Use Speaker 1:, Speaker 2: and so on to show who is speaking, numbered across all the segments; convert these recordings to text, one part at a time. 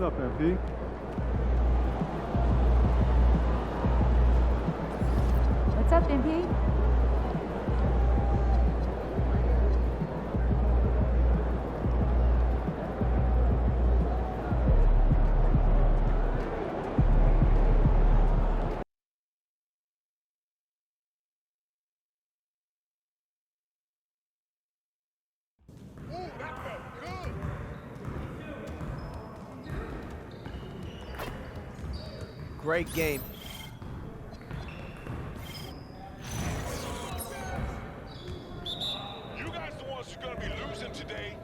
Speaker 1: up, MP?
Speaker 2: What's up, MP?
Speaker 3: Great game.
Speaker 4: You guys the ones who are gonna be losing today.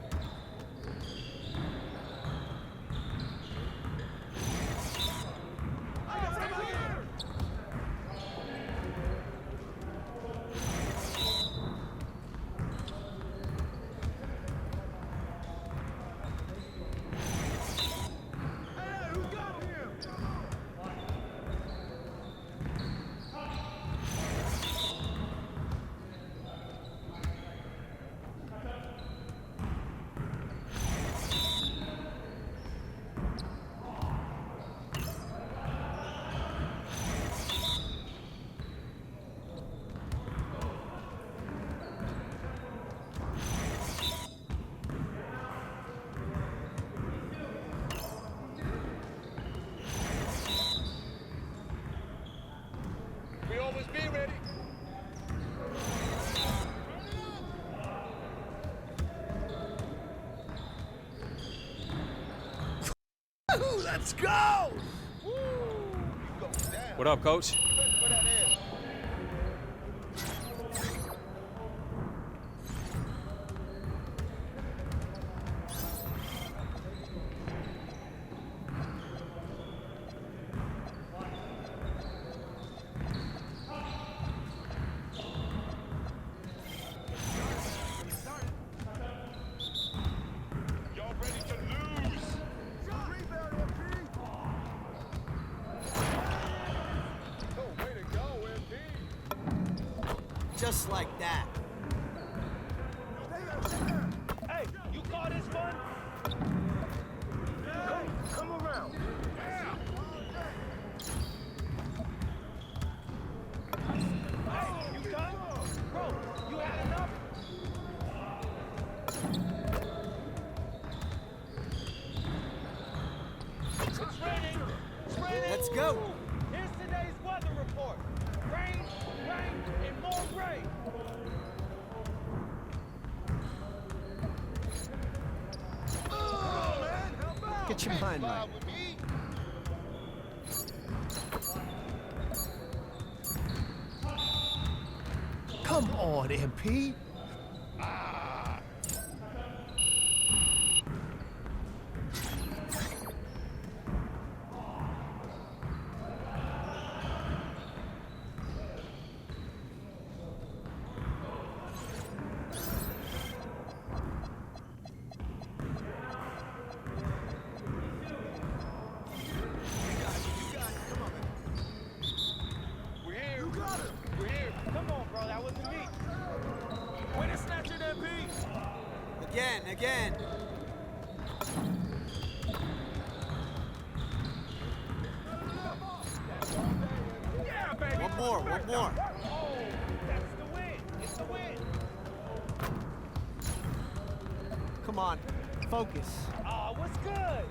Speaker 4: We always be ready.
Speaker 3: Let's go!
Speaker 5: What up, coach?
Speaker 4: Y'all ready to lose? Way to go, MP.
Speaker 3: Just like that.
Speaker 4: Hey, you call this fun? Come around. Hey, you done? Bro, you had enough? It's raining. It's raining.
Speaker 3: Let's go.
Speaker 4: Here's today's weather report. Rain, rain, and more rain. Oh, man, help out.
Speaker 3: Get your mind right.
Speaker 4: With me.
Speaker 3: Come on, MP.
Speaker 4: We're here. You got it. We're here. Come on, bro. That wasn't me. Way to snatch it, MP.
Speaker 3: Again.
Speaker 4: Yeah, baby.
Speaker 3: One more.
Speaker 4: Oh, that's the win. It's the win.
Speaker 3: Come on, focus.
Speaker 4: Oh, what's good?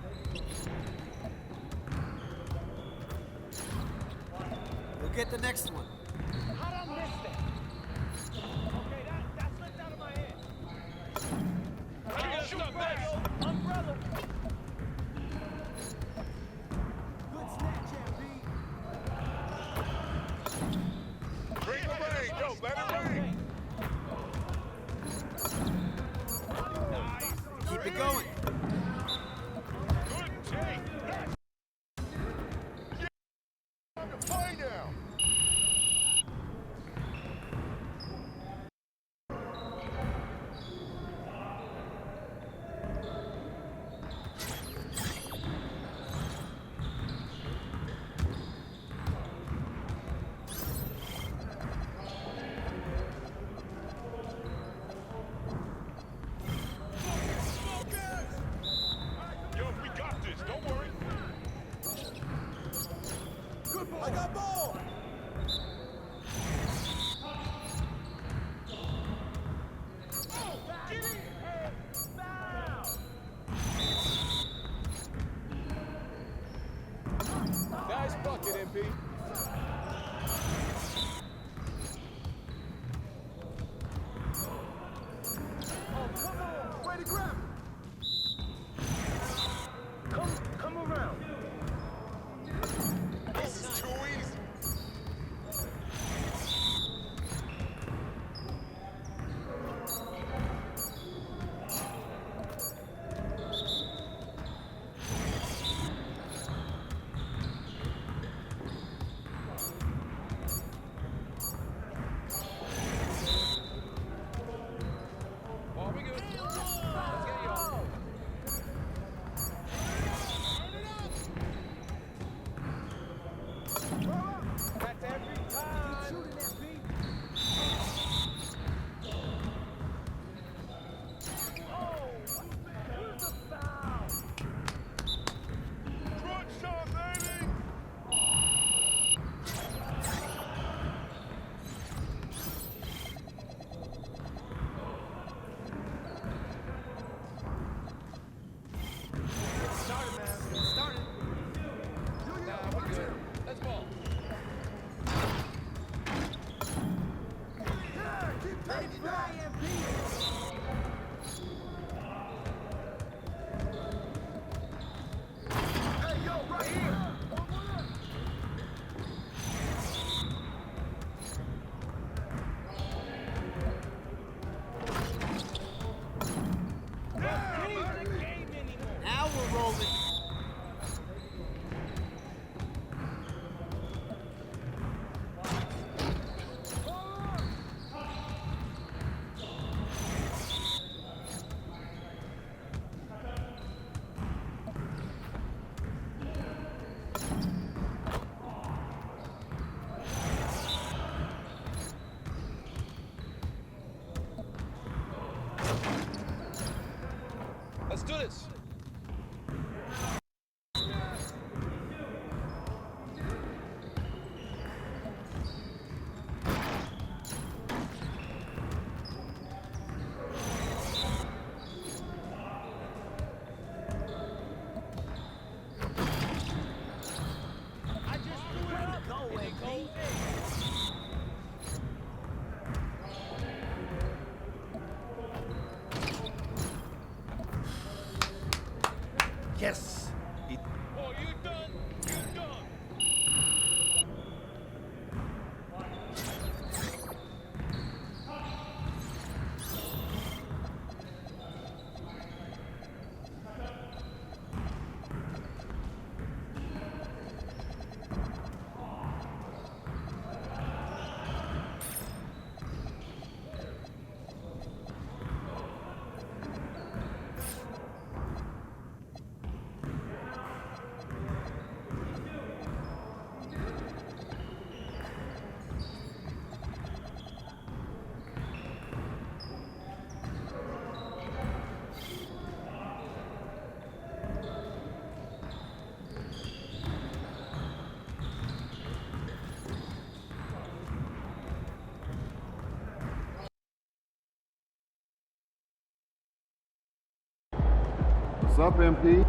Speaker 3: We'll get the next one.
Speaker 4: How'd I miss that? Okay, that slipped out of my hand. Shoot, umbrella. Good snatch, MP. Bring the rain, yo, let it rain. Nice.
Speaker 3: Keep it going.
Speaker 4: Good take. Yeah. Play now.
Speaker 3: Now we're rolling.
Speaker 4: Let's do this. I just threw it up. Go, and it goes in.
Speaker 3: Yes.
Speaker 4: Oh, you done? You done?
Speaker 1: What's up, MP?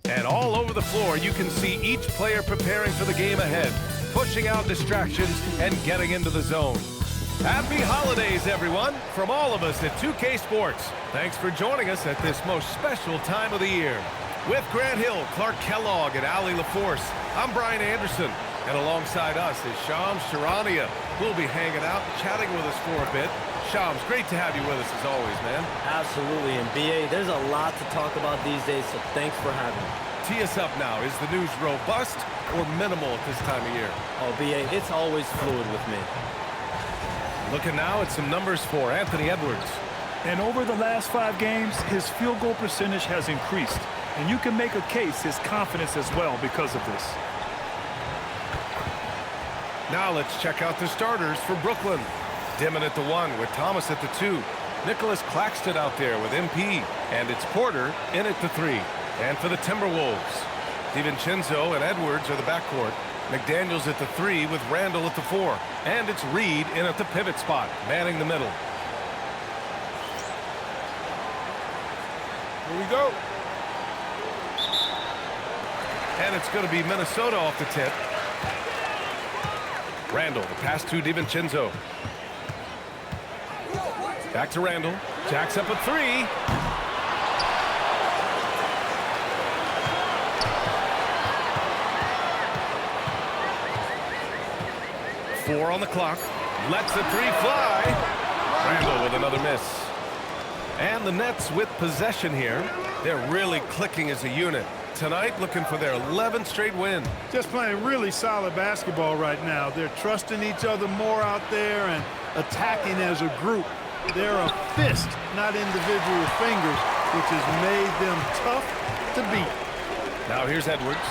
Speaker 5: And all over the floor, you can see each player preparing for the game ahead. pushing out distractions and getting into the zone. Happy holidays, everyone, from all of us at 2K Sports. Thanks for joining us at this most special time of the year. With Grant Hill, Clark Kellogg, and Ali LaForce, I'm Brian Anderson. And alongside us is Shams Charania, who'll be hanging out and chatting with us for a bit. Shams, great to have you with us as always, man.
Speaker 6: Absolutely, and BA, there's a lot to talk about these days, so thanks for having me.
Speaker 5: Tee us up now. Is the news robust or minimal at this time of year?
Speaker 6: Oh, BA, it's always fluid with me.
Speaker 5: Looking now at some numbers for Anthony Edwards.
Speaker 7: And over the last 5 games, his field goal percentage has increased. And you can make a case his confidence as well because of this.
Speaker 5: Now let's check out the starters for Brooklyn. Dimon at the 1 with Thomas at the 2. Nicholas Claxton out there with MP. And it's Porter in at the 3. And for the Timberwolves, DiVincenzo and Edwards are the backcourt. McDaniels at the 3 with Randall at the 4. And it's Reed in at the pivot spot, manning the middle.
Speaker 1: Here we go.
Speaker 5: And it's going to be Minnesota off the tip. Randall, the pass to DiVincenzo. Back to Randall. Jacks up a 3. Four on the clock. Lets the 3 fly. Randall with another miss. And the Nets with possession here. They're really clicking as a unit. Tonight, looking for their 11th straight win.
Speaker 8: Just playing really solid basketball right now. They're trusting each other more out there and attacking as a group. They're a fist, not individual fingers, which has made them tough to beat.
Speaker 5: Now here's Edwards.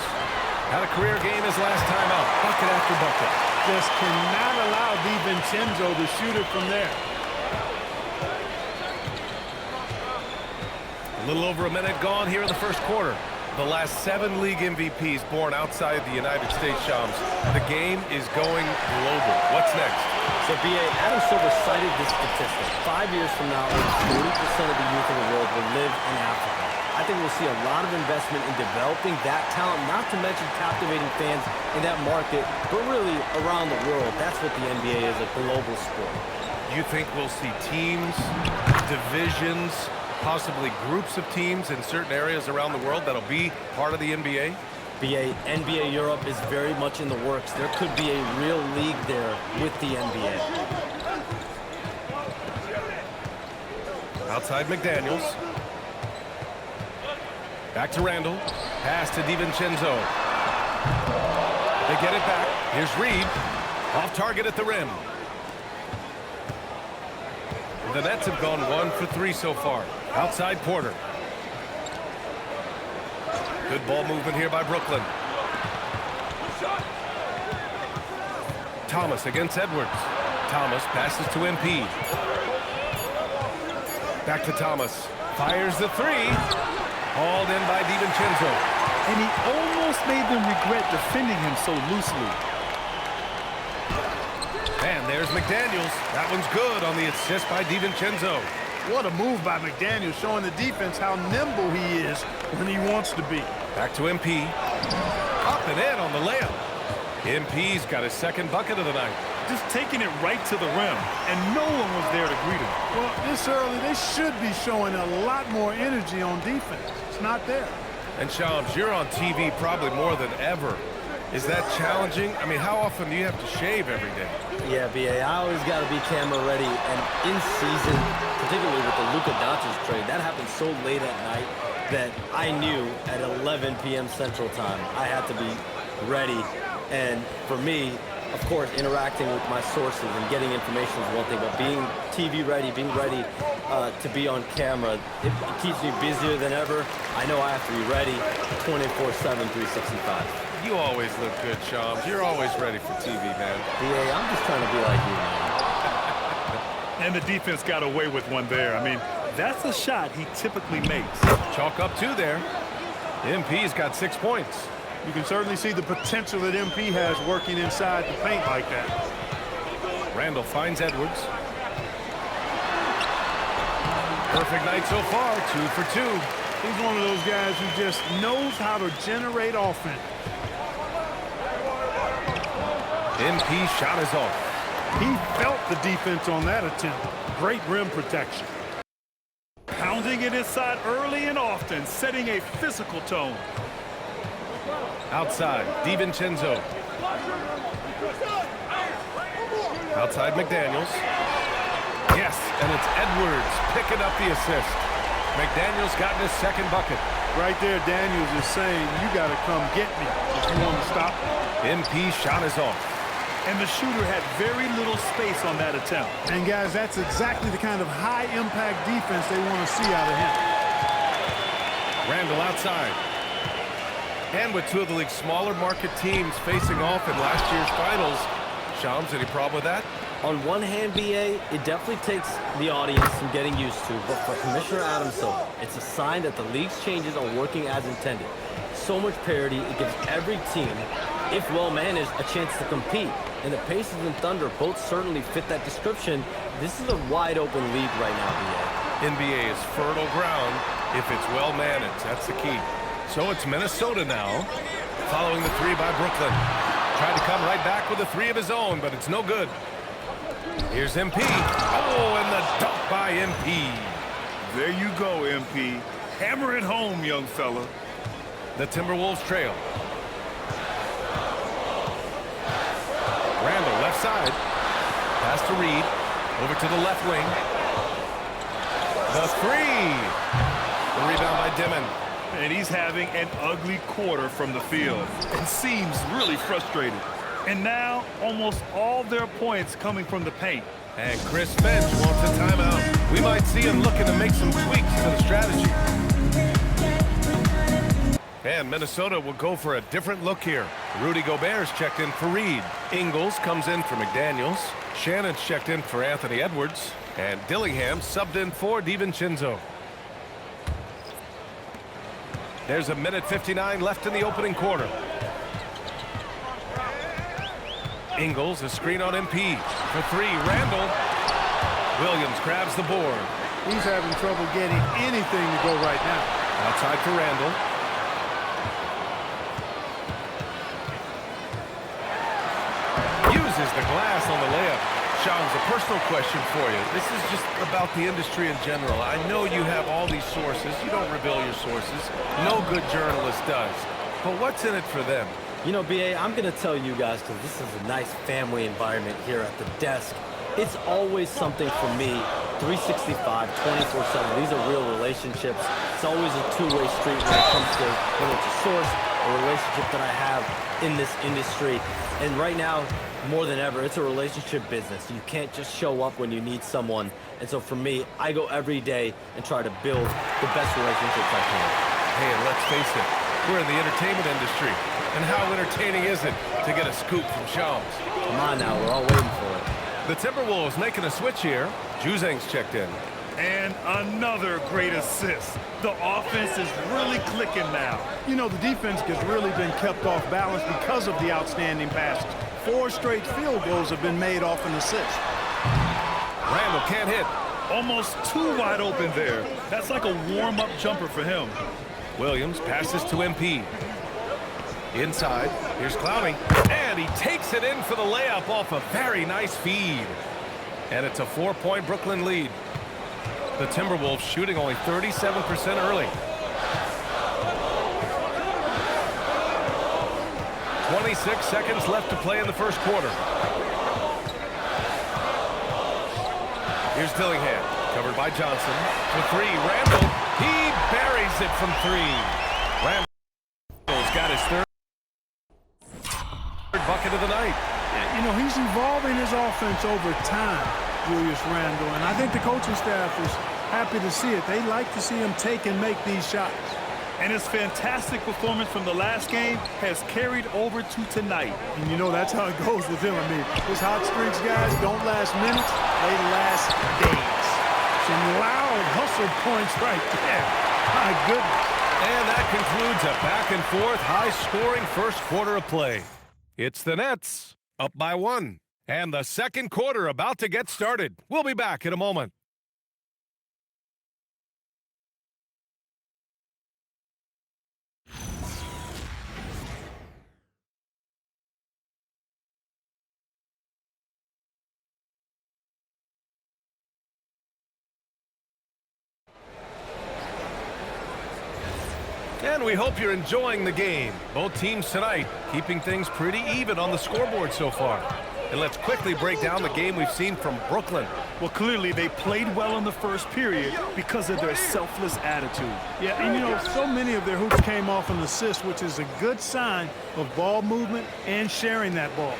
Speaker 5: Had a career game his last time out. Bucket after bucket.
Speaker 8: Just cannot allow DiVincenzo to shoot it from there.
Speaker 5: A little over a minute gone here in the first quarter. The last 7 league MVPs born outside the United States, Shams. The game is going global. What's next?
Speaker 6: So, BA, Adam Silver cited this statistic. 5 years from now, over 40% of the youth in the world will live in Africa. I think we'll see a lot of investment in developing that talent, not to mention captivating fans in that market, but really around the world. That's what the NBA is, a global sport.
Speaker 5: You think we'll see teams, divisions, possibly groups of teams in certain areas around the world that'll be part of the NBA?
Speaker 6: BA, NBA Europe is very much in the works. There could be a real league there with the NBA.
Speaker 5: Outside McDaniels. Back to Randall. Pass to DiVincenzo. They get it back. Here's Reed. Off target at the rim. The Nets have gone 1 for 3 so far. Outside Porter. Good ball movement here by Brooklyn. Thomas against Edwards. Thomas passes to MP. Back to Thomas. Fires the 3. Hauled in by DiVincenzo.
Speaker 7: And he almost made them regret defending him so loosely.
Speaker 5: And there's McDaniels. That one's good on the assist by DiVincenzo.
Speaker 8: What a move by McDaniel, showing the defense how nimble he is when he wants to be.
Speaker 5: Back to MP. Up and in on the layup. MP's got his 2nd bucket of the night.
Speaker 7: Just taking it right to the rim, and no one was there to greet him.
Speaker 8: Well, this early, they should be showing a lot more energy on defense. It's not there.
Speaker 5: And Shams, you're on TV probably more than ever. Is that challenging? I mean, how often do you have to shave every day?
Speaker 6: Yeah, BA, I always got to be camera ready. And in season, particularly with the Luka Doncic trade, that happened so late at night that I knew at 11 p.m. Central Time I had to be ready. And for me, of course, interacting with my sources and getting information is one thing, but being TV ready, being ready to be on camera, it keeps me busier than ever. I know I have to be ready 24/7, 365.
Speaker 5: You always look good, Shams. You're always ready for TV, man.
Speaker 6: BA, I'm just trying to be like you, man.
Speaker 7: And the defense got away with one there. I mean, that's a shot he typically makes.
Speaker 5: Chalk up 2 there. MP's got 6 points.
Speaker 8: You can certainly see the potential that MP has working inside the paint like that.
Speaker 5: Randall finds Edwards. Perfect night so far, 2 for 2.
Speaker 8: He's one of those guys who just knows how to generate offense.
Speaker 5: MP shot is off.
Speaker 8: He felt the defense on that attempt. Great rim protection.
Speaker 7: Pounding it inside early and often, setting a physical tone.
Speaker 5: Outside, DiVincenzo. Outside McDaniels. Yes, and it's Edwards picking up the assist. McDaniels got his second bucket.
Speaker 8: Right there, Daniels is saying, you got to come get me if you want to stop me.
Speaker 5: MP shot is off.
Speaker 7: And the shooter had very little space on that attempt.
Speaker 8: And guys, that's exactly the kind of high-impact defense they want to see out of him.
Speaker 5: Randall outside. And with two of the league's smaller market teams facing off in last year's finals, Shams, any problem with that?
Speaker 6: On one hand, BA, it definitely takes the audience some getting used to, but for Commissioner Adams, though, it's a sign that the league's changes are working as intended. So much parity, it gives every team, if well-managed, a chance to compete. And the Pacers and Thunder both certainly fit that description. This is a wide-open league right now, BA.
Speaker 5: NBA is fertile ground if it's well-managed. That's the key. So it's Minnesota now, following the three by Brooklyn. Tried to come right back with a three of his own, but it's no good. Here's MP. Oh, and the dunk by MP.
Speaker 7: There you go, MP. Hammer it home, young fella.
Speaker 5: The Timberwolves trail. Randall, left side. Pass to Reed. Over to the left wing. The three. The rebound by Dimon.
Speaker 7: And he's having an ugly quarter from the field and seems really frustrated. And now, almost all their points coming from the paint.
Speaker 5: And Chris Finch wants a timeout. We might see him looking to make some tweaks to the strategy. And Minnesota will go for a different look here. Rudy Gobert's checked in for Reed. Ingles comes in for McDaniels. Shannon's checked in for Anthony Edwards. And Dillingham subbed in for DiVincenzo. There's a minute 59 left in the opening quarter. Ingles, a screen on MP. For three, Randall. Williams grabs the board.
Speaker 8: He's having trouble getting anything to go right now.
Speaker 5: Outside for Randall. Uses the glass on the layup. Shams, a personal question for you. This is just about the industry in general. I know you have all these sources. You don't reveal your sources. No good journalist does. But what's in it for them?
Speaker 6: You know, BA, I'm going to tell you guys, because this is a nice family environment here at the desk. It's always something for me, 365, 24/7. These are real relationships. It's always a two-way street when it comes to whether it's a source, a relationship that I have in this industry. And right now, more than ever, it's a relationship business. You can't just show up when you need someone. And so for me, I go every day and try to build the best relationships I can.
Speaker 5: Hey, and let's face it, we're in the entertainment industry. And how entertaining is it to get a scoop from Shams?
Speaker 6: Come on now, we're all waiting for it.
Speaker 5: The Timberwolves making a switch here. Juzang's checked in.
Speaker 7: And another great assist. The offense is really clicking now.
Speaker 8: You know, the defense has really been kept off balance because of the outstanding passes. 4 straight field goals have been made off an assist.
Speaker 5: Randall can't hit.
Speaker 7: Almost too wide open there. That's like a warm-up jumper for him.
Speaker 5: Williams passes to MP. Inside, here's Clowney, and he takes it in for the layup off a very nice feed. And it's a 4-point Brooklyn lead. The Timberwolves shooting only 37% early. 26 seconds left to play in the first quarter. Here's Dillingham, covered by Johnson. For three, Randall, he buries it from three. Randall's got his third bucket of the night.
Speaker 8: You know, he's evolving his offense over time, Julius Randle, and I think the coaching staff is happy to see it. They like to see him take and make these shots.
Speaker 7: And his fantastic performance from the last game has carried over to tonight.
Speaker 8: And you know, that's how it goes with him. I mean, his hot streaks, guys, don't last minutes, they last days. Some loud hustle points right there. My goodness.
Speaker 5: And that concludes a back-and-forth, high-scoring first quarter of play. It's the Nets, up by 1. And the second quarter about to get started. We'll be back in a moment. And we hope you're enjoying the game. Both teams tonight keeping things pretty even on the scoreboard so far. And let's quickly break down the game we've seen from Brooklyn.
Speaker 7: Well, clearly they played well in the first period because of their selfless attitude.
Speaker 8: Yeah, and you know, so many of their hoops came off an assist, which is a good sign of ball movement and sharing that ball.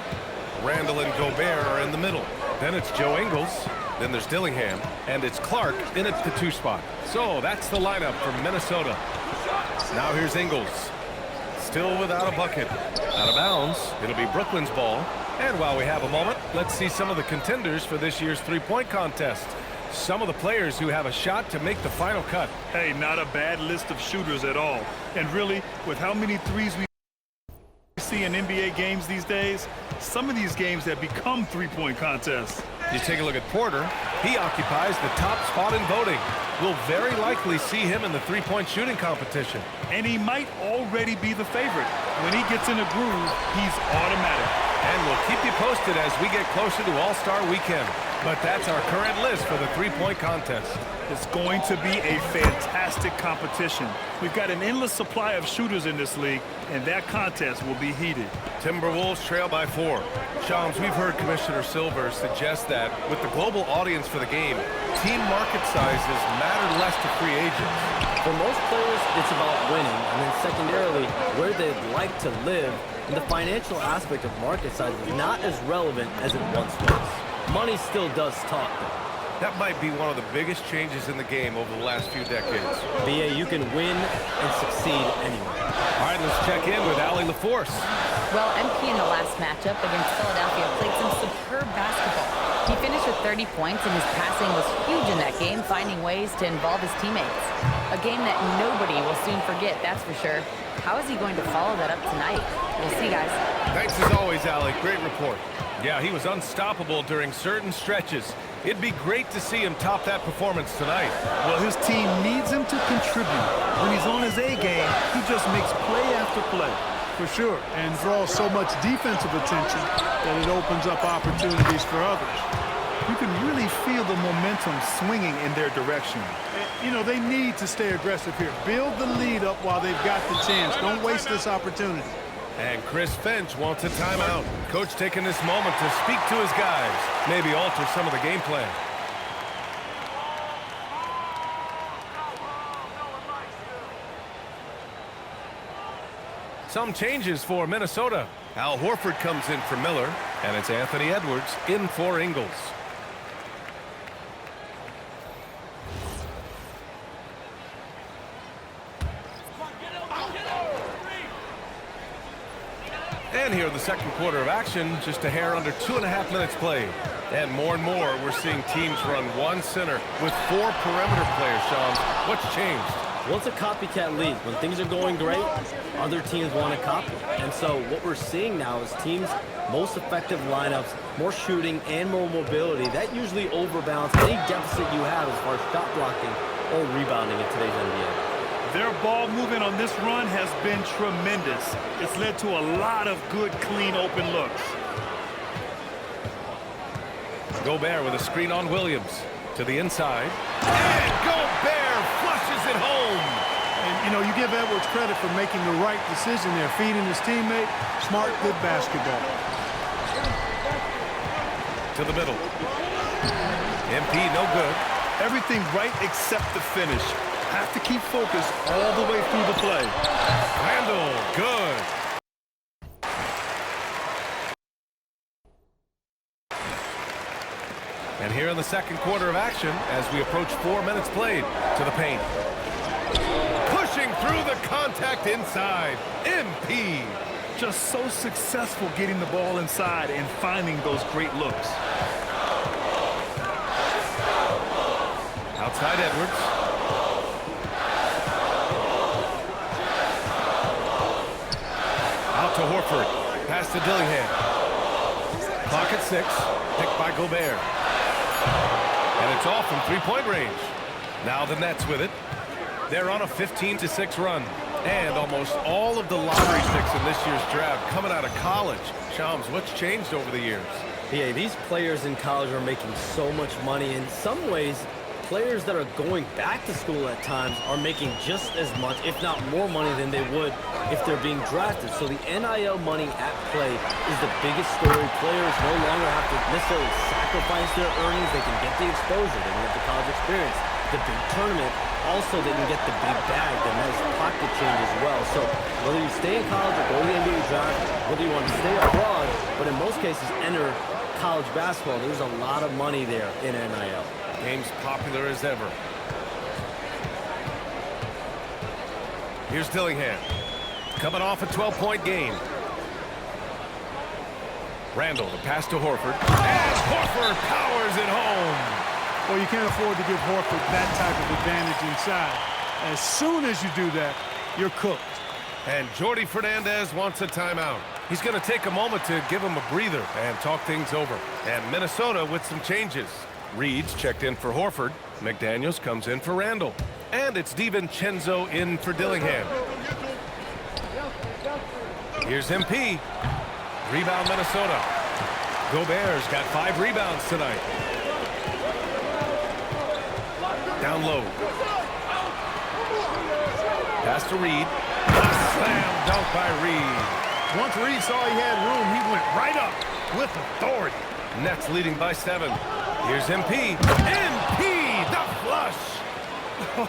Speaker 5: Randall and Gobert are in the middle. Then it's Joe Ingles. Then there's Dillingham. And it's Clark in at the 2 spot. So that's the lineup for Minnesota. Now here's Ingles. Still without a bucket. Out of bounds. It'll be Brooklyn's ball. And while we have a moment, let's see some of the contenders for this year's three-point contest. Some of the players who have a shot to make the final cut.
Speaker 7: Hey, not a bad list of shooters at all. And really, with how many threes we see in NBA games these days, some of these games have become three-point contests.
Speaker 5: You take a look at Porter. He occupies the top spot in voting. We'll very likely see him in the three-point shooting competition.
Speaker 7: And he might already be the favorite. When he gets in a groove, he's automatic.
Speaker 5: And we'll keep you posted as we get closer to All-Star Weekend. But that's our current list for the three-point contest.
Speaker 7: It's going to be a fantastic competition. We've got an endless supply of shooters in this league, and that contest will be heated.
Speaker 5: Timberwolves trail by 4. Shams, we've heard Commissioner Silver suggest that with the global audience for the game, team market sizes matter less to free agents.
Speaker 6: For most players, it's about winning, and then secondarily, where they'd like to live, and the financial aspect of market size is not as relevant as it once was. Money still does talk, though.
Speaker 5: That might be one of the biggest changes in the game over the last few decades.
Speaker 6: BA, you can win and succeed anywhere.
Speaker 5: All right, let's check in with Allie LaForce.
Speaker 2: Well, MP in the last matchup against Philadelphia played some superb basketball. He finished with 30 points, and his passing was huge in that game, finding ways to involve his teammates. A game that nobody will soon forget, that's for sure. How is he going to follow that up tonight? We'll see, guys.
Speaker 5: Thanks as always, Allie. Great report. Yeah, he was unstoppable during certain stretches. It'd be great to see him top that performance tonight.
Speaker 7: Well, his team needs him to contribute. When he's on his A game, he just makes play after play.
Speaker 8: For sure, and draws so much defensive attention that it opens up opportunities for others.
Speaker 7: You can really feel the momentum swinging in their direction.
Speaker 8: You know, they need to stay aggressive here. Build the lead up while they've got the chance. Don't waste this opportunity.
Speaker 5: And Chris Finch wants a timeout. Coach taking this moment to speak to his guys, maybe alter some of the game plan. Some changes for Minnesota. Al Horford comes in for Miller, and it's Anthony Edwards in for Ingles. And here in the second quarter of action, just a hair under 2.5 minutes played. And more, we're seeing teams run one center with 4 perimeter players, Sean. What's changed?
Speaker 6: Well, it's a copycat league. When things are going great, other teams want to copy. And so what we're seeing now is teams' most effective lineups, more shooting and more mobility. That usually overbalances any deficit you have as far as shot blocking or rebounding in today's NBA.
Speaker 7: Their ball movement on this run has been tremendous. It's led to a lot of good, clean, open looks.
Speaker 5: Gobert with a screen on Williams to the inside. And Gobert flushes it home.
Speaker 8: And, you know, you give Edwards credit for making the right decision there, feeding his teammate. Smart, good basketball.
Speaker 5: To the middle. MP, no good.
Speaker 7: Everything right except the finish. Have to keep focus all the way through the play.
Speaker 5: Randall, good. And here in the second quarter of action, as we approach 4 minutes played, to the paint. Pushing through the contact inside. MP.
Speaker 7: Just so successful getting the ball inside and finding those great looks.
Speaker 5: Outside Edwards. Out to Horford. Pass to Dillingham. Clock at 6. Picked by Gobert. And it's off from three-point range. Now the Nets with it. They're on a 15-6 run. And almost all of the lottery picks in this year's draft coming out of college. Shams, what's changed over the years?
Speaker 6: Yeah, these players in college are making so much money. In some ways, players that are going back to school at times are making just as much, if not more money than they would if they're being drafted. So the NIL money at play is the biggest story. Players no longer have to necessarily sacrifice their earnings. They can get the exposure. They can get the college experience, the big tournament. Also, they can get the big bag, the nice pocket change as well. So whether you stay in college or go to the NBA draft, whether you want to stay abroad, but in most cases enter college basketball, there's a lot of money there in NIL.
Speaker 5: Game's popular as ever. Here's Dillingham. Coming off a 12-point game. Randall, the pass to Horford. And Horford powers it home.
Speaker 8: Well, you can't afford to give Horford that type of advantage inside. As soon as you do that, you're cooked.
Speaker 5: And Jordi Fernandez wants a timeout. He's going to take a moment to give him a breather and talk things over. And Minnesota with some changes. Reed's checked in for Horford. McDaniels comes in for Randall. And it's DiVincenzo in for Dillingham. Here's MP. Rebound Minnesota. Gobert's got 5 rebounds tonight. Down low. Pass to Reed. A slam dunk by Reed.
Speaker 8: Once Reed saw he had room, he went right up with authority.
Speaker 5: Nets leading by 7. Here's MP. MP, the flush.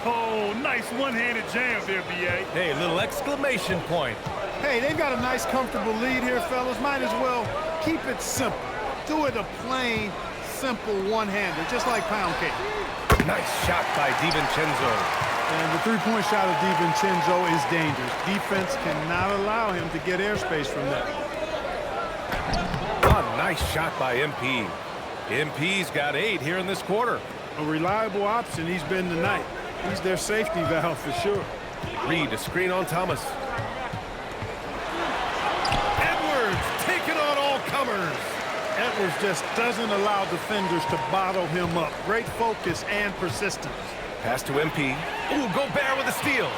Speaker 7: Oh, nice one-handed jam there, B.A.
Speaker 5: Hey, little exclamation point.
Speaker 8: Hey, they've got a nice, comfortable lead here, fellas. Might as well keep it simple. Do it a plain, simple one-hander, just like pound cake.
Speaker 5: Nice shot by DiVincenzo.
Speaker 8: And the three-point shot of DiVincenzo is dangerous. Defense cannot allow him to get airspace from that.
Speaker 5: Oh, nice shot by MP. MP's got 8 here in this quarter.
Speaker 8: A reliable option he's been tonight. He's their safety valve for sure.
Speaker 5: Reed, a screen on Thomas. Edwards taking on all comers.
Speaker 8: Edwards just doesn't allow defenders to bottle him up. Great focus and persistence.
Speaker 5: Pass to MP. Ooh, Gobert with a steal.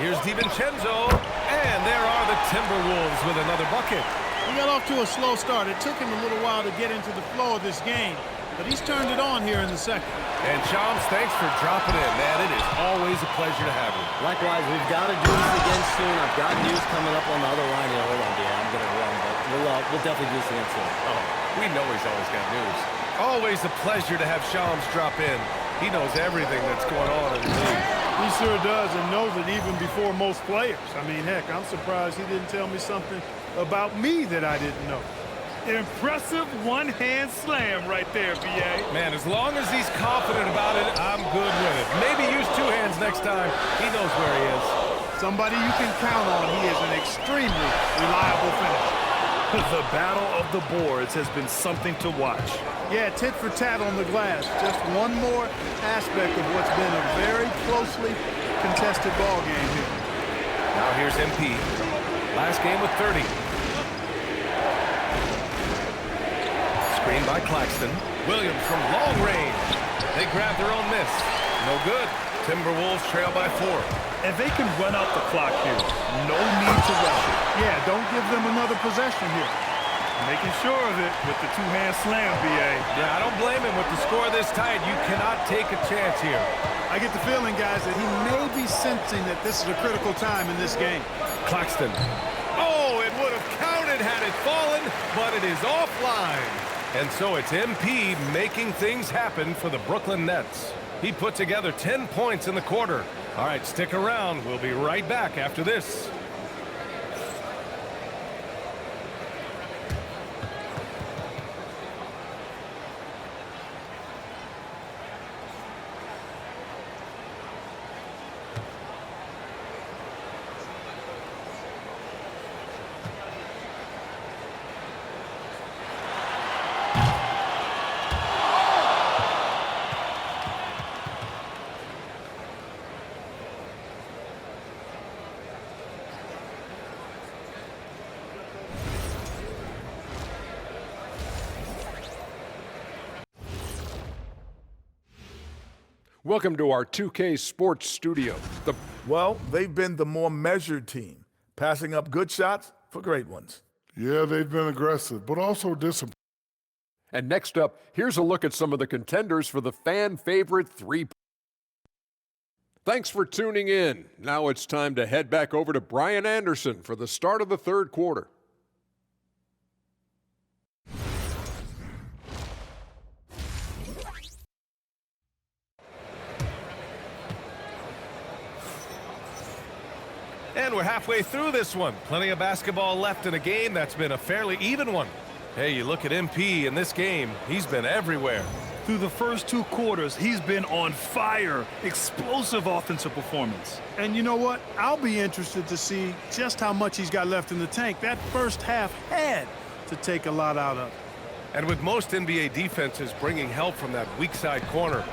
Speaker 5: Here's DiVincenzo. And there are the Timberwolves with another bucket.
Speaker 8: He got off to a slow start. It took him a little while to get into the flow of this game, but he's turned it on here in the second.
Speaker 5: And Shams, thanks for dropping in, man. It is always a pleasure to have you.
Speaker 6: Likewise, we've got to do this again soon. I've got news coming up on the other line here. Hold on, Dan. I'm going to run, but we'll definitely do this again soon.
Speaker 5: Oh, we know he's always got news. Always a pleasure to have Shams drop in. He knows everything that's going on in the league.
Speaker 8: He sure does, and knows it even before most players. I mean, heck, I'm surprised he didn't tell me something about me that I didn't know.
Speaker 7: Impressive one-hand slam right there, B.A.
Speaker 5: Man, as long as he's confident about it, I'm good with it. Maybe use 2 hands next time. He knows where he is.
Speaker 8: Somebody you can count on. He is an extremely reliable finisher.
Speaker 7: The battle of the boards has been something to watch.
Speaker 8: Yeah, tit for tat on the glass. Just one more aspect of what's been a very closely contested ball game here.
Speaker 5: Now here's MP. Last game with 30. Screen by Claxton. Williams from long range. They grab their own miss. No good. Timberwolves trail by 4.
Speaker 7: And they can run out the clock here. No need to rush it.
Speaker 8: Yeah, don't give them another possession here.
Speaker 7: Making sure of it with the 2-hand slam, B.A.
Speaker 5: Yeah, I don't blame him. With the score this tight, you cannot take a chance here.
Speaker 8: I get the feeling, guys, that he may be sensing that this is a critical time in this game.
Speaker 5: Claxton. Oh, it would have counted had it fallen, but it is offline. And so it's MP making things happen for the Brooklyn Nets. He put together 10 points in the quarter. All right, stick around. We'll be right back after this.
Speaker 9: Welcome to our 2K Sports Studio.
Speaker 1: Well, they've been the more measured team, passing up good shots for great ones.
Speaker 10: Yeah, they've been aggressive, but also disciplined.
Speaker 9: And next up, here's a look at some of the contenders for the fan favorite three. Thanks for tuning in. Now it's time to head back over to Brian Anderson for the start of the third quarter.
Speaker 5: And we're halfway through this one. Plenty of basketball left in a game that's been a fairly even one. Hey, you look at MP in this game, he's been everywhere.
Speaker 7: Through the first 2 quarters, he's been on fire. Explosive offensive performance.
Speaker 8: And you know what? I'll be interested to see just how much he's got left in the tank. That first half had to take a lot out of.
Speaker 5: And with most NBA defenses bringing help from that weak side corner,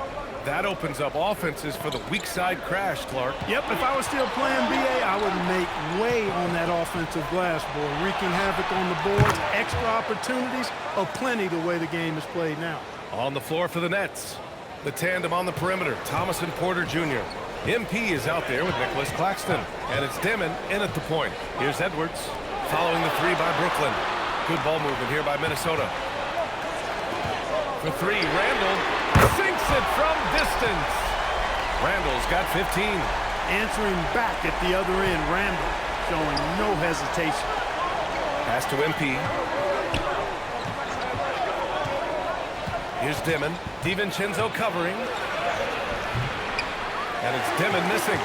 Speaker 5: that opens up offenses for the weak side crash, Clark.
Speaker 8: Yep, if I was still playing BA, I would make way on that offensive glass board, wreaking havoc on the boards. Extra opportunities aplenty the way the game is played now.
Speaker 5: On the floor for the Nets, the tandem on the perimeter, Thomas and Porter Jr. MP is out there with Nicholas Claxton, and it's Dimon in at the point. Here's Edwards, following the 3 by Brooklyn. Good ball movement here by Minnesota. For 3, Randall sinks it from distance. Randall's got 15.
Speaker 8: Answering back at the other end, Randall showing no hesitation.
Speaker 5: Pass to MP. Here's Dimon. DiVincenzo covering. And it's Dimon missing.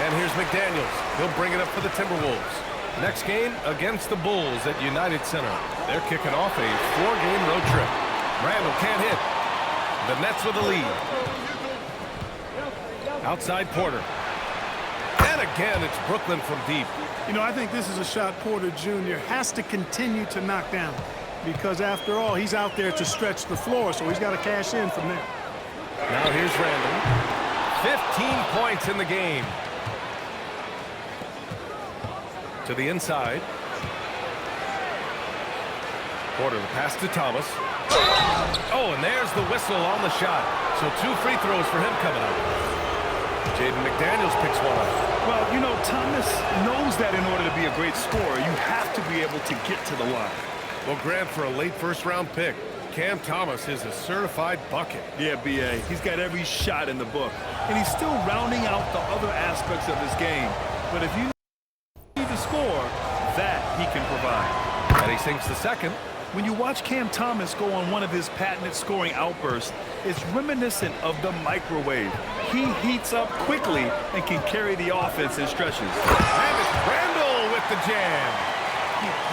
Speaker 5: And here's McDaniels. He'll bring it up for the Timberwolves. Next game against the Bulls at United Center. They're kicking off a 4-game road trip. Randall can't hit. The Nets with the lead. Outside Porter. And again, it's Brooklyn from deep.
Speaker 8: You know, I think this is a shot Porter Jr. has to continue to knock down, because after all, he's out there to stretch the floor, so he's got to cash in from there.
Speaker 5: Now here's Randall. 15 points in the game. To the inside. Porter, the pass to Thomas. Oh, and there's the whistle on the shot. So 2 free throws for him coming up. Jaden McDaniels picks one up.
Speaker 7: Well, you know, Thomas knows that in order to be a great scorer, you have to be able to get to the line.
Speaker 5: Well, Grant, for a late first-round pick, Cam Thomas is a certified bucket.
Speaker 7: Yeah, B.A. He's got every shot in the book. And he's still rounding out the other aspects of his game. But if you need to score, that he can provide.
Speaker 5: And he sinks the second.
Speaker 7: When you watch Cam Thomas go on one of his patented scoring outbursts, it's reminiscent of the microwave. He heats up quickly and can carry the offense in stretches.
Speaker 5: And it's Randall with the jam.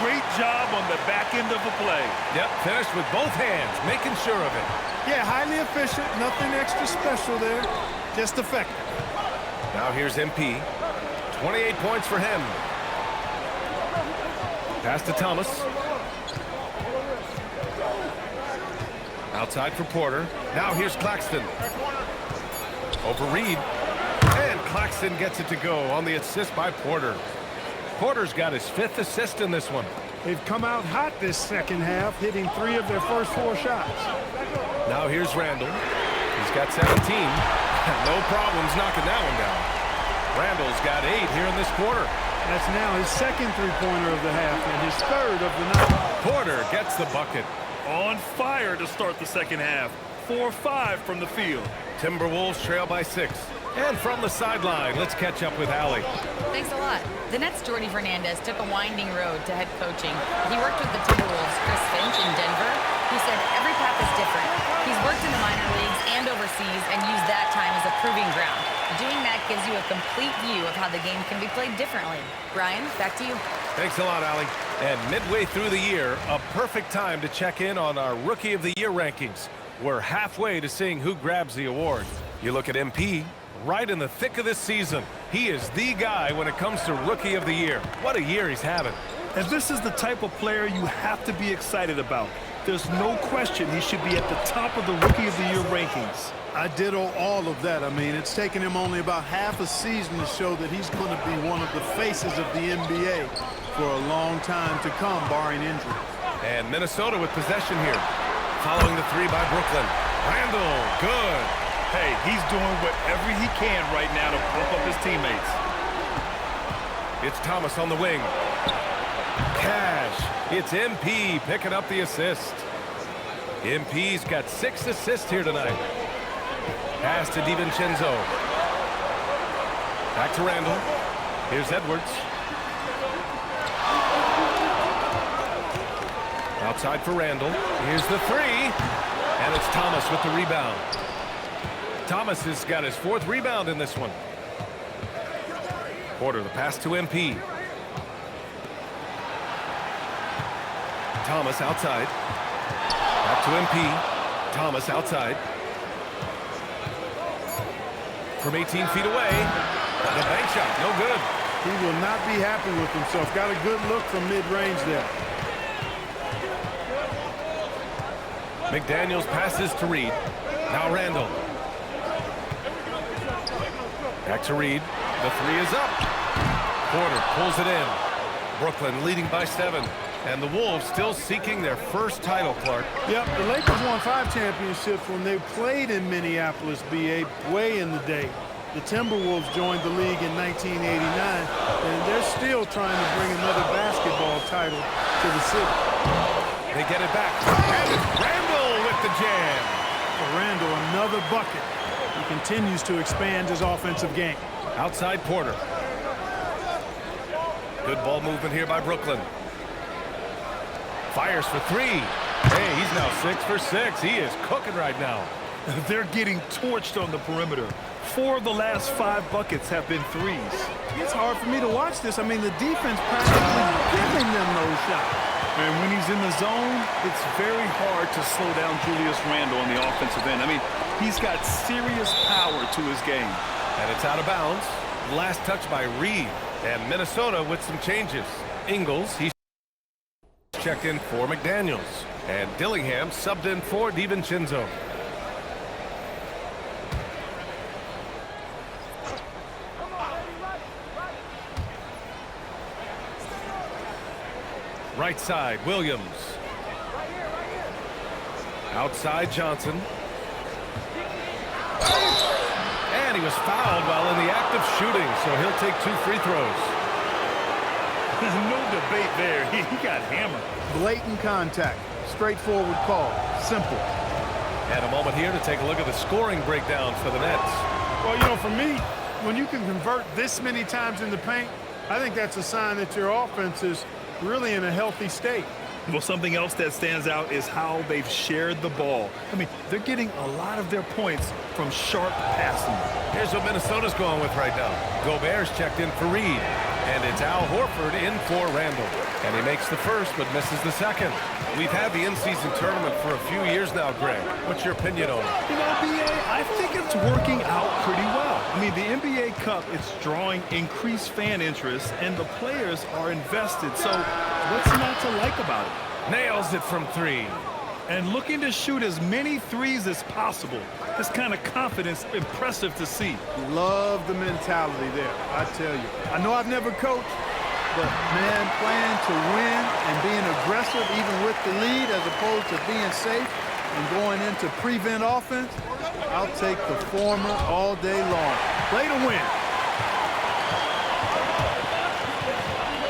Speaker 7: Great job on the back end of the play.
Speaker 5: Yep, finished with both hands, making sure of it.
Speaker 8: Yeah, highly efficient, nothing extra special there, just effective.
Speaker 5: Now here's MP. 28 points for him. Pass to Thomas. Outside for Porter. Now here's Claxton. Over Reed. And Claxton gets it to go on the assist by Porter. Porter's got his 5th assist in this one.
Speaker 8: They've come out hot this second half, hitting 3 of their first 4 shots.
Speaker 5: Now here's Randall. He's got 17. No problems knocking that one down. Randall's got 8 here in this quarter.
Speaker 8: That's now his 2nd three-pointer of the half and his 3rd of the night.
Speaker 5: Porter gets the bucket.
Speaker 7: On fire to start the second half. 4-5 from the field.
Speaker 5: Timberwolves trail by 6. And from the sideline, let's catch up with Allie.
Speaker 2: Thanks a lot. The Nets' Jordy Fernandez took a winding road to head coaching. He worked with the Timberwolves' Chris Finch in Denver, who said every path is different. He's worked in the minor leagues and overseas and used that time as a proving ground. Doing that gives you a complete view of how the game can be played differently. Brian, back to you. Thanks
Speaker 5: a lot, Allie. And midway through the year, a perfect time to check in on our Rookie of the Year rankings. We're halfway to seeing who grabs the award. You look at MP, right in the thick of this season. He is the guy when it comes to Rookie of the Year. What a year he's having.
Speaker 7: And this is the type of player you have to be excited about. There's no question he should be at the top of the Rookie of the Year rankings.
Speaker 8: I ditto all of that. I mean, it's taken him only about half a season to show that he's going to be one of the faces of the NBA for a long time to come, barring injury.
Speaker 5: And Minnesota with possession here. Following the 3 by Brooklyn. Randall, good.
Speaker 7: Hey, he's doing whatever he can right now to pump up his teammates.
Speaker 5: It's Thomas on the wing. Cash. It's MP picking up the assist. MP's got 6 assists here tonight. Pass to DiVincenzo. Back to Randall. Here's Edwards. Outside for Randall. Here's the 3. And it's Thomas with the rebound. Thomas has got his 4th rebound in this one. Porter, the pass to MP. Thomas outside. Back to MP. Thomas outside. From 18 feet away. The bank shot, no good.
Speaker 8: He will not be happy with himself. Got a good look from mid-range there.
Speaker 5: McDaniels passes to Reed. Now Randall. Back to Reed. The 3 is up. Porter pulls it in. Brooklyn leading by 7. And the Wolves still seeking their first title, Clark.
Speaker 8: Yep, the Lakers won 5 championships when they played in Minneapolis, BA, way in the day. The Timberwolves joined the league in 1989, and they're still trying to bring another basketball title to the city.
Speaker 5: They get it back. And it's Randall with the jam.
Speaker 8: For Randall, another bucket. He continues to expand his offensive game.
Speaker 5: Outside Porter. Good ball movement here by Brooklyn. Fires for 3. Hey, he's now 6 for 6. He is cooking right now.
Speaker 7: They're getting torched on the perimeter. 4 of the last 5 buckets have been 3s.
Speaker 8: It's hard for me to watch this. I mean, the defense practically giving them those shots.
Speaker 7: And when he's in the zone, it's very hard to slow down Julius Randle on the offensive end. I mean, he's got serious power to his game.
Speaker 5: And it's out of bounds. Last touch by Reed. And Minnesota with some changes. Ingles, he's checked in for McDaniels. And Dillingham subbed in for DiVincenzo. Right side, Williams. Outside, Johnson. And he was fouled while in the act of shooting, so he'll take 2 free throws.
Speaker 7: No debate there. He got hammered.
Speaker 8: Blatant contact. Straightforward call. Simple.
Speaker 5: And a moment here to take a look at the scoring breakdown for the Nets.
Speaker 8: Well, you know, for me, when you can convert this many times in the paint, I think that's a sign that your offense is really in a healthy state.
Speaker 7: Well, something else that stands out is how they've shared the ball. I mean, they're getting a lot of their points from sharp passing.
Speaker 5: Here's what Minnesota's going with right now. Gobert's checked in for Reed. And it's Al Horford in for Randall. And he makes the first but misses the second. We've had the in-season tournament for a few years now, Greg. What's your opinion on it?
Speaker 7: You know, BA, I think it's working out pretty well. I mean, the NBA Cup, it's drawing increased fan interest, and the players are invested. So what's not to like about it?
Speaker 5: Nails it from 3.
Speaker 7: And looking to shoot as many 3s as possible. This kind of confidence, impressive to see.
Speaker 8: Love the mentality there, I tell you. I know I've never coached, but, man, playing to win and being aggressive even with the lead as opposed to being safe and going into prevent offense, I'll take the former all day long. Play to win.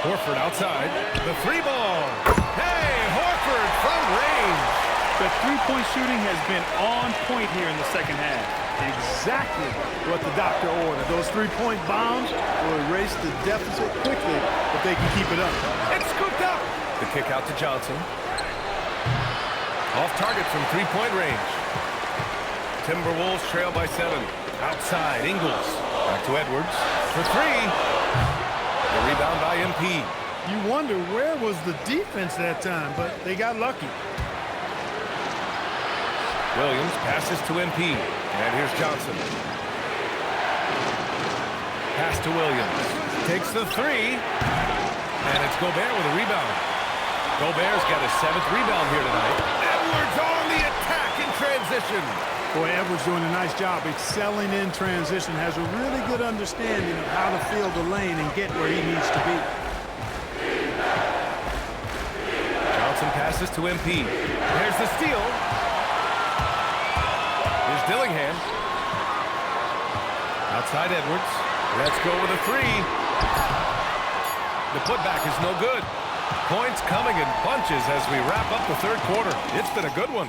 Speaker 5: Horford outside. The 3 ball. Hey, Horford from range.
Speaker 7: The three-point shooting has been on point here in the second half.
Speaker 8: Exactly what the doctor ordered. Those 3-point bombs will erase the deficit quickly if they can keep it up.
Speaker 5: It's scooped up. The kick out to Johnson. Off target from 3-point range. Timberwolves trail by 7. Outside, Ingles. Back to Edwards for 3. The rebound by MP.
Speaker 8: You wonder where was the defense that time, but they got lucky.
Speaker 5: Williams passes to MP. And here's Johnson. Pass to Williams. Takes the 3. And it's Gobert with a rebound. Gobert's got his 7th rebound here tonight. Edwards on the attack in transition.
Speaker 8: Boy, Edwards doing a nice job excelling in transition. Has a really good understanding of how to field the lane and get where he needs to be.
Speaker 5: Johnson passes to MP. There's the steal. Here's Dillingham. Outside Edwards. Let's go with a 3. The putback is no good. Points coming in bunches as we wrap up the third quarter. It's been a good one.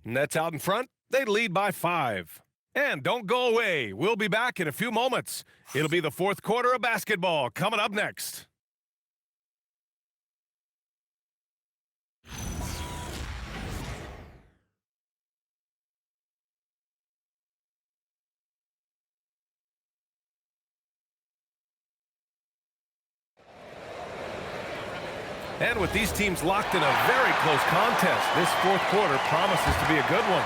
Speaker 5: Nets out in front. They lead by 5. And don't go away. We'll be back in a few moments. It'll be the fourth quarter of basketball coming up next. And with these teams locked in a very close contest, this fourth quarter promises to be a good one.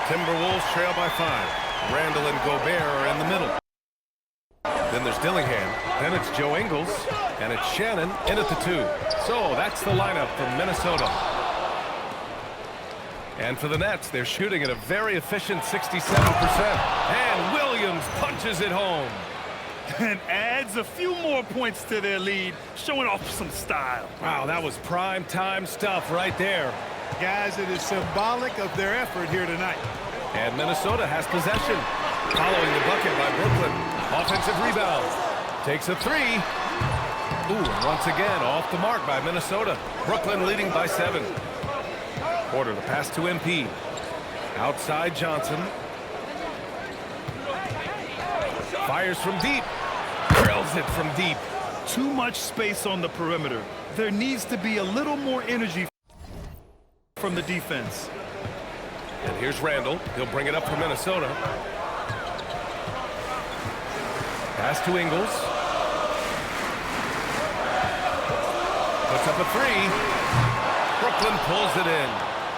Speaker 5: Timberwolves trail by 5. Randall and Gobert are in the middle. Then there's Dillingham. Then it's Joe Ingles. And it's Shannon in at the 2. So that's the lineup from Minnesota. And for the Nets, they're shooting at a very efficient 67%. And Williams punches it home.
Speaker 7: And adds a few more points to their lead, showing off some style.
Speaker 5: Wow, that was prime time stuff right there.
Speaker 8: Guys, it is symbolic of their effort here tonight.
Speaker 5: And Minnesota has possession. Following the bucket by Brooklyn. Offensive rebound. Takes a 3. Ooh, and once again, off the mark by Minnesota. Brooklyn leading by 7. Porter, the pass to MP. Outside Johnson. Fires from deep. Drills it from deep.
Speaker 7: Too much space on the perimeter. There needs to be a little more energy from the defense.
Speaker 5: And here's Randall. He'll bring it up for Minnesota. Pass to Ingles. Puts up a 3. Brooklyn pulls it in.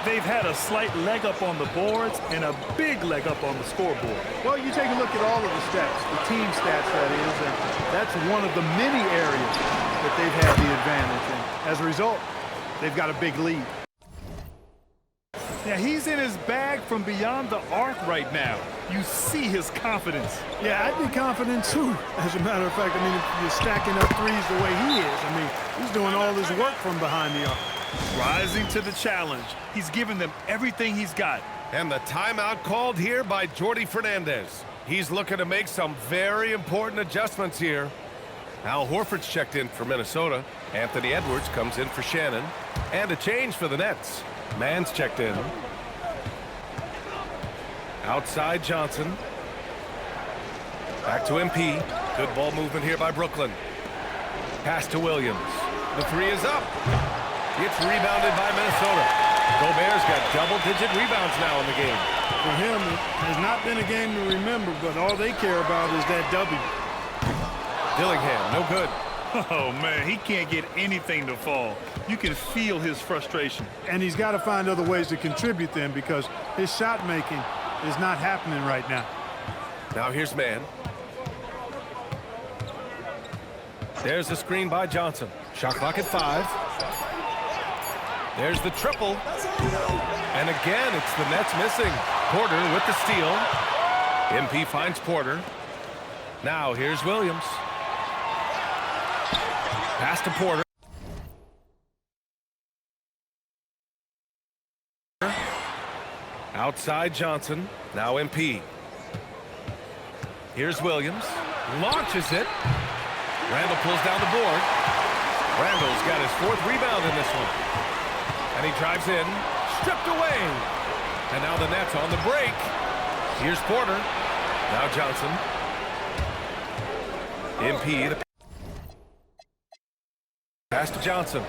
Speaker 7: They've had a slight leg up on the boards and a big leg up on the scoreboard.
Speaker 8: Well, you take a look at all of the stats, the team stats that is, and that's one of the many areas that they've had the advantage. And as a result, they've got a big lead.
Speaker 7: Yeah, he's in his bag from beyond the arc right now. You see his confidence.
Speaker 8: Yeah, I'd be confident too. As a matter of fact, I mean, if you're stacking up threes the way he is, I mean, he's doing all his work from behind the arc.
Speaker 7: Rising to the challenge. He's given them everything he's got.
Speaker 5: And the timeout called here by Jordi Fernandez. He's looking to make some very important adjustments here. Al Horford's checked in for Minnesota. Anthony Edwards comes in for Shannon. And a change for the Nets. Mann's checked in. Outside Johnson. Back to MP. Good ball movement here by Brooklyn. Pass to Williams. The 3 is up. It's rebounded by Minnesota. Gobert's got double-digit rebounds now in the game.
Speaker 8: For him, it has not been a game to remember, but all they care about is that W.
Speaker 5: Dillingham, no good.
Speaker 7: Oh, man, he can't get anything to fall. You can feel his frustration.
Speaker 8: And he's got to find other ways to contribute then because his shot making is not happening right now.
Speaker 5: Now here's Mann. There's the screen by Johnson. Shot clock at 5. There's the triple. And again, it's the Nets missing. Porter with the steal. MP finds Porter. Now here's Williams. Pass to Porter. Outside Johnson. Now MP. Here's Williams. Launches it. Randall pulls down the board. Randall's got his 4th rebound in this one. And he drives in. Stripped away. And now the Nets on the break. Here's Porter. Now Johnson. MP. The pass to Johnson.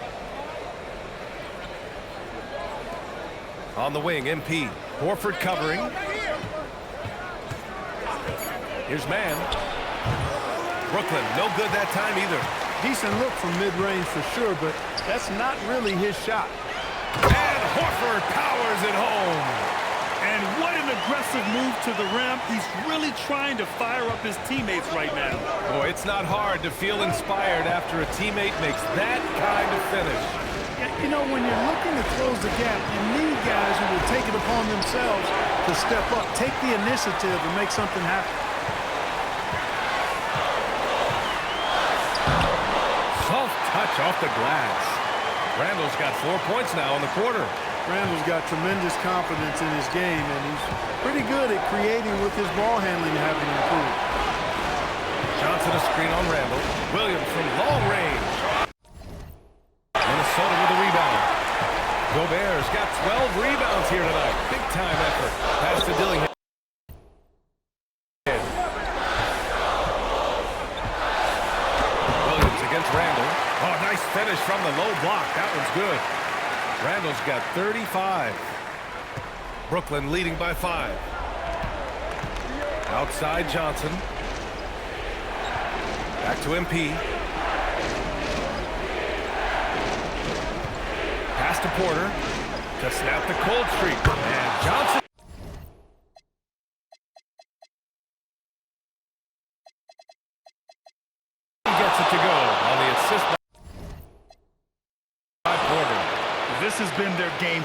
Speaker 5: On the wing, MP. Horford covering. Here's Mann. Brooklyn, no good that time either.
Speaker 8: Decent look from mid-range for sure, but that's not really his shot.
Speaker 5: And Horford powers it home.
Speaker 7: And what an aggressive move to the rim. He's really trying to fire up his teammates right now.
Speaker 5: Boy, it's not hard to feel inspired after a teammate makes that kind of finish.
Speaker 8: You know, when you're looking to close the gap, you need guys who will take it upon themselves to step up, take the initiative and make something happen.
Speaker 5: Soft touch off the glass. Randall's got 4 points now in the quarter.
Speaker 8: Randall's got tremendous confidence in his game, and he's pretty good at creating with his ball handling having improved.
Speaker 5: Johnson a screen on Randall. Williams from long range. Minnesota with a rebound. Gobert's got 12 rebounds here tonight. Big time effort. Pass to Dillingham. Williams against Randall. Oh, nice finish from the low block. That one's good. Randall's got 35. Brooklyn leading by 5. Outside Johnson. Back to MP. Pass to Porter to snap the cold streak. And Johnson gets it to go on the assist by Porter.
Speaker 7: This has been their game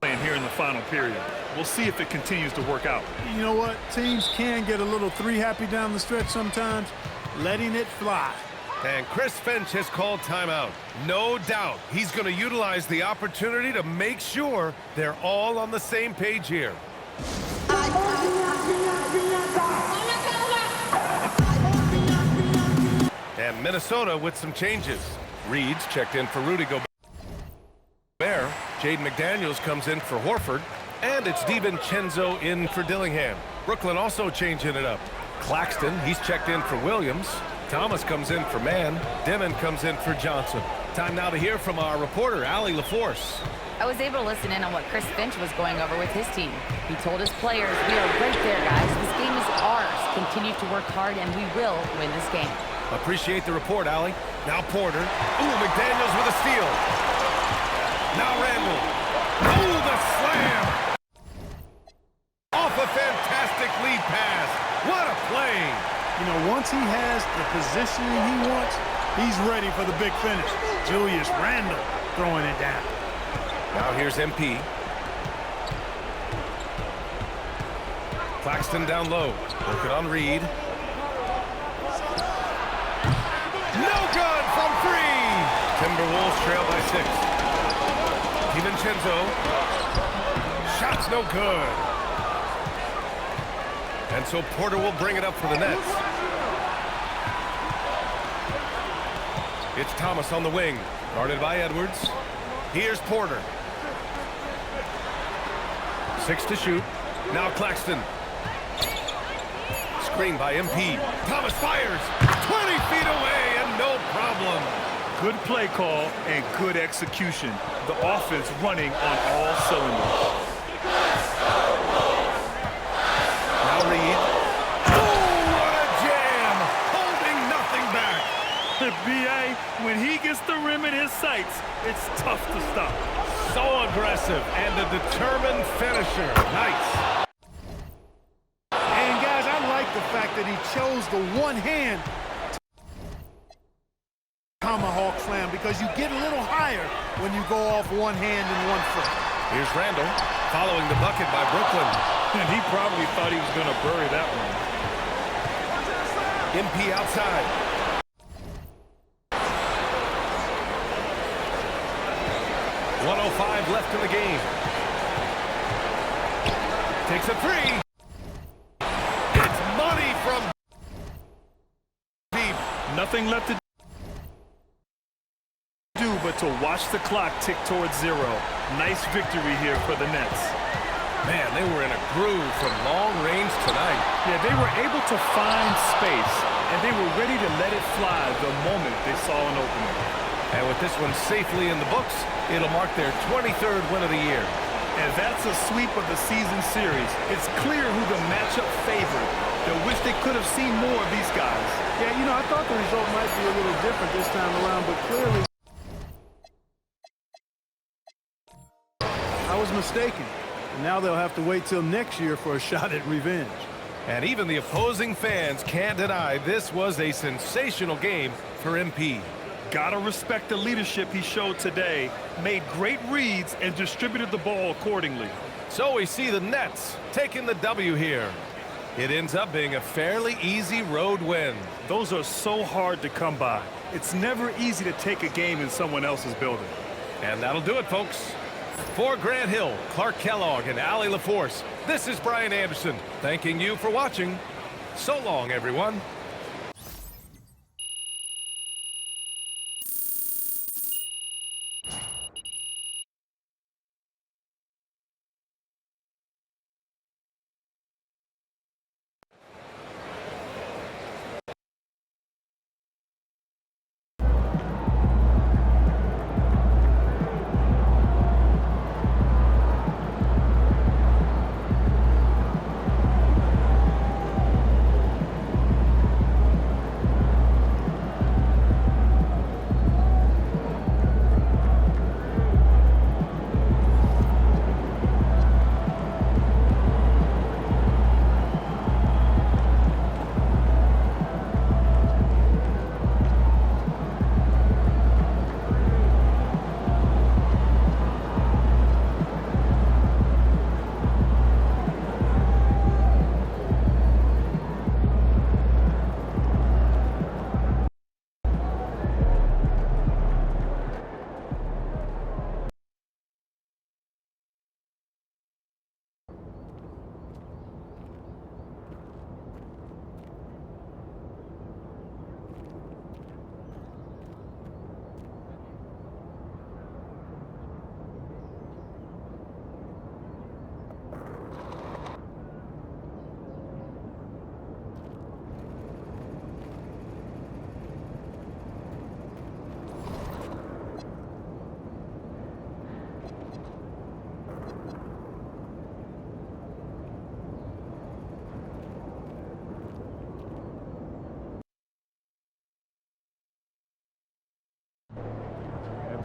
Speaker 7: plan here in the final period. We'll see if it continues to work out.
Speaker 8: You know what? Teams can get a little three happy down the stretch sometimes. Letting it fly.
Speaker 5: And Chris Finch has called timeout. No doubt he's going to utilize the opportunity to make sure they're all on the same page here. And Minnesota with some changes. Reed's checked in for Rudy Gobert. Jaden McDaniels comes in for Horford. And it's DiVincenzo in for Dillingham. Brooklyn also changing it up. Claxton, he's checked in for Williams. Thomas comes in for Mann. Dimon comes in for Johnson. Time now to hear from our reporter, Allie LaForce.
Speaker 2: I was able to listen in on what Chris Finch was going over with his team. He told his players, "We are right there, guys. This game is ours. Continue to work hard, and we will win this game."
Speaker 5: Appreciate the report, Allie. Now Porter. Ooh, McDaniels with a steal. Now Randall. Ooh, the slam. Off a fantastic lead pass. What a play.
Speaker 8: You know, once he has the positioning he wants, he's ready for the big finish. Julius Randle throwing it down.
Speaker 5: Now here's MP. Claxton down low. Working on Reed. No good from 3. Timberwolves trail by 6. DiVincenzo. Shot's no good. And so Porter will bring it up for the Nets. It's Thomas on the wing. Guarded by Edwards. Here's Porter. 6 to shoot. Now Claxton. Screen by MP. Thomas fires. 20 feet away and no problem.
Speaker 7: Good play call and good execution. The offense running on all cylinders.
Speaker 5: Now Reed. Oh, what a jam! Holding nothing back.
Speaker 7: B.A., when he gets the rim in his sights, it's tough to stop.
Speaker 5: So aggressive and a determined finisher. Nice.
Speaker 8: And guys, I like the fact that he chose the one hand tomahawk slam because you get a little higher when you go off one hand and one foot.
Speaker 5: Here's Randall following the bucket by Brooklyn.
Speaker 7: And he probably thought he was going to bury that one.
Speaker 5: MP outside. .105 left in the game. Takes a 3. It's money from deep.
Speaker 7: Nothing left to do but to watch the clock tick towards 0. Nice victory here for the Nets.
Speaker 5: Man, they were in a groove from long range tonight.
Speaker 7: Yeah, they were able to find space, and they were ready to let it fly the moment they saw an opening.
Speaker 5: And with this one safely in the books, it'll mark their 23rd win of the year.
Speaker 7: And that's a sweep of the season series. It's clear who the matchup favored. They wish they could have seen more of these guys.
Speaker 8: Yeah, you know, I thought the result might be a little different this time around, but clearly I was mistaken. And now they'll have to wait till next year for a shot at revenge.
Speaker 5: And even the opposing fans can't deny this was a sensational game for MP.
Speaker 7: Gotta respect the leadership he showed today. Made great reads and distributed the ball accordingly.
Speaker 5: So we see the Nets taking the W here. It ends up being a fairly easy road win.
Speaker 7: Those are so hard to come by. It's never easy to take a game in someone else's building.
Speaker 5: And that'll do it, folks. For Grant Hill, Clark Kellogg, and Allie LaForce, this is Brian Anderson, thanking you for watching. So long, everyone.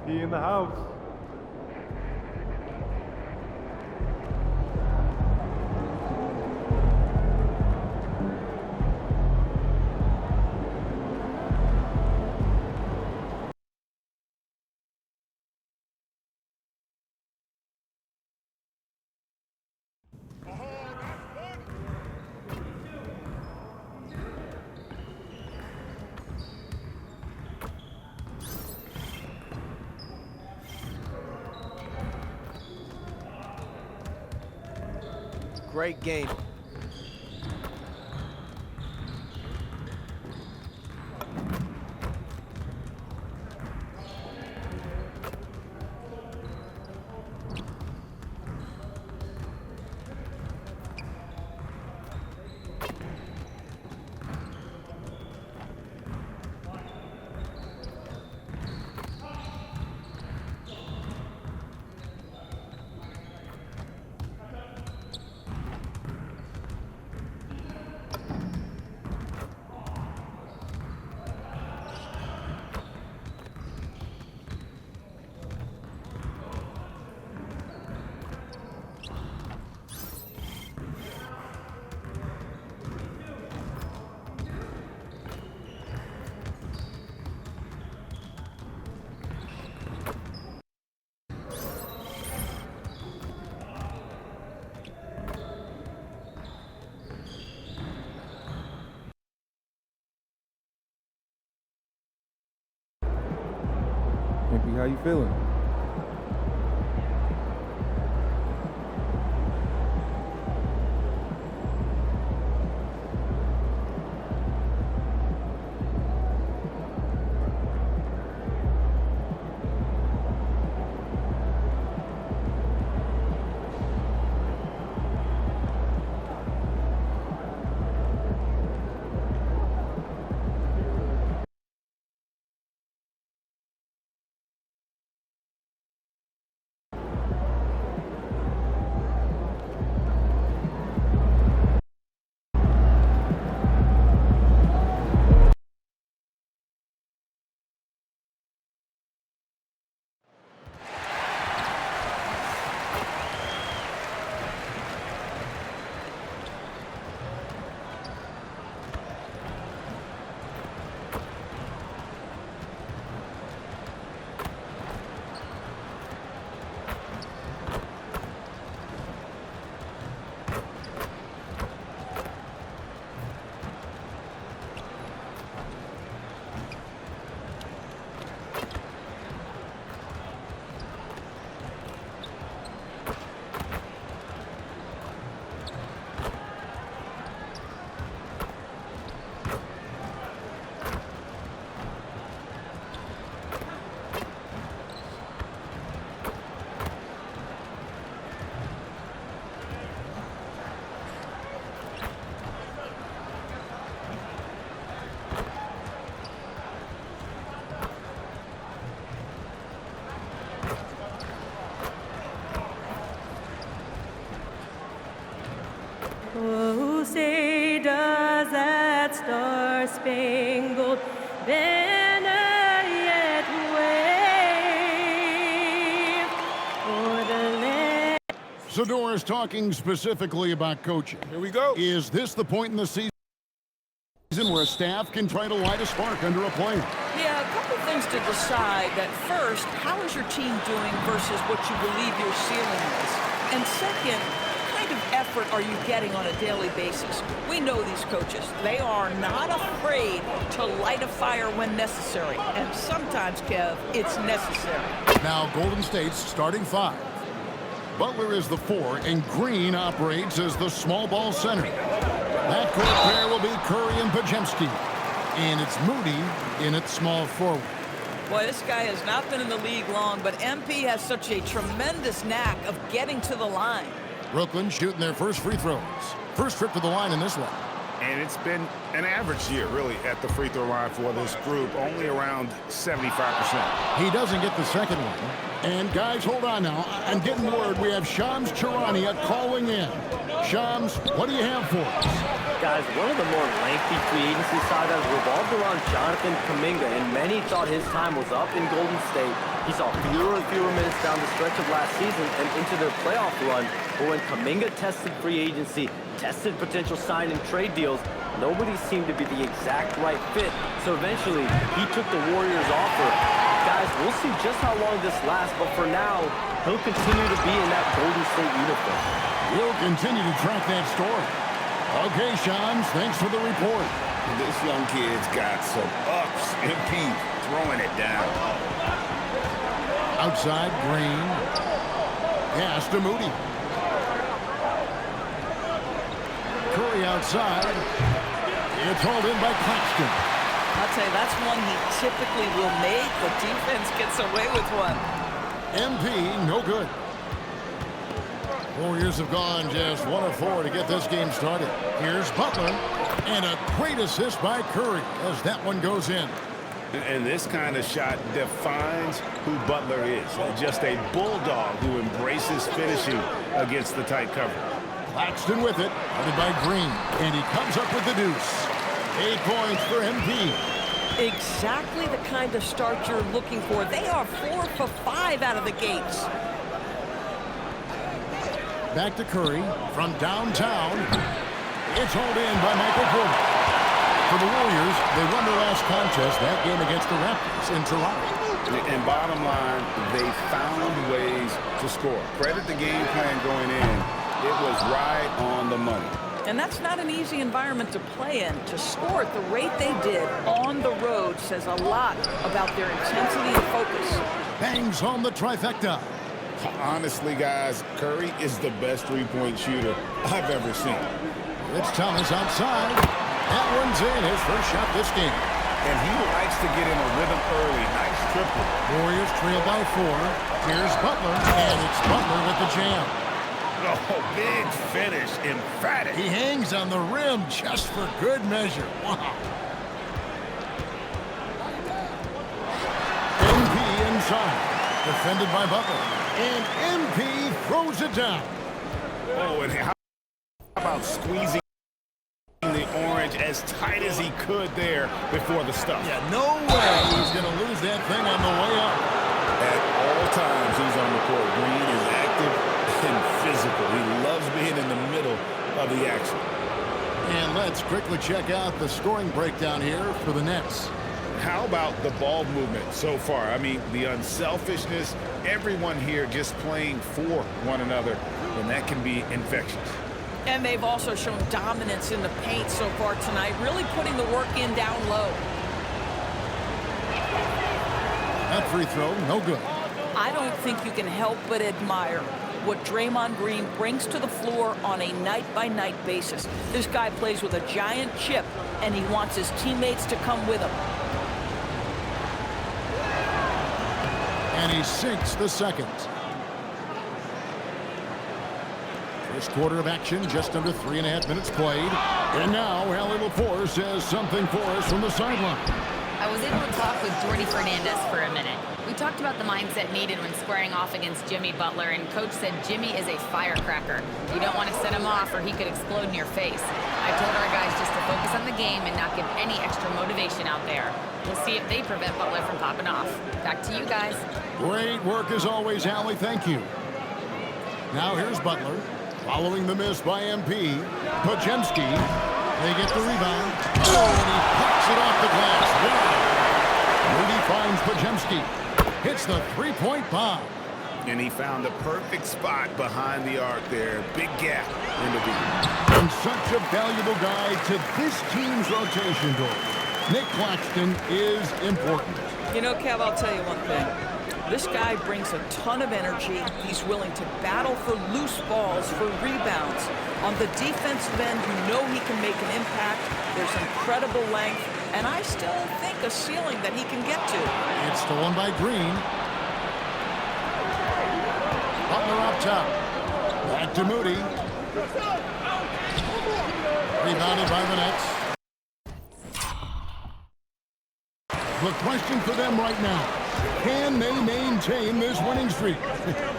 Speaker 4: He in the house.
Speaker 3: Great game.
Speaker 10: MP, how you feeling?
Speaker 11: Oh, say does that star-spangled banner yet wave o'er the land?
Speaker 12: Zador is talking specifically about coaching.
Speaker 1: Here we go.
Speaker 12: Is this the point in the season where staff can try to light a spark under a player?
Speaker 13: Yeah, a couple things to decide. That first, how is your team doing versus what you believe your ceiling is? And second, what kind of effort are you getting on a daily basis? We know these coaches. They are not afraid to light a fire when necessary. And sometimes, Kev, it's necessary.
Speaker 12: Now Golden State's starting five. Butler is the 4, and Green operates as the small ball center. That court pair will be Curry and Pajemski. And it's Moody in at small forward.
Speaker 13: Boy, this guy has not been in the league long, but MP has such a tremendous knack of getting to the line.
Speaker 12: Brooklyn shooting their first free throws. First trip to the line in this one.
Speaker 14: And it's been an average year, really, at the free throw line for this group, only around 75%.
Speaker 12: He doesn't get the second one. And guys, hold on now. I'm getting word we have Shams Charania calling in. Shams, what do you have for us?
Speaker 6: Guys, one of the more lengthy free agency sagas revolved around Jonathan Kuminga, and many thought his time was up in Golden State. He saw fewer and fewer minutes down the stretch of last season and into their playoff run. But when Kuminga tested free agency, tested potential sign and trade deals, nobody seemed to be the exact right fit. So eventually, he took the Warriors' offer. Guys, we'll see just how long this lasts, but for now, he'll continue to be in that Golden State uniform.
Speaker 12: We'll continue to track that story. Okay, Sean, thanks for the report.
Speaker 14: This young kid's got some ups. MP throwing it down.
Speaker 12: Outside, Green. Pass to Moody. Curry outside. It's hauled in by Claxton.
Speaker 13: I'll tell you, that's one he typically will make. The defense gets away with one.
Speaker 12: MP, no good. Warriors have gone just 1 of 4 to get this game started. Here's Butler, and a great assist by Curry as that one goes in.
Speaker 14: And this kind of shot defines who Butler is. Just a bulldog who embraces finishing against the tight cover.
Speaker 12: Claxton with it, headed by Green, and he comes up with the deuce. 8 points for MP.
Speaker 13: Exactly the kind of start you're looking for. They are 4 for 5 out of the gates.
Speaker 12: Back to Curry from downtown. It's hauled in by Michael Porter. For the Warriors, they won their last contest, that game against the Raptors in Toronto.
Speaker 14: And bottom line, they found ways to score. Credit the game plan going in. It was right on the money.
Speaker 13: And that's not an easy environment to play in. To score at the rate they did on the road says a lot about their intensity and focus.
Speaker 12: Bangs on the trifecta.
Speaker 14: Honestly, guys, Curry is the best three-point shooter I've ever seen.
Speaker 12: It's Thomas outside. That one's in, his first shot this game.
Speaker 14: And he likes to get in a rhythm early. Nice triple.
Speaker 12: Warriors trail by 4. Here's Butler, and it's Butler with the jam.
Speaker 14: Oh, big finish, emphatic.
Speaker 12: He hangs on the rim just for good measure. Wow. MP inside, defended by Butler, and MP throws it down.
Speaker 14: Oh, and how about squeezing the orange as tight as he could there before the stuff?
Speaker 12: Yeah, no way he's going to lose that thing on the way up.
Speaker 14: At all times he's on the court. Green is active and physical. He loves being in the middle of the action.
Speaker 12: And let's quickly check out the scoring breakdown here for the Nets.
Speaker 14: How about the ball movement so far? I mean, the unselfishness, everyone here just playing for one another, and that can be infectious.
Speaker 13: And they've also shown dominance in the paint so far tonight, really putting the work in down low.
Speaker 12: That free throw, no good.
Speaker 13: I don't think you can help but admire what Draymond Green brings to the floor on a night-by-night basis. This guy plays with a giant chip, and he wants his teammates to come with him.
Speaker 12: And he sinks the second. First quarter of action, just under 3.5 minutes played. And now, Allie LaForce has something for us from the sideline.
Speaker 2: I was able to talk with Jordy Fernandez for a minute. We talked about the mindset needed when squaring off against Jimmy Butler, and Coach said Jimmy is a firecracker. You don't want to set him off or he could explode in your face. I told our guys just to focus on the game and not give any extra motivation out there. We'll see if they prevent Butler from popping off. Back to you guys.
Speaker 12: Great work as always, Allie. Thank you. Now here's Butler. Following the miss by MP. Podziemski. They get the rebound. Oh, and he pops it off the glass. Wow. Moody finds Podziemski. Hits the three-point bomb.
Speaker 14: And he found the perfect spot behind the arc there. Big gap in the beat.
Speaker 12: And such a valuable guy to this team's rotation goal. Nick Claxton is important.
Speaker 13: You know, Kev, I'll tell you one thing. This guy brings a ton of energy. He's willing to battle for loose balls, for rebounds. On the defensive end, you know he can make an impact. There's incredible length, and I still think a ceiling that he can get to.
Speaker 12: It's stolen by Green. Butler up top. Back to Moody. Rebounded by the Nets. The question for them right now, Can they maintain this winning streak?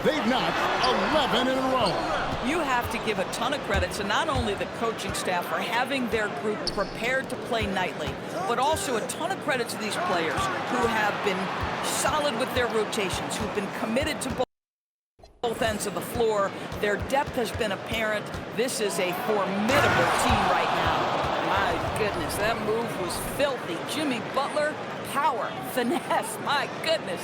Speaker 12: They've notched 11 in a row.
Speaker 13: You have to give a ton of credit to not only the coaching staff for having their group prepared to play nightly, but also a ton of credit to these players who have been solid with their rotations, who've been committed to both ends of the floor. Their depth has been apparent. This is a formidable team right now. My goodness, that move was filthy. Jimmy Butler, power, finesse, my goodness.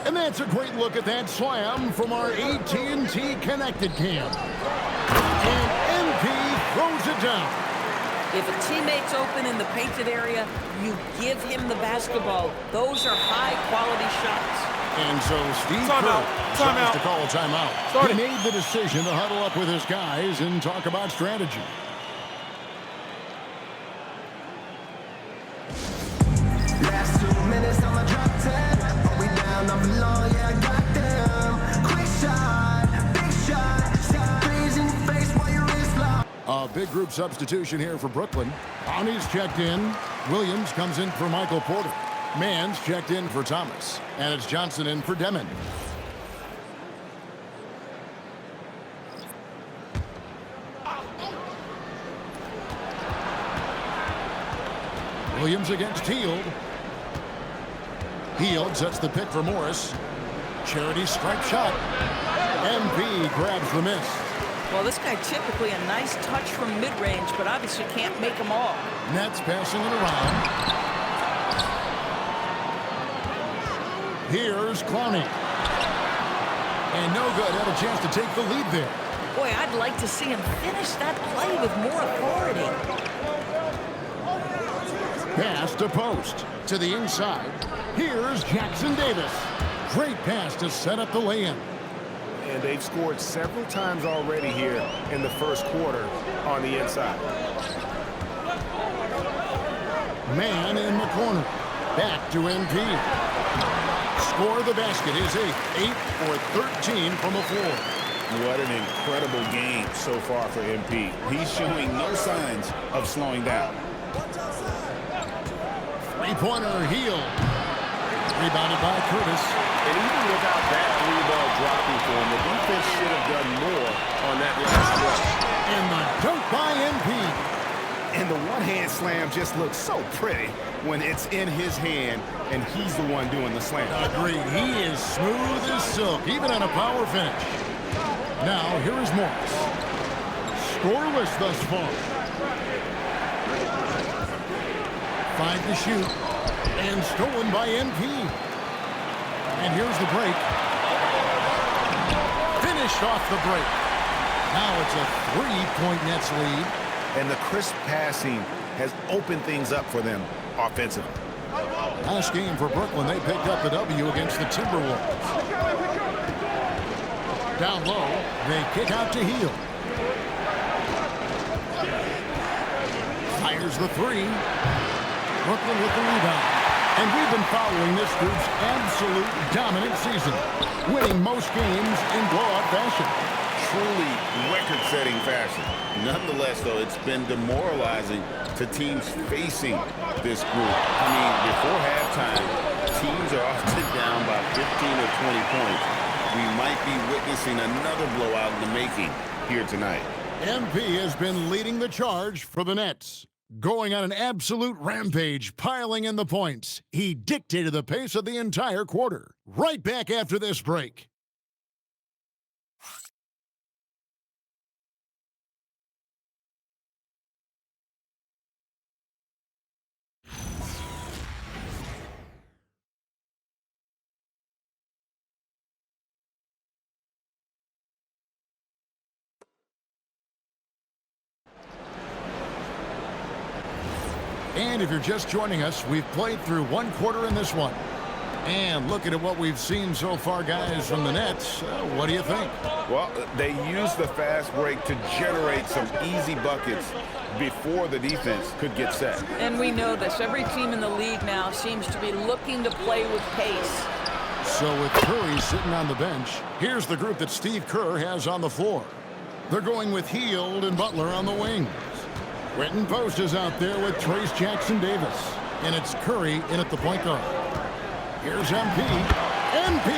Speaker 12: And that's a great look at that slam from our AT&T Connected Cam. And MP throws it down.
Speaker 13: If a teammate's open in the painted area, you give him the basketball. Those are high-quality shots.
Speaker 12: And so Steve Kerr decides to call a timeout. He made the decision to huddle up with his guys and talk about strategy.
Speaker 10: Last 2 minutes on my drop 10. Are we down off the long? Yeah, I got them. Quick shot, big shot. Threes in your face while your wrist locked.
Speaker 12: A big group substitution here for Brooklyn. Bonnie's checked in. Williams comes in for Michael Porter. Mann's checked in for Thomas. And it's Johnson in for Demon. Williams against Hield. Hield sets the pick for Morris. Charity stripe shot. MP grabs the miss.
Speaker 13: Well, this guy typically a nice touch from mid-range, but obviously can't make them all.
Speaker 12: Nets passing it around. Here's Clowney. And no good. Had a chance to take the lead there.
Speaker 13: Boy, I'd like to see him finish that play with more authority.
Speaker 12: Pass to post. To the inside. Here's Jackson Davis. Great pass to set up the lay-in.
Speaker 3: And they've scored several times already here in the first quarter on the inside.
Speaker 12: Man in the corner. Back to MP. Score the basket is 8 for 13 from the floor.
Speaker 14: What an incredible game so far for MP. He's showing no signs of slowing down.
Speaker 12: Three-pointer Hield. Rebounded by Curtis.
Speaker 3: And even without that three ball dropping for him, the defense should have done more on that last play.
Speaker 12: And the dunk by MP.
Speaker 3: And the one-hand slam just looks so pretty when it's in his hand and he's the one doing the slam.
Speaker 12: Agreed. He is smooth as silk, even on a power finish. Now, here is Morris. Scoreless thus far. 5 to shoot. And stolen by MP. And here's the break. Finished off the break. Now it's a 3-point Nets lead.
Speaker 3: And the crisp passing has opened things up for them offensively.
Speaker 12: Last game for Brooklyn, they picked up the W against the Timberwolves. Down low, they kick out to Hield. Fires the three. Brooklyn with the rebound. And we've been following this group's absolute dominant season, winning most games in blowout fashion.
Speaker 14: Truly record-setting fashion. Nonetheless, though, it's been demoralizing to teams facing this group. I mean, before halftime, teams are often down by 15 or 20 points. We might be witnessing another blowout in the making here tonight.
Speaker 12: MP has been leading the charge for the Nets. Going on an absolute rampage, piling in the points. He dictated the pace of the entire quarter. Right back after this break. And if you're just joining us, we've played through one quarter in this one. And looking at what we've seen so far, guys, from the Nets, what do you think?
Speaker 14: Well, they used the fast break to generate some easy buckets before the defense could get set.
Speaker 13: And we know this. Every team in the league now seems to be looking to play with pace.
Speaker 12: So with Curry sitting on the bench, here's the group that Steve Kerr has on the floor. They're going with Hield and Butler on the wings. Quentin Post is out there with Trace Jackson Davis. And it's Curry in at the point guard. Here's MP. MP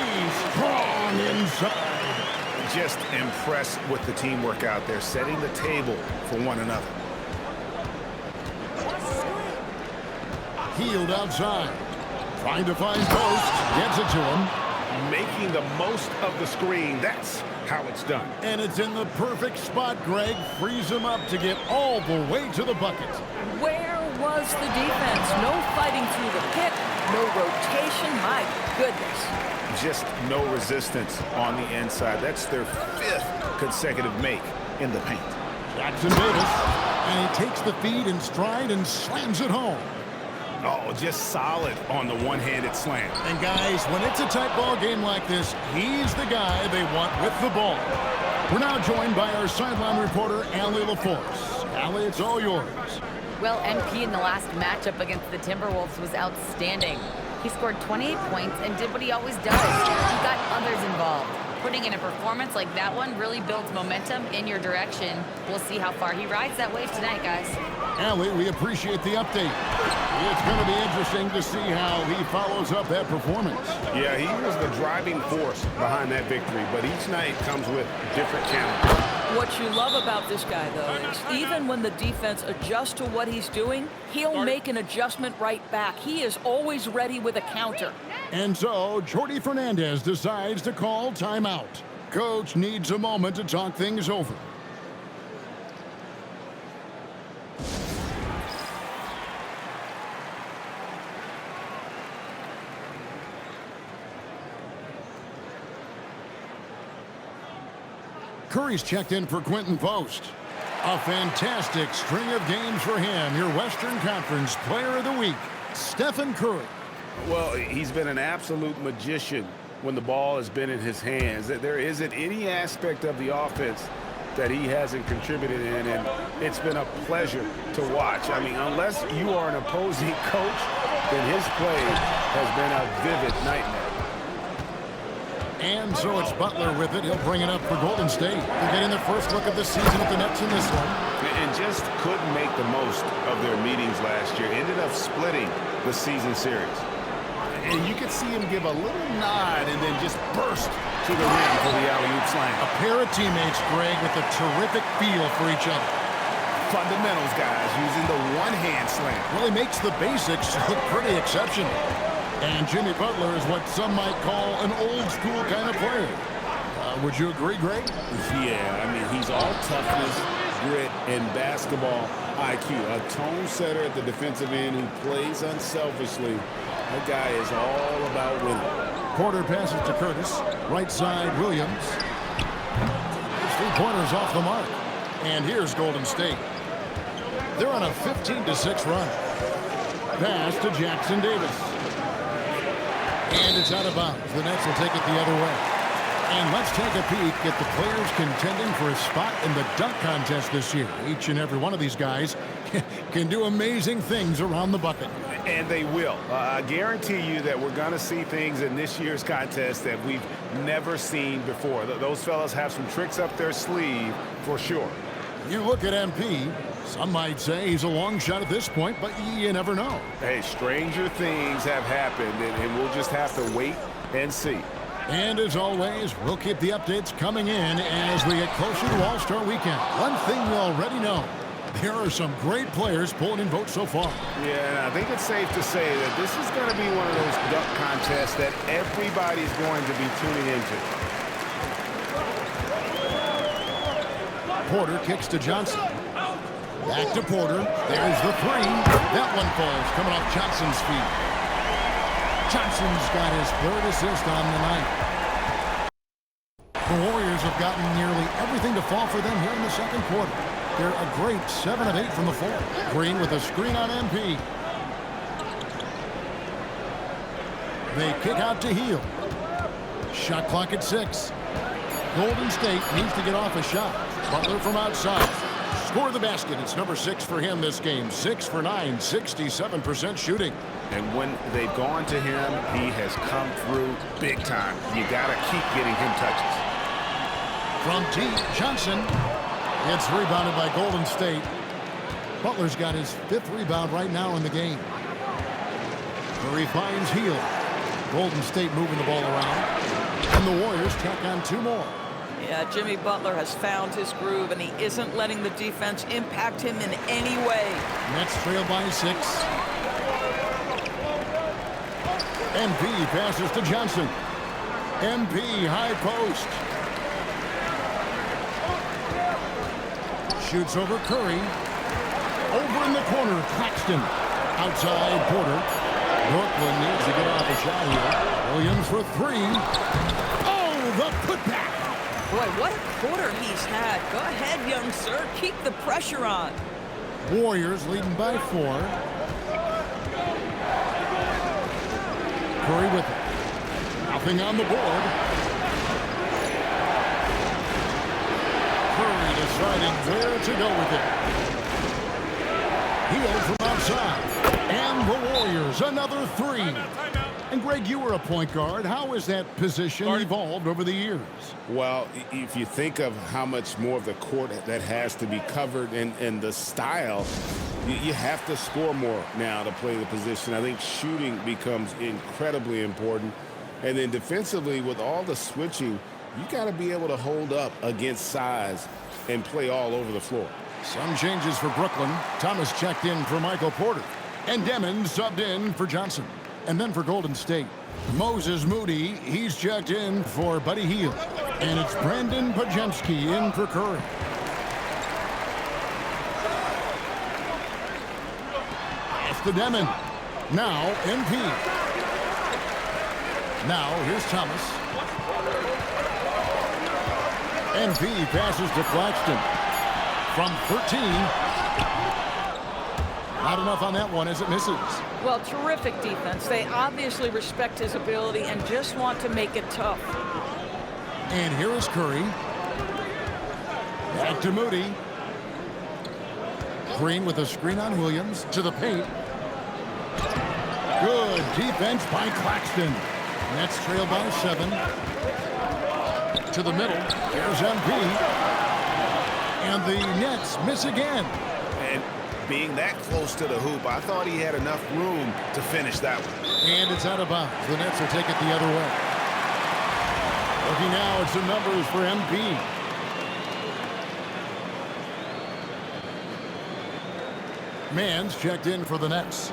Speaker 12: strong inside.
Speaker 3: Just impressed with the teamwork out there, setting the table for one another.
Speaker 12: Hield outside. Trying to find Post. Gets it to him.
Speaker 3: Making the most of the screen. That's how it's done.
Speaker 12: And it's in the perfect spot, Greg. Frees him up to get all the way to the bucket.
Speaker 13: Where was the defense? No fighting through the pick, no rotation. My goodness.
Speaker 14: just no resistance on the inside. That's their 5th consecutive make in the paint.
Speaker 12: Jackson Davis, and he takes the feed in stride and slams it home.
Speaker 3: Oh, just solid on the one-handed slam.
Speaker 12: And guys, when it's a tight ball game like this, he's the guy they want with the ball. We're now joined by our sideline reporter, Allie LaForce. Allie, it's all yours.
Speaker 2: Well, MP in the last matchup against the Timberwolves was outstanding. He scored 28 points and did what he always does. He got others involved. Putting in a performance like that one really builds momentum in your direction. We'll see how far he rides that wave tonight, guys.
Speaker 12: Allie, we appreciate the update. It's going to be interesting to see how he follows up that performance.
Speaker 14: Yeah, he was the driving force behind that victory, but each night comes with different challenges.
Speaker 13: What you love about this guy, though, is even when the defense adjusts to what he's doing, he'll make an adjustment right back. He is always ready with a counter.
Speaker 12: And so, Jordi Fernandez decides to call timeout. Coach needs a moment to talk things over. Curry's checked in for Quentin Post. A fantastic string of games for him. Your Western Conference Player of the Week, Stephen Curry.
Speaker 14: Well, he's been an absolute magician when the ball has been in his hands. There isn't any aspect of the offense that he hasn't contributed in, and it's been a pleasure to watch. I mean, unless you are an opposing coach, then his play has been a vivid nightmare.
Speaker 12: And so it's Butler with it. He'll bring it up for Golden State. They're getting their first look at the season at the Nets in this one.
Speaker 14: And just couldn't make the most of their meetings last year. Ended up splitting the season series.
Speaker 3: And you could see him give a little nod and then just burst to the rim for the alley-oop slam.
Speaker 12: A pair of teammates, Greg, with a terrific feel for each other.
Speaker 3: Fundamentals, guys, using the one-hand slam.
Speaker 12: Well, he makes the basics look pretty exceptional. And Jimmy Butler is what some might call an old-school kind of player. Would you agree, Greg?
Speaker 14: Yeah, I mean, he's all toughness, grit, and basketball IQ. A tone setter at the defensive end who plays unselfishly. That guy is all about winning.
Speaker 12: Porter passes to Curtis. Right side, Williams. His three-pointers off the mark. And here's Golden State. They're on a 15-6 run. Pass to Jackson Davis. And it's out of bounds. The Nets will take it the other way. And let's take a peek at the players contending for a spot in the dunk contest this year. Each and every one of these guys can do amazing things around the bucket.
Speaker 14: And they will. I guarantee you that we're going to see things in this year's contest that we've never seen before. Those fellas have some tricks up their sleeve for sure.
Speaker 12: You look at MP, some might say he's a long shot at this point, but you never know.
Speaker 14: Hey, stranger things have happened, and we'll just have to wait and see.
Speaker 12: And as always, we'll keep the updates coming in as we get closer to All-Star Weekend. One thing we already know, there are some great players pulling in votes so far.
Speaker 14: Yeah, and I think it's safe to say that this is going to be one of those dunk contests that everybody's going to be tuning into.
Speaker 12: Porter kicks to Johnson. Back to Porter. There's the three. That one falls, coming off Johnson's feet. Johnson's got his third assist on the night. The Warriors have gotten nearly everything to fall for them here in the second quarter. They're a great 7 of 8 from the floor. Green with a screen on MP. They kick out to Hield. Shot clock at 6. Golden State needs to get off a shot. Butler from outside. Score the basket. It's number 6 for him this game. 6 for 9, 67% shooting.
Speaker 14: And when they've gone to him, he has come through big time. You got to keep getting him touches.
Speaker 12: From T. Johnson. It's rebounded by Golden State. Butler's got his 5th rebound right now in the game. Curry finds Hield. Golden State moving the ball around. And the Warriors tack on 2 more.
Speaker 13: Yeah, Jimmy Butler has found his groove, and he isn't letting the defense impact him in any way.
Speaker 12: Nets trail by 6. MP passes to Johnson. MP high post. Shoots over Curry. Over in the corner, Claxton. Outside, Porter. Brooklyn needs to get off a shot here. Williams for three. Oh, the putback.
Speaker 13: Boy, what a quarter he's had. Go ahead, young sir. Keep the pressure on.
Speaker 12: Warriors leading by 4. Curry with it. Nothing on the board. Curry deciding where to go with it. Healed from outside. And the Warriors, another 3. And Greg, you were a point guard. How has that position evolved over the years?
Speaker 14: Well, if you think of how much more of the court that has to be covered and the style, you have to score more now to play the position. I think shooting becomes incredibly important. And then defensively, with all the switching, you got to be able to hold up against size and play all over the floor.
Speaker 12: Some changes for Brooklyn. Thomas checked in for Michael Porter. And Demon subbed in for Johnson. And then for Golden State, Moses Moody, he's checked in for Buddy Hield. And it's Brandon Pajemski in for Curry. It's the Demon. Now, MP. Now, here's Thomas. MP passes to Claxton. From 13. Not enough on that one as it misses.
Speaker 13: Well, terrific defense. They obviously respect his ability and just want to make it tough.
Speaker 12: And here is Curry. Back to Moody. Green with a screen on Williams to the paint. Good defense by Claxton. Nets trail by 7. To the middle. Here's MP. And the Nets miss again.
Speaker 3: And being that close to the hoop, I thought he had enough room to finish that one.
Speaker 12: And it's out of bounds. The Nets will take it the other way. Looking now at some numbers for MP. Mann's checked in for the Nets.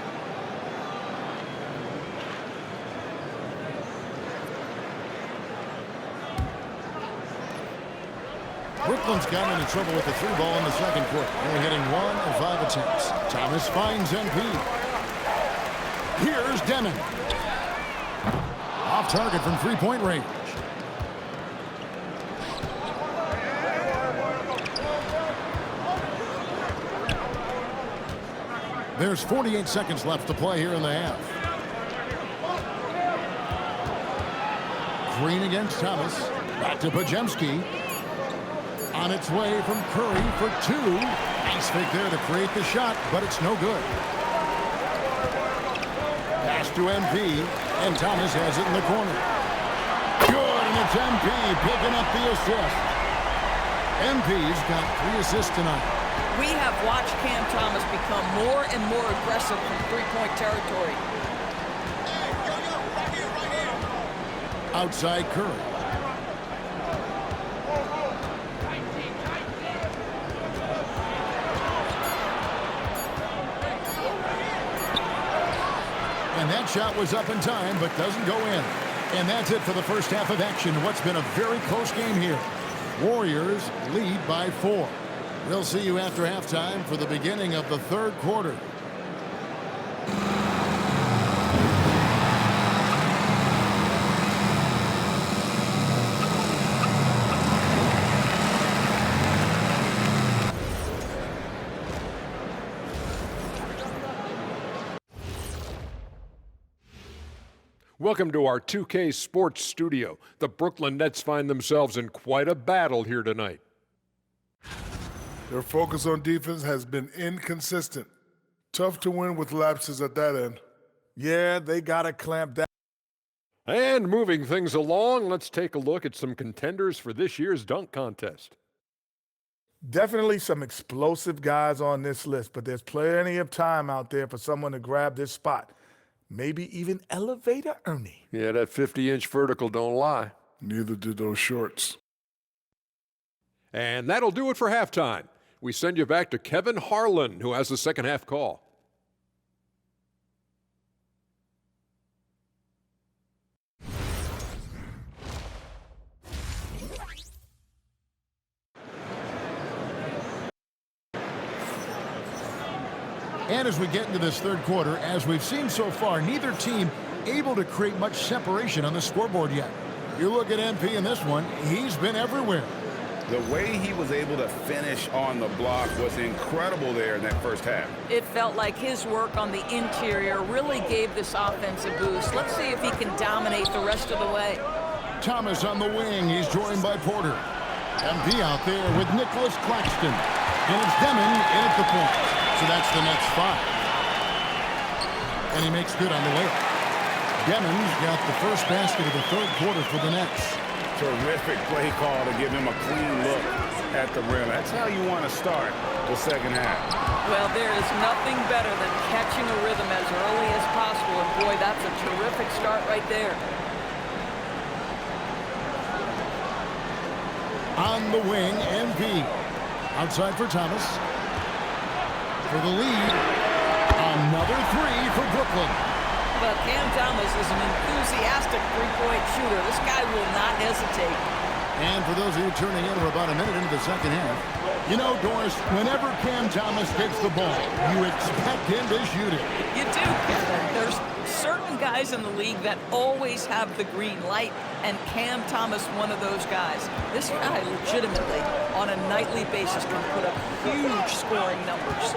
Speaker 12: Brooklyn's gotten into trouble with the 3 ball in the second quarter. Only hitting 1 of 5 attempts. Thomas finds MP. Here's Demon. Off target from 3-point range. There's 48 seconds left to play here in the half. Green against Thomas. Back to Pajemski. On its way from Curry for 2. Nice fake there to create the shot, but it's no good. Pass to MP, and Thomas has it in the corner. Good, and it's MP picking up the assist. MP's got 3 assists tonight.
Speaker 13: We have watched Cam Thomas become more and more aggressive from three-point territory.
Speaker 12: Outside Curry. And that shot was up in time, but doesn't go in. And that's it for the first half of action. What's been a very close game here. Warriors lead by 4. We'll see you after halftime for the beginning of the third quarter.
Speaker 9: Welcome to our 2K Sports Studio. The Brooklyn Nets find themselves in quite a battle here tonight.
Speaker 15: Their focus on defense has been inconsistent. Tough to win with lapses at that end.
Speaker 1: Yeah, they got to clamp down.
Speaker 9: And moving things along, let's take a look at some contenders for this year's dunk contest.
Speaker 1: Definitely some explosive guys on this list, but there's plenty of time out there for someone to grab this spot. Maybe even Elevator Ernie.
Speaker 9: Yeah, that 50-inch vertical don't lie.
Speaker 15: Neither did those shorts.
Speaker 9: And that'll do it for halftime. We send you back to Kevin Harlan, who has the second half call.
Speaker 12: And as we get into this third quarter, as we've seen so far, neither team able to create much separation on the scoreboard yet. You look at MP in this one, he's been everywhere.
Speaker 14: The way he was able to finish on the block was incredible there in that first half.
Speaker 13: It felt like his work on the interior really gave this offense a boost. Let's see if he can dominate the rest of the way.
Speaker 12: Thomas on the wing. He's joined by Porter. MP out there with Nicholas Claxton. And it's Demon in at the point. So that's the Nets 5. And he makes good on the layup. Demon's got the first basket of the third quarter for the Nets.
Speaker 14: Terrific play call to give him a clean look at the rim. That's how you want to start the second half.
Speaker 13: Well, there is nothing better than catching a rhythm as early as possible. And boy, that's a terrific start right there.
Speaker 12: On the wing, MP. Outside for Thomas. For the lead. Another three for Brooklyn.
Speaker 13: But Cam Thomas is an enthusiastic three-point shooter. This guy will not hesitate.
Speaker 12: And for those of you tuning in, we're about a minute into the second half. You know, Doris, whenever Cam Thomas gets the ball, you expect him to shoot it.
Speaker 13: You do, Kevin. There's certain guys in the league that always have the green light, and Cam Thomas one of those guys. This guy legitimately, on a nightly basis, can put up huge scoring numbers.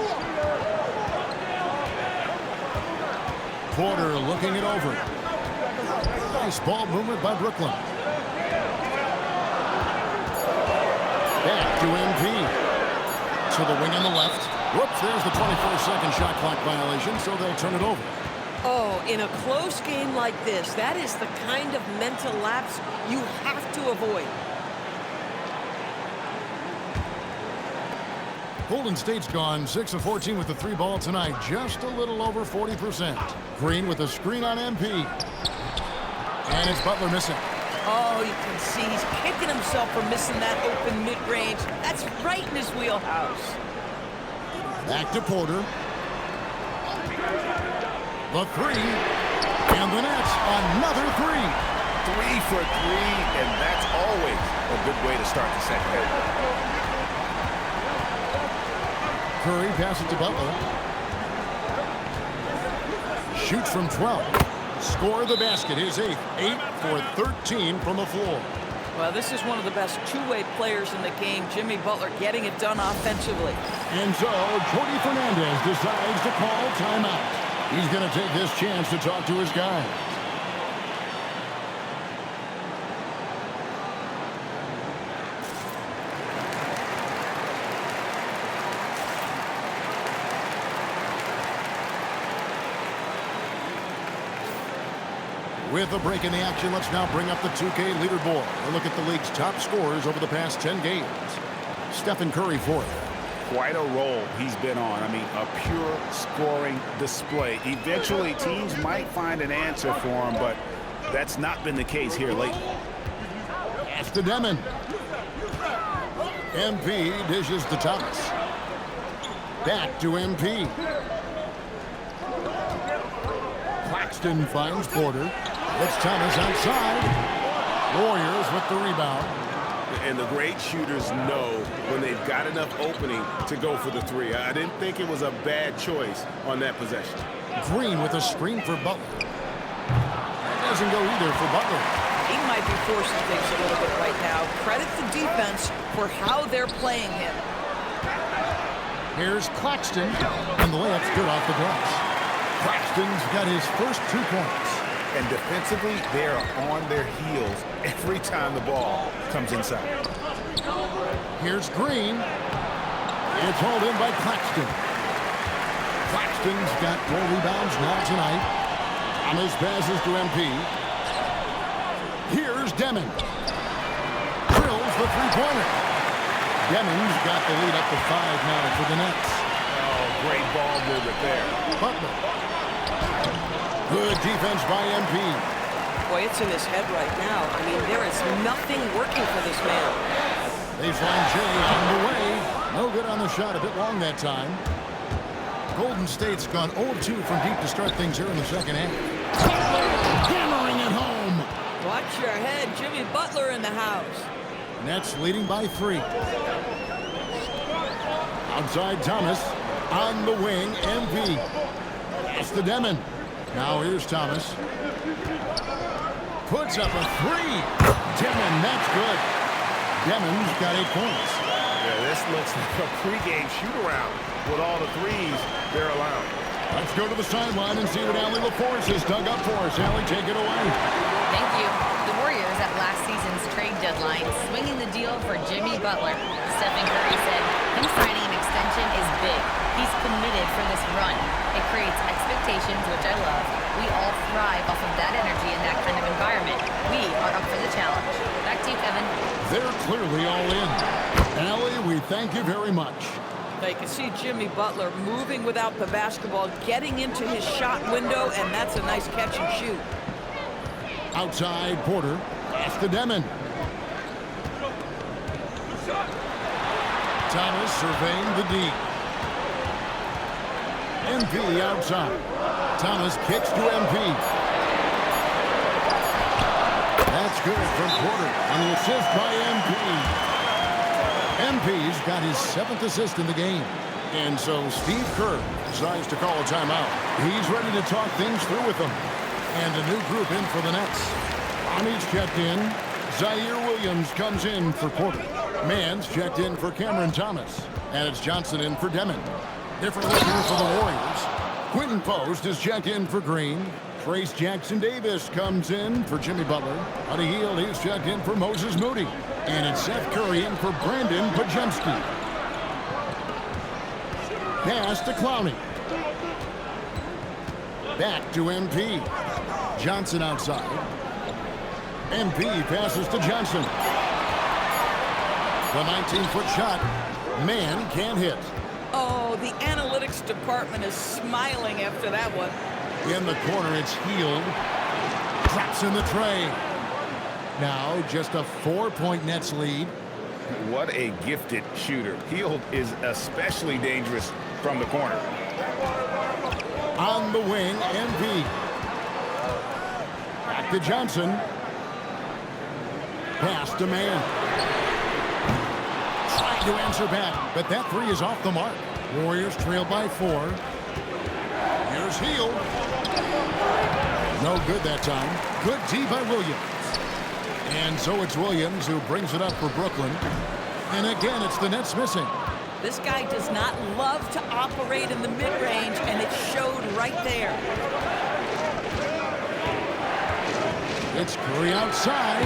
Speaker 12: Porter looking it over. Nice ball movement by Brooklyn. Back to MP. To the wing on the left. Whoops, there's the 24-second shot clock violation, so they'll turn it over.
Speaker 16: Oh, in a close game like this, that is the kind of mental lapse you have to avoid.
Speaker 12: Golden State's gone 6 of 14 with the three ball tonight, just a little over 40%. Green with a screen on MP. And it's Butler missing.
Speaker 13: Oh, you can see he's kicking himself for missing that open mid-range. That's right in his wheelhouse.
Speaker 12: Back to Porter. The three. And the Nets, another three.
Speaker 14: 3 for 3, and that's always a good way to start the second half.
Speaker 12: Curry passes to Butler. Shoots from 12. Score the basket, his 8th. 8 for 13 from the floor.
Speaker 13: Well, this is one of the best two-way players in the game. Jimmy Butler getting it done offensively.
Speaker 12: And so, Jordi Fernandez decides to call timeout. He's going to take this chance to talk to his guys. With a break in the action, let's now bring up the 2K leaderboard. A look at the league's top scorers over the past 10 games. Stephen Curry fourth.
Speaker 14: Quite a roll he's been on. I mean, a pure scoring display. Eventually, teams might find an answer for him, but that's not been the case here lately.
Speaker 12: Pass to Demon. MP dishes to Thomas. Back to MP. Claxton finds Porter. It's Thomas outside. Warriors with the rebound.
Speaker 14: And the great shooters know when they've got enough opening to go for the three. I didn't think it was a bad choice on that possession.
Speaker 12: Green with a screen for Butler. That doesn't go either for Butler.
Speaker 13: He might be forcing things a little bit right now. Credit the defense for how they're playing him.
Speaker 12: Here's Claxton, and the layup's good off the glass. Claxton's got his first 2 points.
Speaker 14: And defensively, they are on their heels every time the ball comes inside.
Speaker 12: Here's Green. It's hauled in by Claxton. Claxton's got 4 rebounds now tonight. Thomas passes to MP. Here's Demon. Drills the three-pointer. Demon's got the lead up to 5 now for the Nets.
Speaker 14: Oh, great ball movement there.
Speaker 12: Butler. Good defense by MP.
Speaker 16: Boy, it's in his head right now. I mean, there is nothing working for this man.
Speaker 12: They find Jay on the way. No good on the shot, a bit long that time. Golden State's gone 0-2 from deep to start things here in the second half. Hammering it home.
Speaker 13: Watch your head. Jimmy Butler in the house.
Speaker 12: Nets leading by 3. Outside Thomas. On the wing, MP. It's to Demon. Now here's Thomas. Puts up a three. Demon, that's good. Demon's got 8 points.
Speaker 3: Yeah, this looks like a pregame shoot-around with all the threes they're allowing.
Speaker 12: Let's go to the sideline and see what Allie LaForce has dug up for us. Allie, take it away.
Speaker 2: Thank you. The Warriors at last season's trade deadline swinging the deal for Jimmy Butler. Stephen Curry said him signing an extension is big. He's committed for this run. It creates expectations, which I love. We all thrive off of that energy in that kind of environment. We are up for the challenge. Back to you, Kevin.
Speaker 12: They're clearly all in. Allie, we thank you very much.
Speaker 13: They can see Jimmy Butler moving without the basketball, getting into his shot window, and that's a nice catch and shoot.
Speaker 12: Outside, Porter. Pass to Demon. Thomas surveying the D. MP outside. Thomas kicks to MP. That's good from Porter. And the assist by MP. MP's got his 7th assist in the game. And so Steve Kerr decides to call a timeout. He's ready to talk things through with them. And a new group in for the Nets. Ami's checked in. Zaire Williams comes in for Porter. Mann's checked in for Cameron Thomas. And it's Johnson in for Demon. Different look here for the Warriors. Quentin Post is checked in for Green. Trace Jackson-Davis comes in for Jimmy Butler. Buddy Hield, he's checked in for Moses Moody. And it's Seth Curry in for Brandon Pajemski. Pass to Clowney. Back to MP. Johnson outside. MP passes to Johnson. The 19-foot shot. Man can't hit.
Speaker 13: Oh, the analytics department is smiling after that one.
Speaker 12: In the corner, it's Hield. Drops in the tray. Now just a 4-point Nets lead.
Speaker 14: What a gifted shooter. Hield is especially dangerous from the corner.
Speaker 12: On the wing, MP. Back to Johnson. Pass to Man. Trying to answer back, but that three is off the mark. Warriors trail by 4. Here's Hield. No good that time. Good D by Williams. And so it's Williams who brings it up for Brooklyn. And again, it's the Nets missing.
Speaker 13: This guy does not love to operate in the mid-range, and it showed right there.
Speaker 12: It's Curry outside.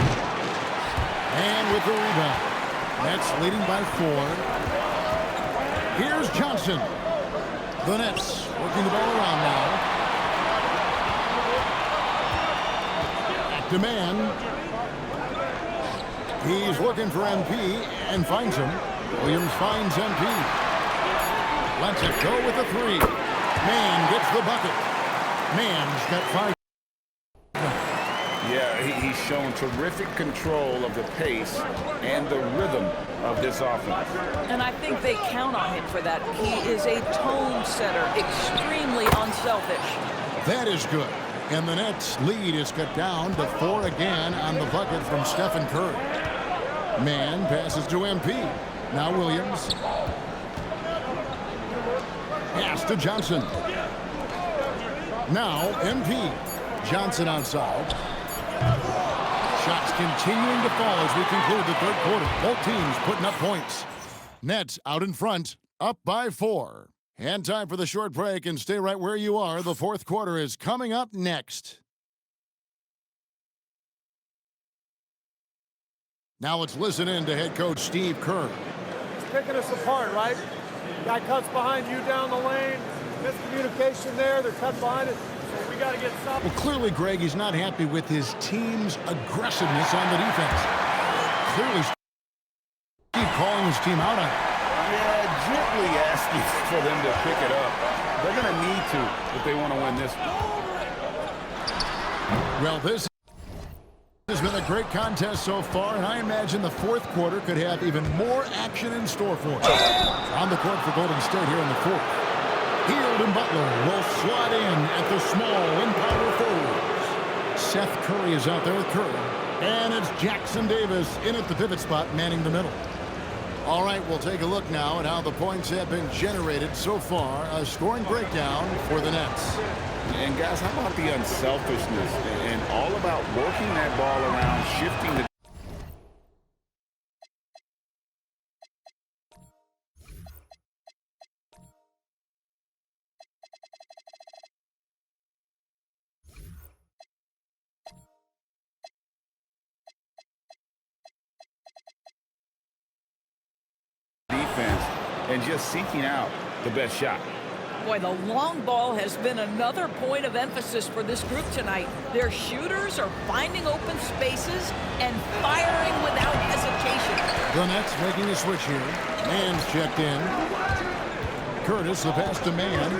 Speaker 12: And with the rebound. Nets leading by 4. Here's Johnson. The Nets working the ball around now. Back to Man. He's looking for MP and finds him. Williams finds MP. Lets it go with a 3. Man gets the bucket. Man's got 5.
Speaker 14: Yeah, he's shown terrific control of the pace and the rhythm of this offense.
Speaker 13: And I think they count on him for that. He is a tone setter, extremely unselfish.
Speaker 12: That is good. And the Nets lead is cut down to 4 again on the bucket from Stephen Curry. Man passes to MP. Now Williams. Pass to Johnson. Now MP. Johnson outside. Shots continuing to fall as we conclude the third quarter. Both teams putting up points. Nets out in front, up by 4. And time for the short break, and stay right where you are. The fourth quarter is coming up next. Now let's listen in to head coach Steve Kerr.
Speaker 4: It's picking us apart, right? Guy cuts behind you down the lane. Miscommunication there. They're cut behind it. So we got to get something.
Speaker 12: Well, clearly, Greg, he's not happy with his team's aggressiveness on the defense. Clearly, Steve calling his team out on it.
Speaker 14: Yeah, gently asking for them to pick it up. They're going to need to if they want to win this one.
Speaker 12: Well, this has been a great contest so far, and I imagine the fourth quarter could have even more action in store for us. On the court for Golden State here in the fourth. Hield and Butler will slot in at the small and power forwards. Seth Curry is out there with Curry. And it's Jackson Davis in at the pivot spot, manning the middle. All right, we'll take a look now at how the points have been generated so far. A scoring breakdown for the Nets.
Speaker 14: And guys, how about the unselfishness and all about working that ball around, shifting the defense and just seeking out the best shot.
Speaker 13: Boy, the long ball has been another point of emphasis for this group tonight. Their shooters are finding open spaces and firing without hesitation.
Speaker 12: The Nets making a switch here. Mann's checked in. Curtis, the pass to Mann.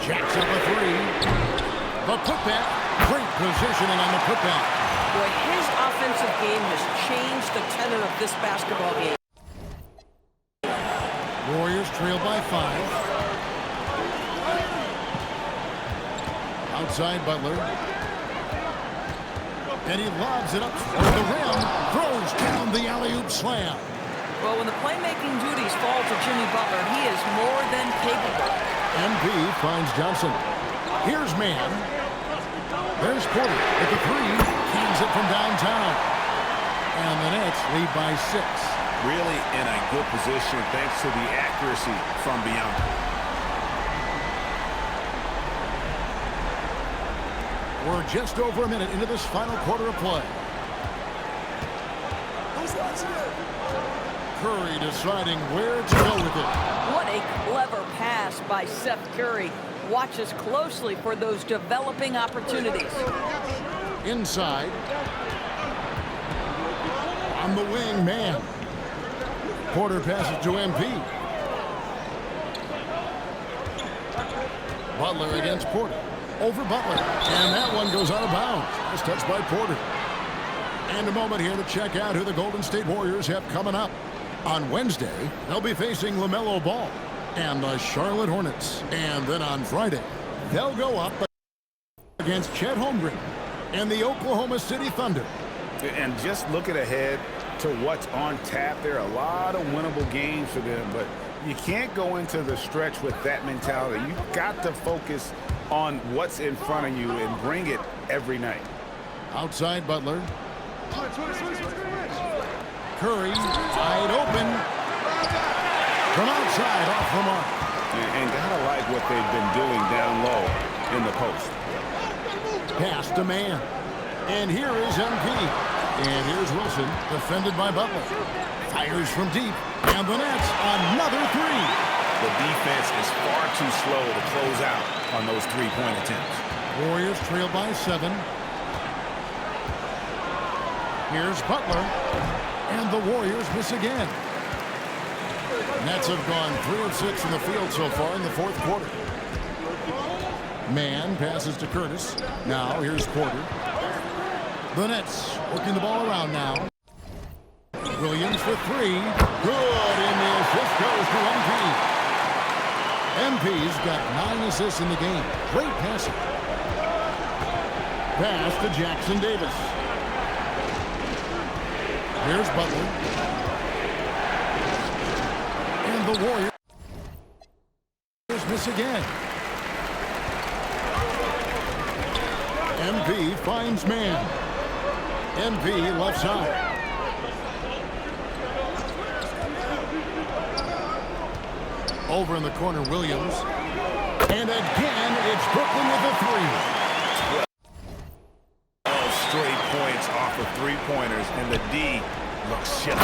Speaker 12: Jacks up a three. The putback. Great positioning on the putback.
Speaker 13: Boy, his offensive game has changed the tenor of this basketball game.
Speaker 12: Warriors trail by 5. Outside Butler. And he lobs it up toward the rim. Throws down the alley-oop slam.
Speaker 13: Well, when the playmaking duties fall to Jimmy Butler, he is more than capable.
Speaker 12: MP finds Johnson. Here's Mann. There's Porter with the three. Keys it from downtown. And the Nets lead by 6.
Speaker 14: Really in a good position thanks to the accuracy from beyond.
Speaker 12: We're just over a minute into this final quarter of play. Curry deciding where to go with it.
Speaker 13: What a clever pass by Seth Curry. Watch us closely for those developing opportunities.
Speaker 12: Inside. On the wing, Mann. Porter passes to MP. Butler against Porter. Over Butler. And that one goes out of bounds. It's touched by Porter. And a moment here to check out who the Golden State Warriors have coming up. On Wednesday, they'll be facing LaMelo Ball and the Charlotte Hornets. And then on Friday, they'll go up against Chet Holmgren and the Oklahoma City Thunder.
Speaker 14: And just looking ahead to what's on tap, there are a lot of winnable games for them, but you can't go into the stretch with that mentality. You've got to focus on what's in front of you and bring it every night.
Speaker 12: Outside Butler. Curry, wide open. From outside, off the mark.
Speaker 14: And gotta like what they've been doing down low in the post.
Speaker 12: Pass to Mann. And here is MP. And here's Wilson, defended by Butler. Fires from deep. And the Nets, another three.
Speaker 14: The defense is far too slow to close out on those three-point attempts.
Speaker 12: Warriors trail by 7. Here's Butler. And the Warriors miss again. Nets have gone 3 of 6 in the field so far in the fourth quarter. Mann passes to Curtis. Now here's Porter. The Nets working the ball around now. Williams for 3. Good, and the assist goes to MP. MP's got 9 assists in the game. Great passing. Pass to Jackson Davis. Here's Butler. And the Warriors miss again. MP finds Mann. MP left side. Over in the corner, Williams. And again, it's Brooklyn with a 3.
Speaker 14: 12 straight points off of three-pointers, and the D looks shut.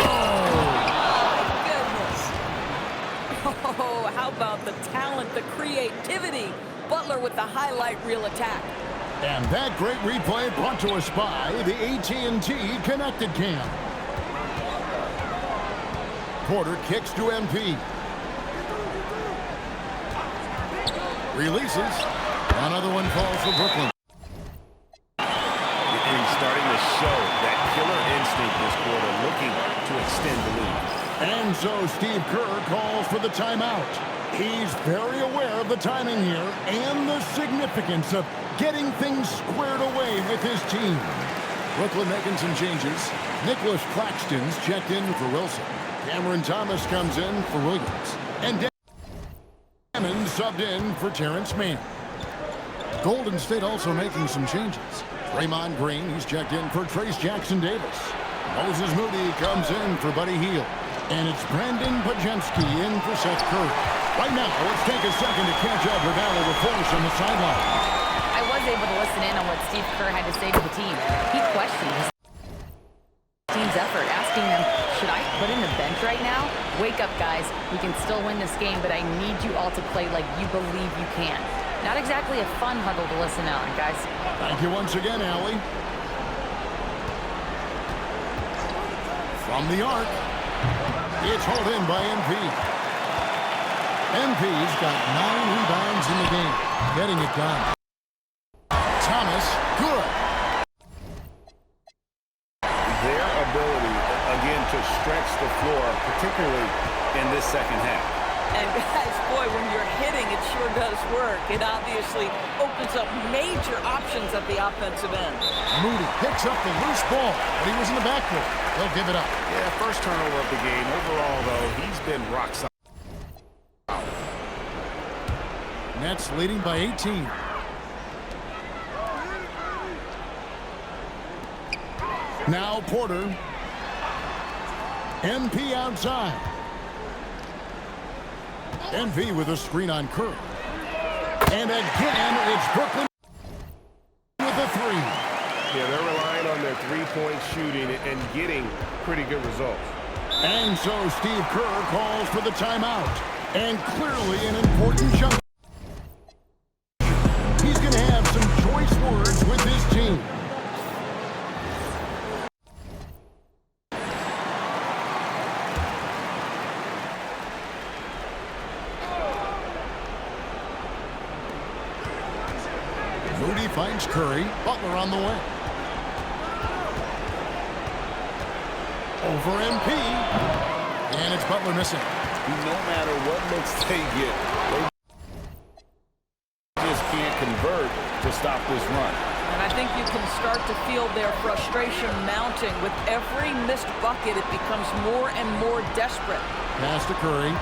Speaker 13: Oh, how about the talent, the creativity? Butler with the highlight reel attack.
Speaker 12: And that great replay brought to us by the AT&T Connected Cam. Porter kicks to MP. Releases. Another one falls for Brooklyn.
Speaker 14: He's starting to show that killer instinct this quarter, looking to extend the lead.
Speaker 12: And so Steve Kerr calls for the timeout. He's very aware of the timing here and the significance of getting things squared away with his team. Brooklyn making some changes. Nicholas Claxton's checked in for Wilson. Cameron Thomas comes in for Williams. And Hammond subbed in for Terrence Mann. Golden State also making some changes. Draymond Green, he's checked in for Trace Jackson-Davis. Moses Moody comes in for Buddy Hield. And it's Brandon Pajemski in for Seth Curry. Right now, let's take a second to catch up with Allie LaForce on the sideline.
Speaker 2: I was able to listen in on what Steve Kerr had to say to the team. He questioned his team's effort, asking them, should I put in the bench right now? Wake up, guys. We can still win this game, but I need you all to play like you believe you can. Not exactly a fun huddle to listen on, guys.
Speaker 12: Thank you once again, Allie. From the arc, it's hauled in by MP. MP's got 9 rebounds in the game, getting it done. Thomas, good.
Speaker 3: Their ability, again, to stretch the floor, particularly in this second half.
Speaker 13: And guys, boy, when you're hitting, it sure does work. It obviously opens up major options at the offensive end.
Speaker 12: Moody picks up the loose ball, but he was in the backcourt. They'll give it up.
Speaker 3: Yeah, first turnover of the game. Overall, though, he's been rock solid.
Speaker 12: Nets leading by 18. Now Porter. MP outside. MP with a screen on Curry. And again, it's Brooklyn with a 3.
Speaker 3: Yeah, they're relying on their three-point shooting and getting pretty good results.
Speaker 12: And so Steve Kerr calls for the timeout. And clearly an important jump. He's going to have some choice words with his team. Moody finds Curry. Butler on the way. Over MP. And it's Butler missing.
Speaker 3: No matter what looks they get, they just can't convert to stop this run.
Speaker 13: And I think you can start to feel their frustration mounting. With every missed bucket, it becomes more and more desperate.
Speaker 12: Pass to Curry.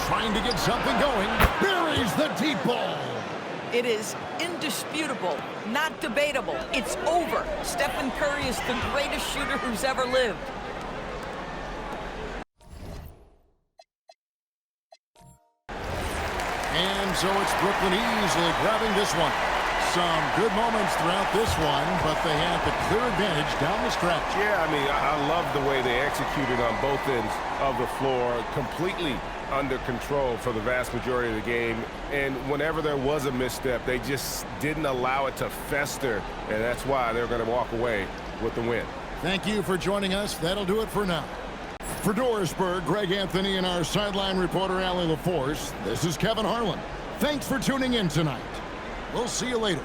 Speaker 12: Trying to get something going. Buries the deep ball.
Speaker 13: It is indisputable, not debatable. It's over. Stephen Curry is the greatest shooter who's ever lived.
Speaker 12: And so it's Brooklyn easily grabbing this one. Some good moments throughout this one, but they had the clear advantage down the stretch.
Speaker 3: Yeah, I mean, I love the way they executed on both ends of the floor, completely under control for the vast majority of the game. And whenever there was a misstep, they just didn't allow it to fester, and that's why they're going to walk away with the win.
Speaker 12: Thank you for joining us. That'll do it for now. For Dorisburg, Greg Anthony and our sideline reporter, Allie LaForce, this is Kevin Harlan. Thanks for tuning in tonight. We'll see you later.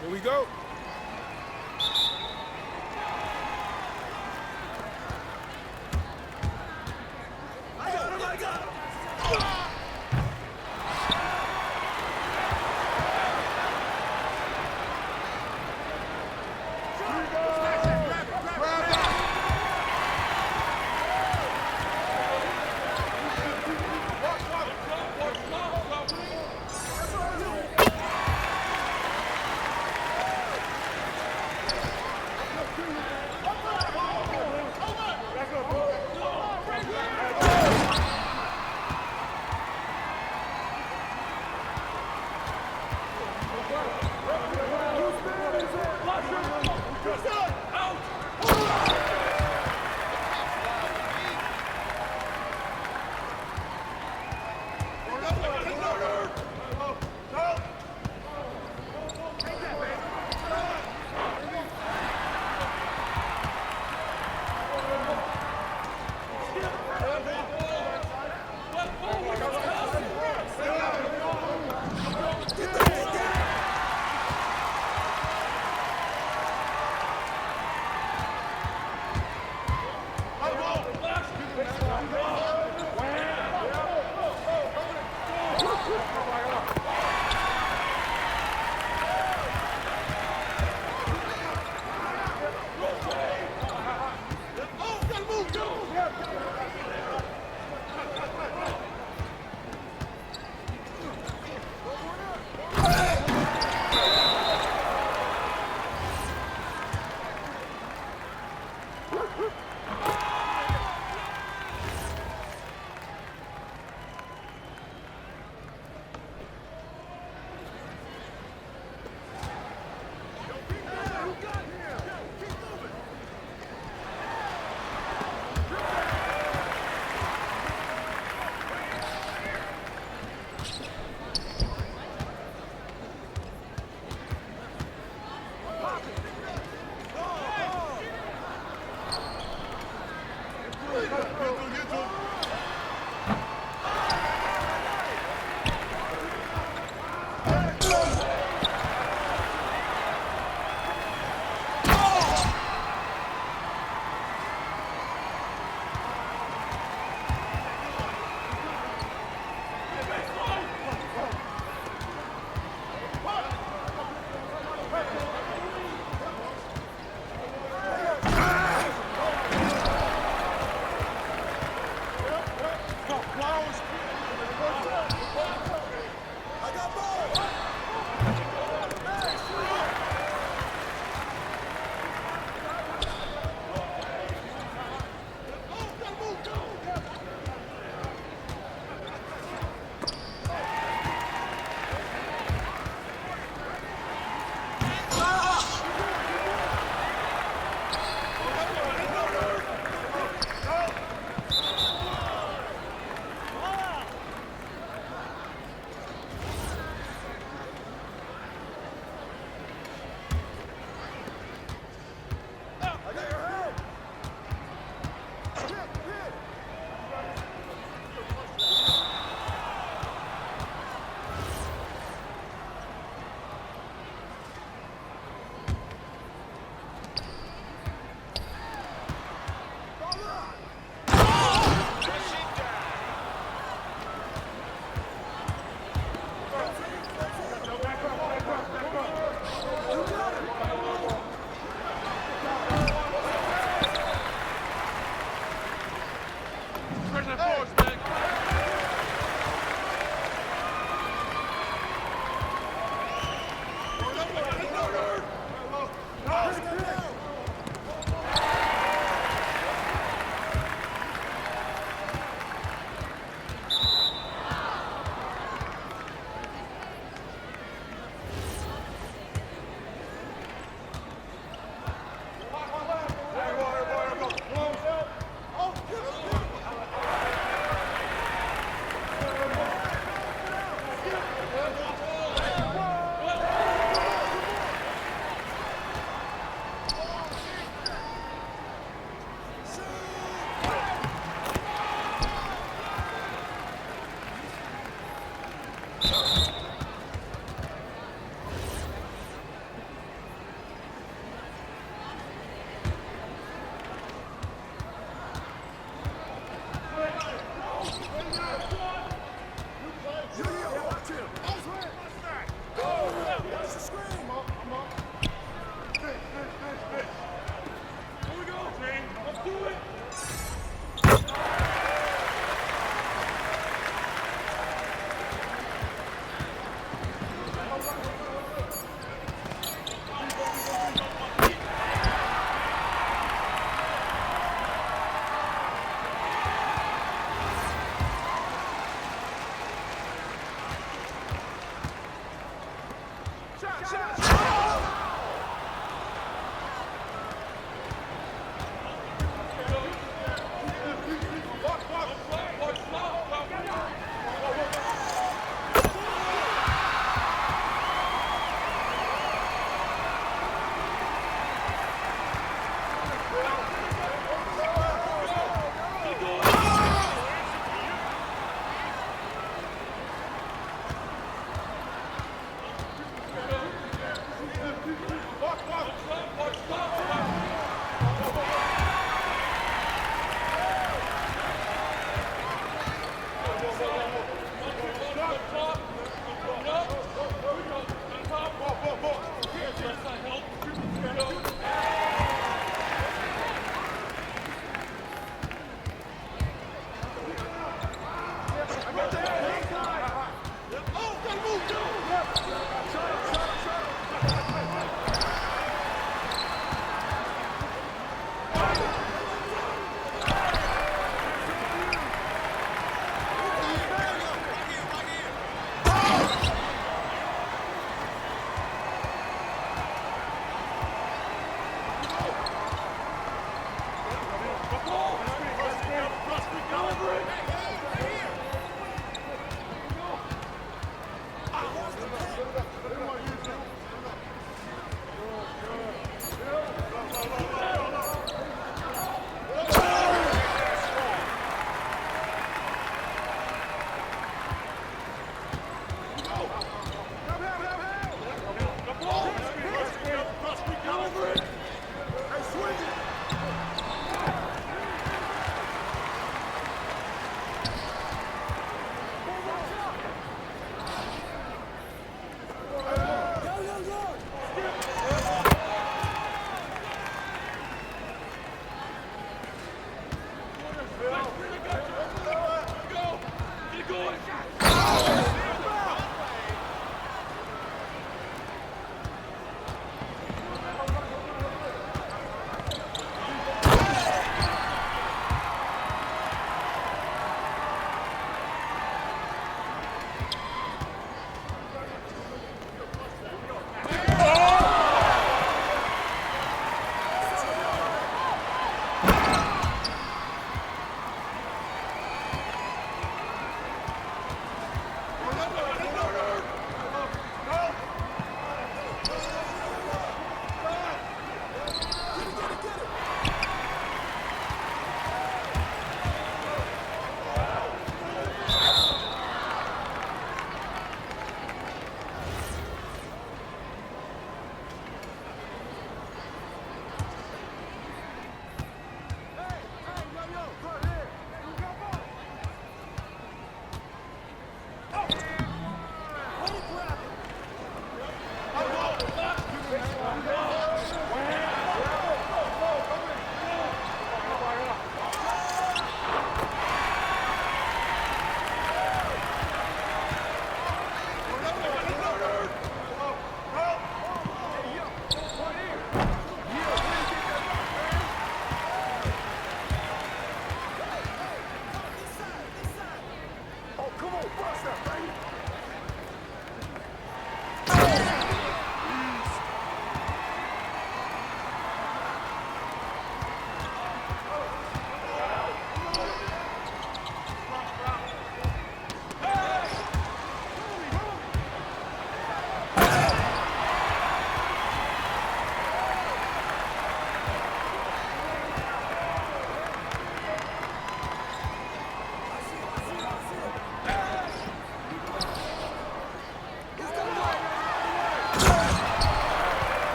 Speaker 15: Here we go.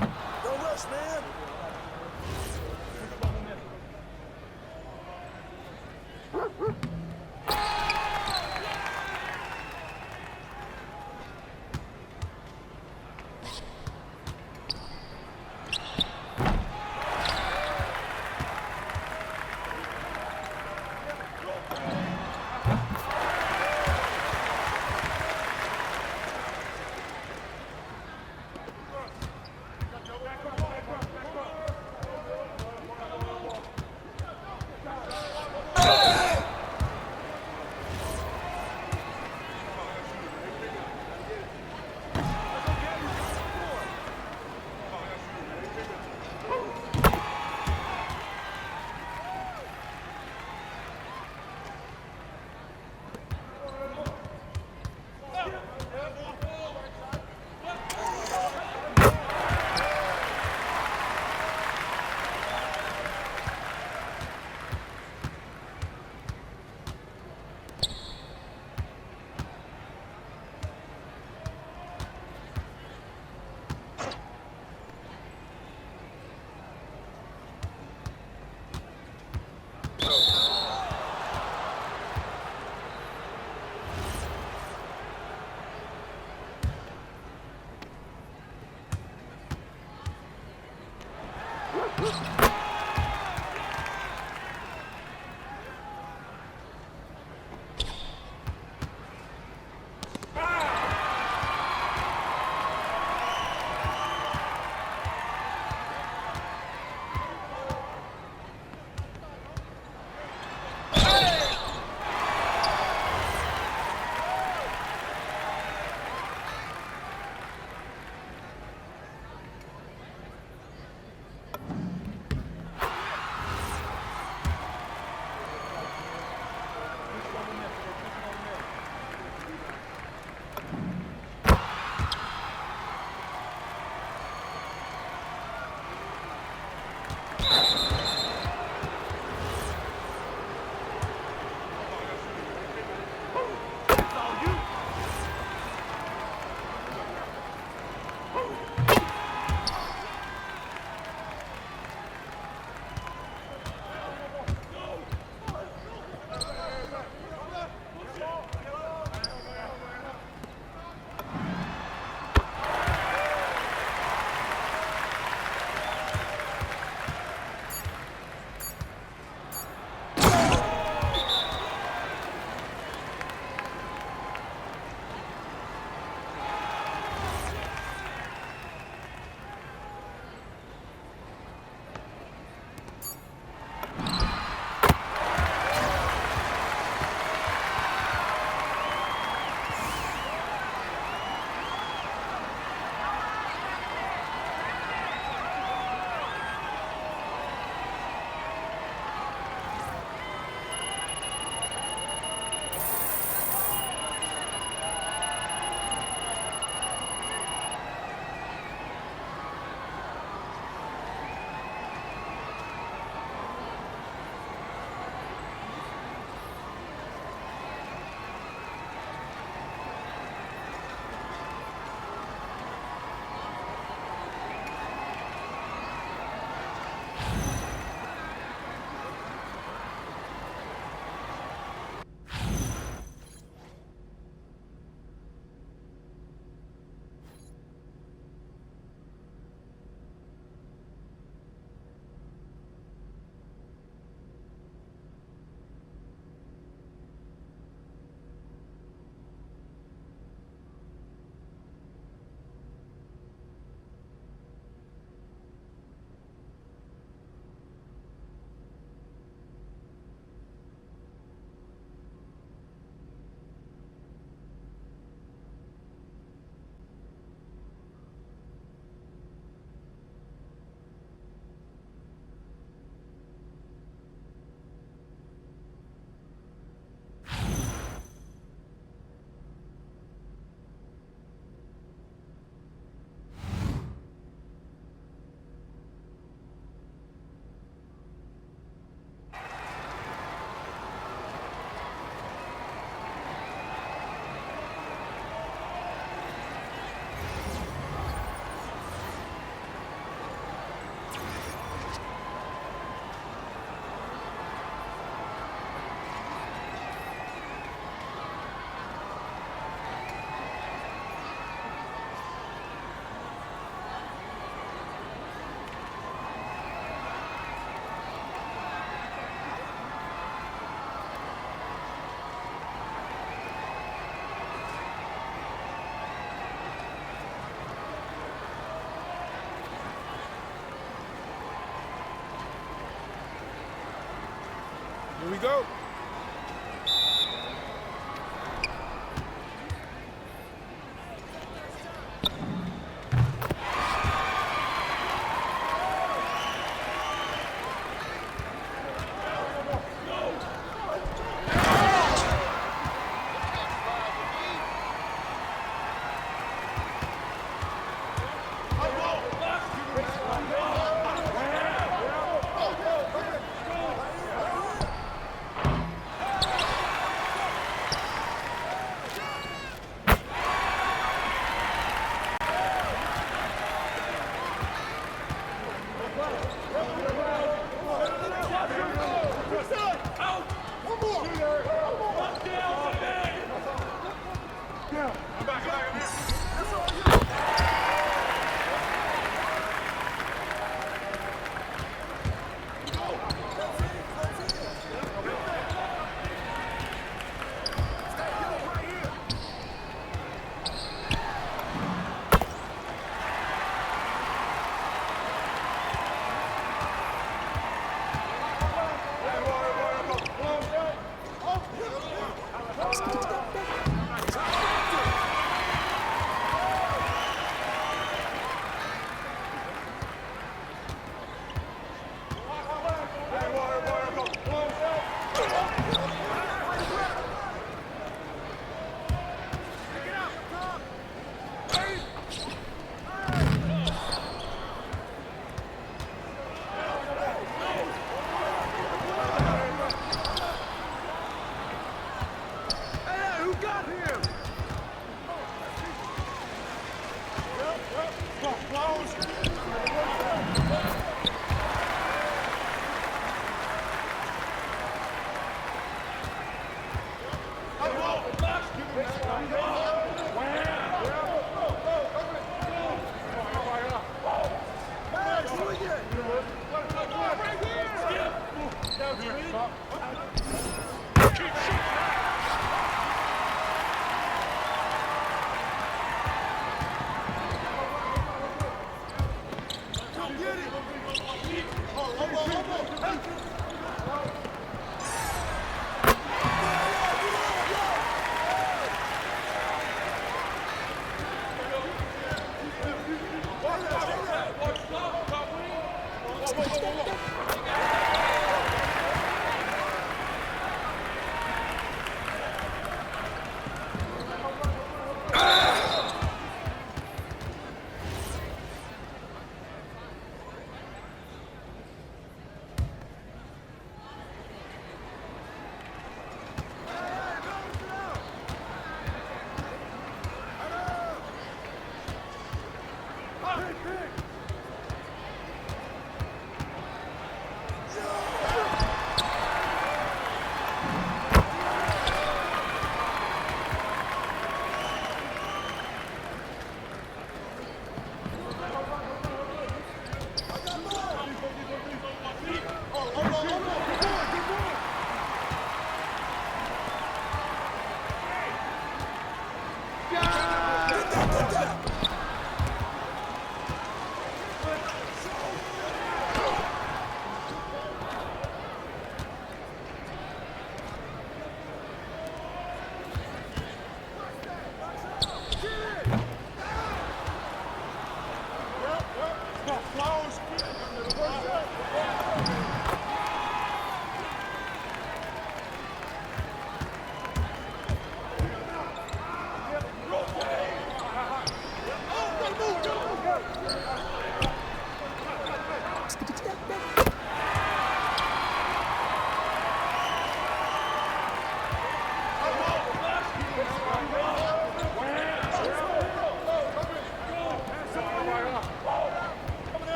Speaker 10: Don't rush, man.
Speaker 15: Here we go.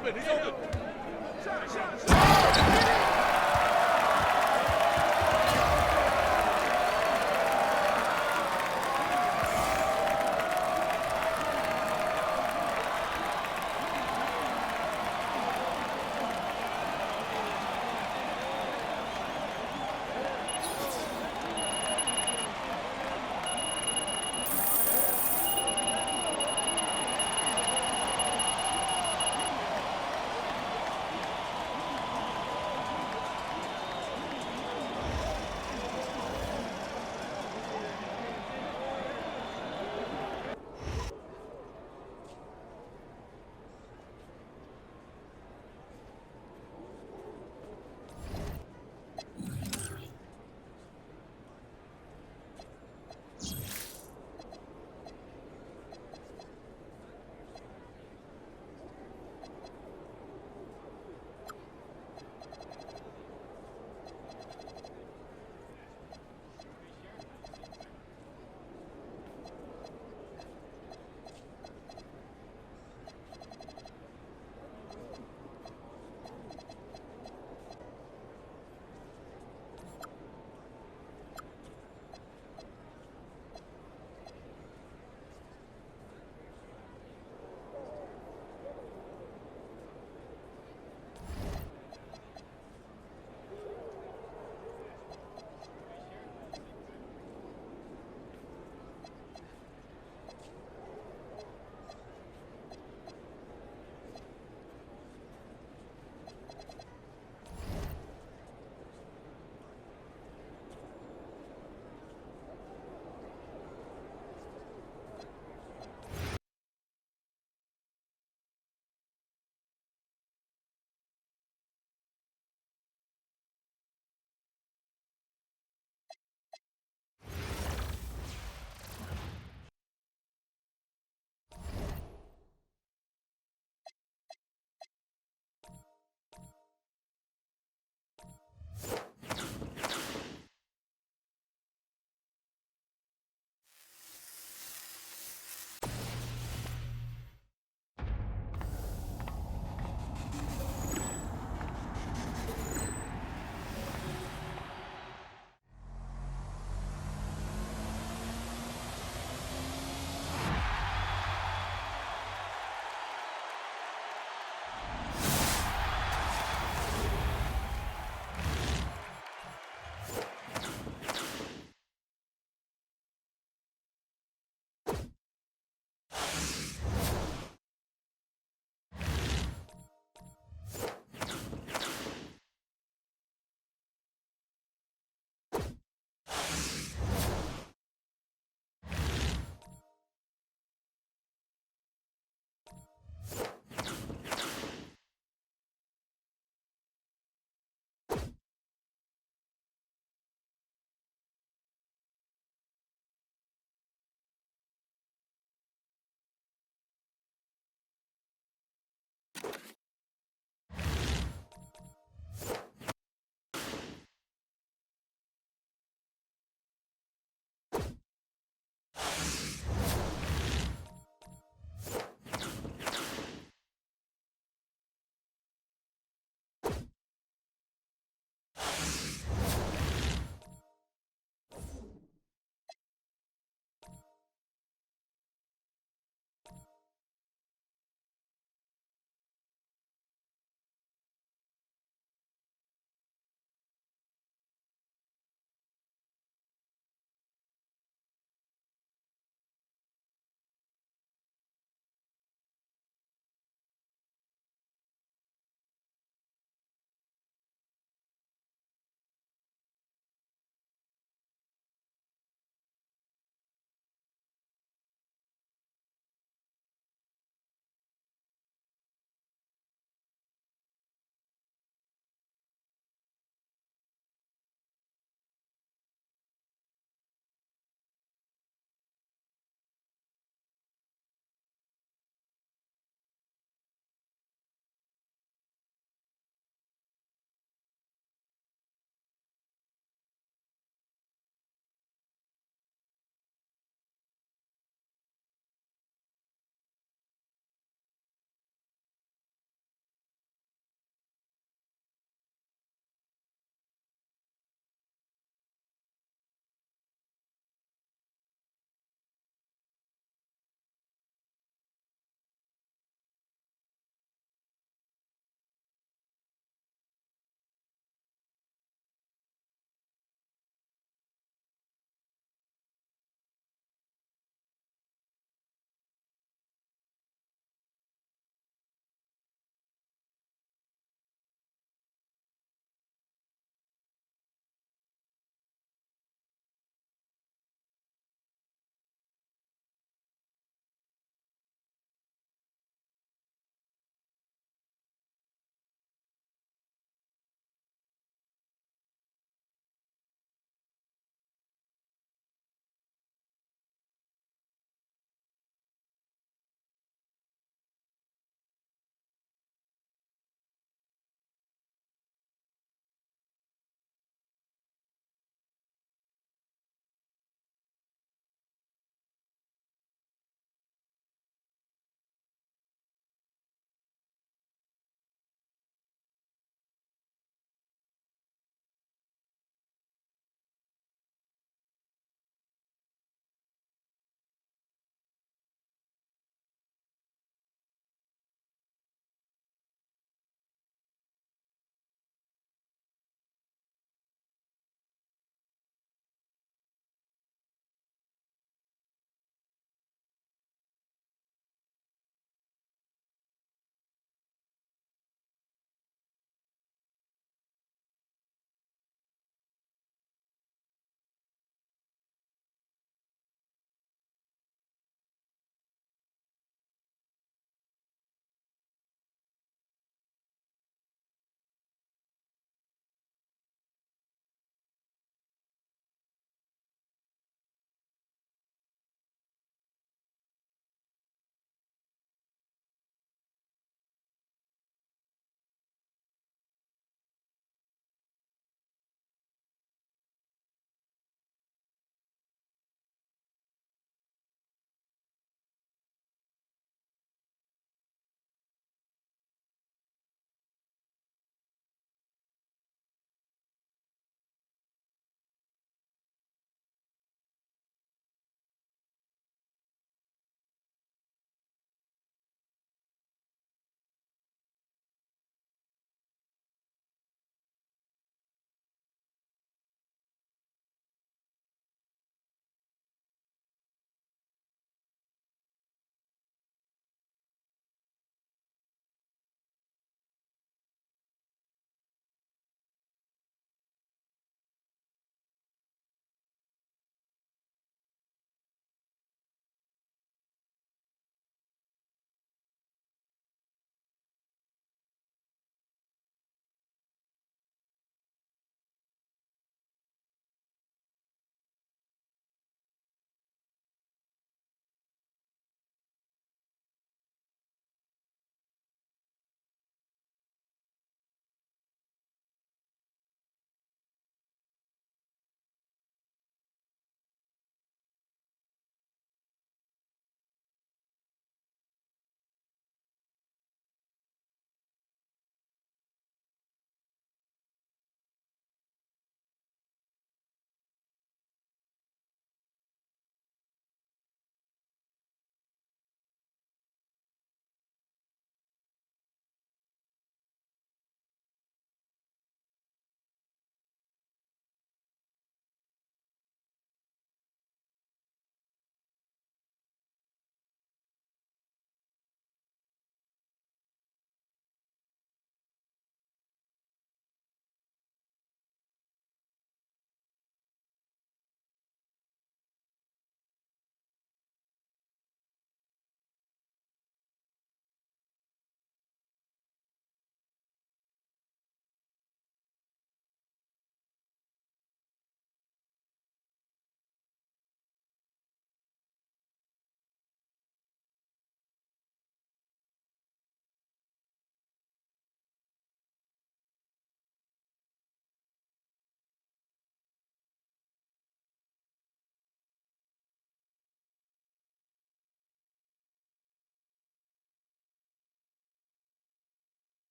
Speaker 5: open. He's open.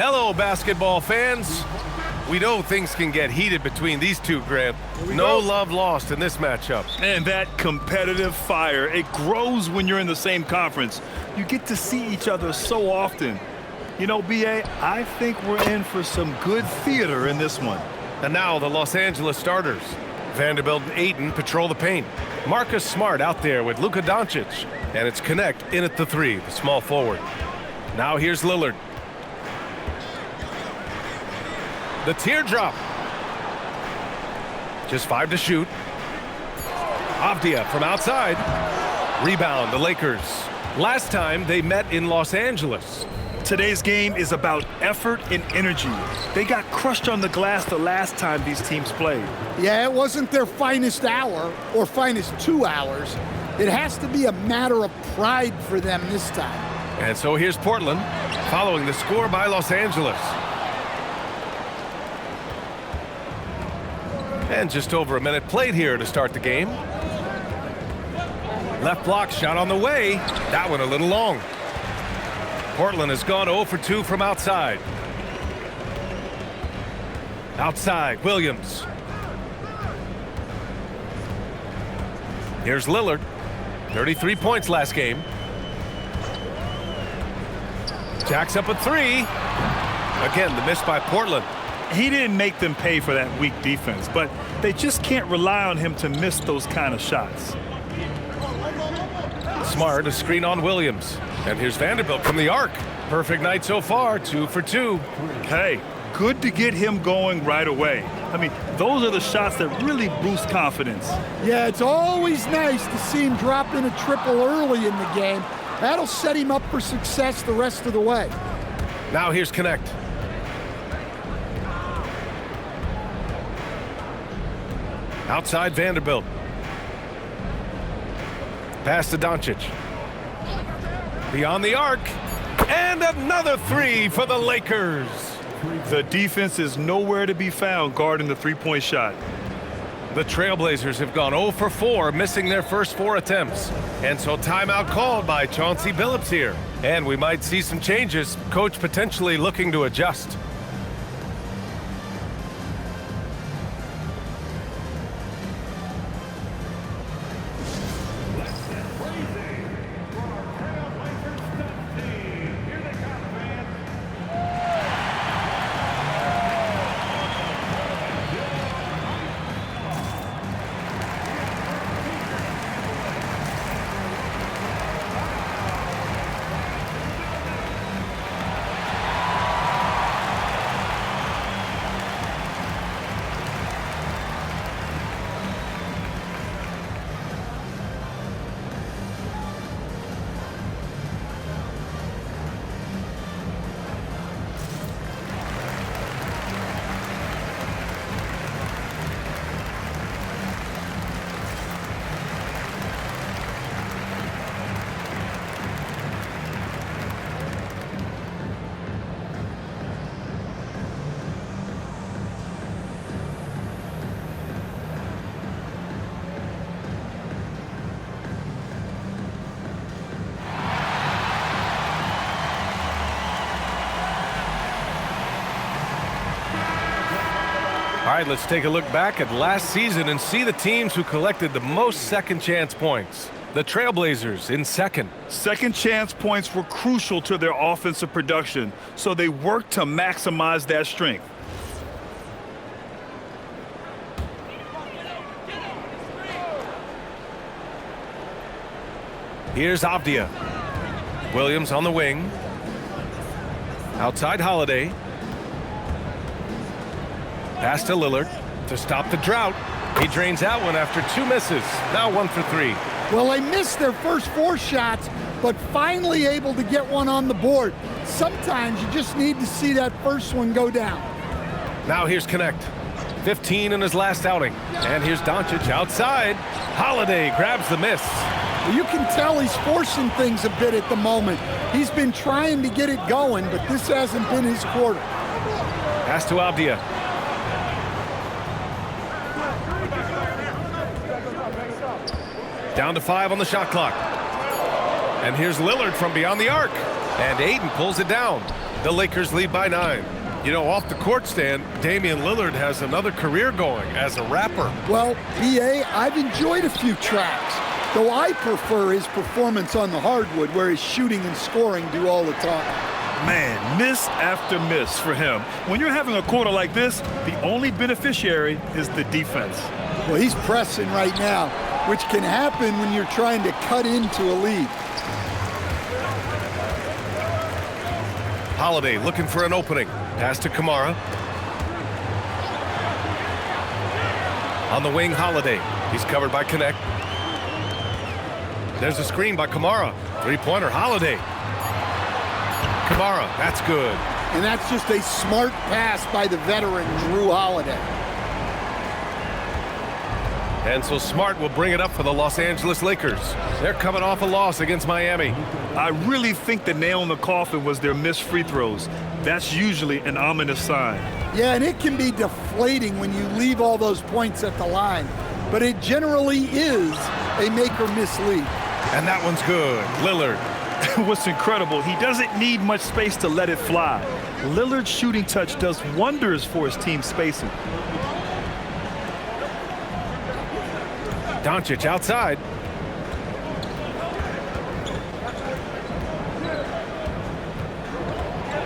Speaker 5: Hello, basketball fans. We know things can get heated between these two, Grant. No love lost in this matchup.
Speaker 7: And that competitive fire, it grows when you're in the same conference. You get to see each other so often. You know, B.A., I think we're in for some good theater in this one.
Speaker 5: And now the Los Angeles starters. Vanderbilt and Ayton patrol the paint. Marcus Smart out there with Luka Doncic. And it's Connect in at the three, the small forward. Now here's Lillard. The teardrop. Just 5 to shoot. Avdia from outside. Rebound, the Lakers. Last time they met in Los Angeles.
Speaker 7: Today's game is about effort and energy. They got crushed on the glass the last time these teams played.
Speaker 17: Yeah, it wasn't their finest hour or finest 2 hours. It has to be a matter of pride for them this time.
Speaker 5: And so here's Portland, following the score by Los Angeles. And just over a minute played here to start the game. Left block shot on the way. That one a little long. Portland has gone 0 for 2 from outside. Outside, Williams. Here's Lillard. 33 points last game. Jacks up a three. Again, the miss by Portland.
Speaker 7: He didn't make them pay for that weak defense, but they just can't rely on him to miss those kind of shots.
Speaker 5: Smart, a screen on Williams. And here's Vanderbilt from the arc. Perfect night so far, 2 for 2.
Speaker 7: Hey, good to get him going right away. I mean, those are the shots that really boost confidence.
Speaker 17: Yeah, it's always nice to see him drop in a triple early in the game. That'll set him up for success the rest of the way.
Speaker 5: Now here's Connect. Outside Vanderbilt. Pass to Doncic. Beyond the arc. And another three for the Lakers.
Speaker 7: The defense is nowhere to be found guarding the three-point shot.
Speaker 5: The Trailblazers have gone 0 for 4, missing their first 4 attempts. And so timeout called by Chauncey Billups here. And we might see some changes. Coach potentially looking to adjust. All right, let's take a look back at last season and see the teams who collected the most second chance points. The Trailblazers in second.
Speaker 7: Second chance points were crucial to their offensive production, so they worked to maximize that strength.
Speaker 5: Here's Avdia. Williams on the wing. Outside Holiday. Pass to Lillard to stop the drought. He drains that one after 2 misses. Now 1 for 3.
Speaker 17: Well, they missed their first 4 shots, but finally able to get one on the board. Sometimes you just need to see that first one go down.
Speaker 5: Now here's Connect. 15 in his last outing. And here's Doncic outside. Holiday grabs the miss.
Speaker 17: You can tell he's forcing things a bit at the moment. He's been trying to get it going, but this hasn't been his quarter.
Speaker 5: Pass to Avdia. Down to 5 on the shot clock. And here's Lillard from beyond the arc. And Ayton pulls it down. The Lakers lead by 9. You know, off the court stand, Damian Lillard has another career going as a rapper.
Speaker 17: Well, B.A., I've enjoyed a few tracks, though I prefer his performance on the hardwood where his shooting and scoring do all the talking.
Speaker 7: Man, miss after miss for him. When you're having a quarter like this, the only beneficiary is the defense.
Speaker 17: Well, he's pressing right now, which can happen when you're trying to cut into a lead.
Speaker 5: Holiday looking for an opening. Pass to Kamara. On the wing, Holiday. He's covered by Connect. There's a screen by Kamara. Three-pointer, Holiday. Kamara, that's good.
Speaker 17: And that's just a smart pass by the veteran, Drew Holiday.
Speaker 5: And so Smart will bring it up for the Los Angeles Lakers. They're coming off a loss against Miami.
Speaker 7: I really think the nail in the coffin was their missed free throws. That's usually an ominous sign.
Speaker 17: Yeah, and it can be deflating when you leave all those points at the line. But it generally is a make or miss lead.
Speaker 5: And that one's good. Lillard.
Speaker 7: What's incredible, he doesn't need much space to let it fly. Lillard's shooting touch does wonders for his team spacing.
Speaker 5: Doncic outside.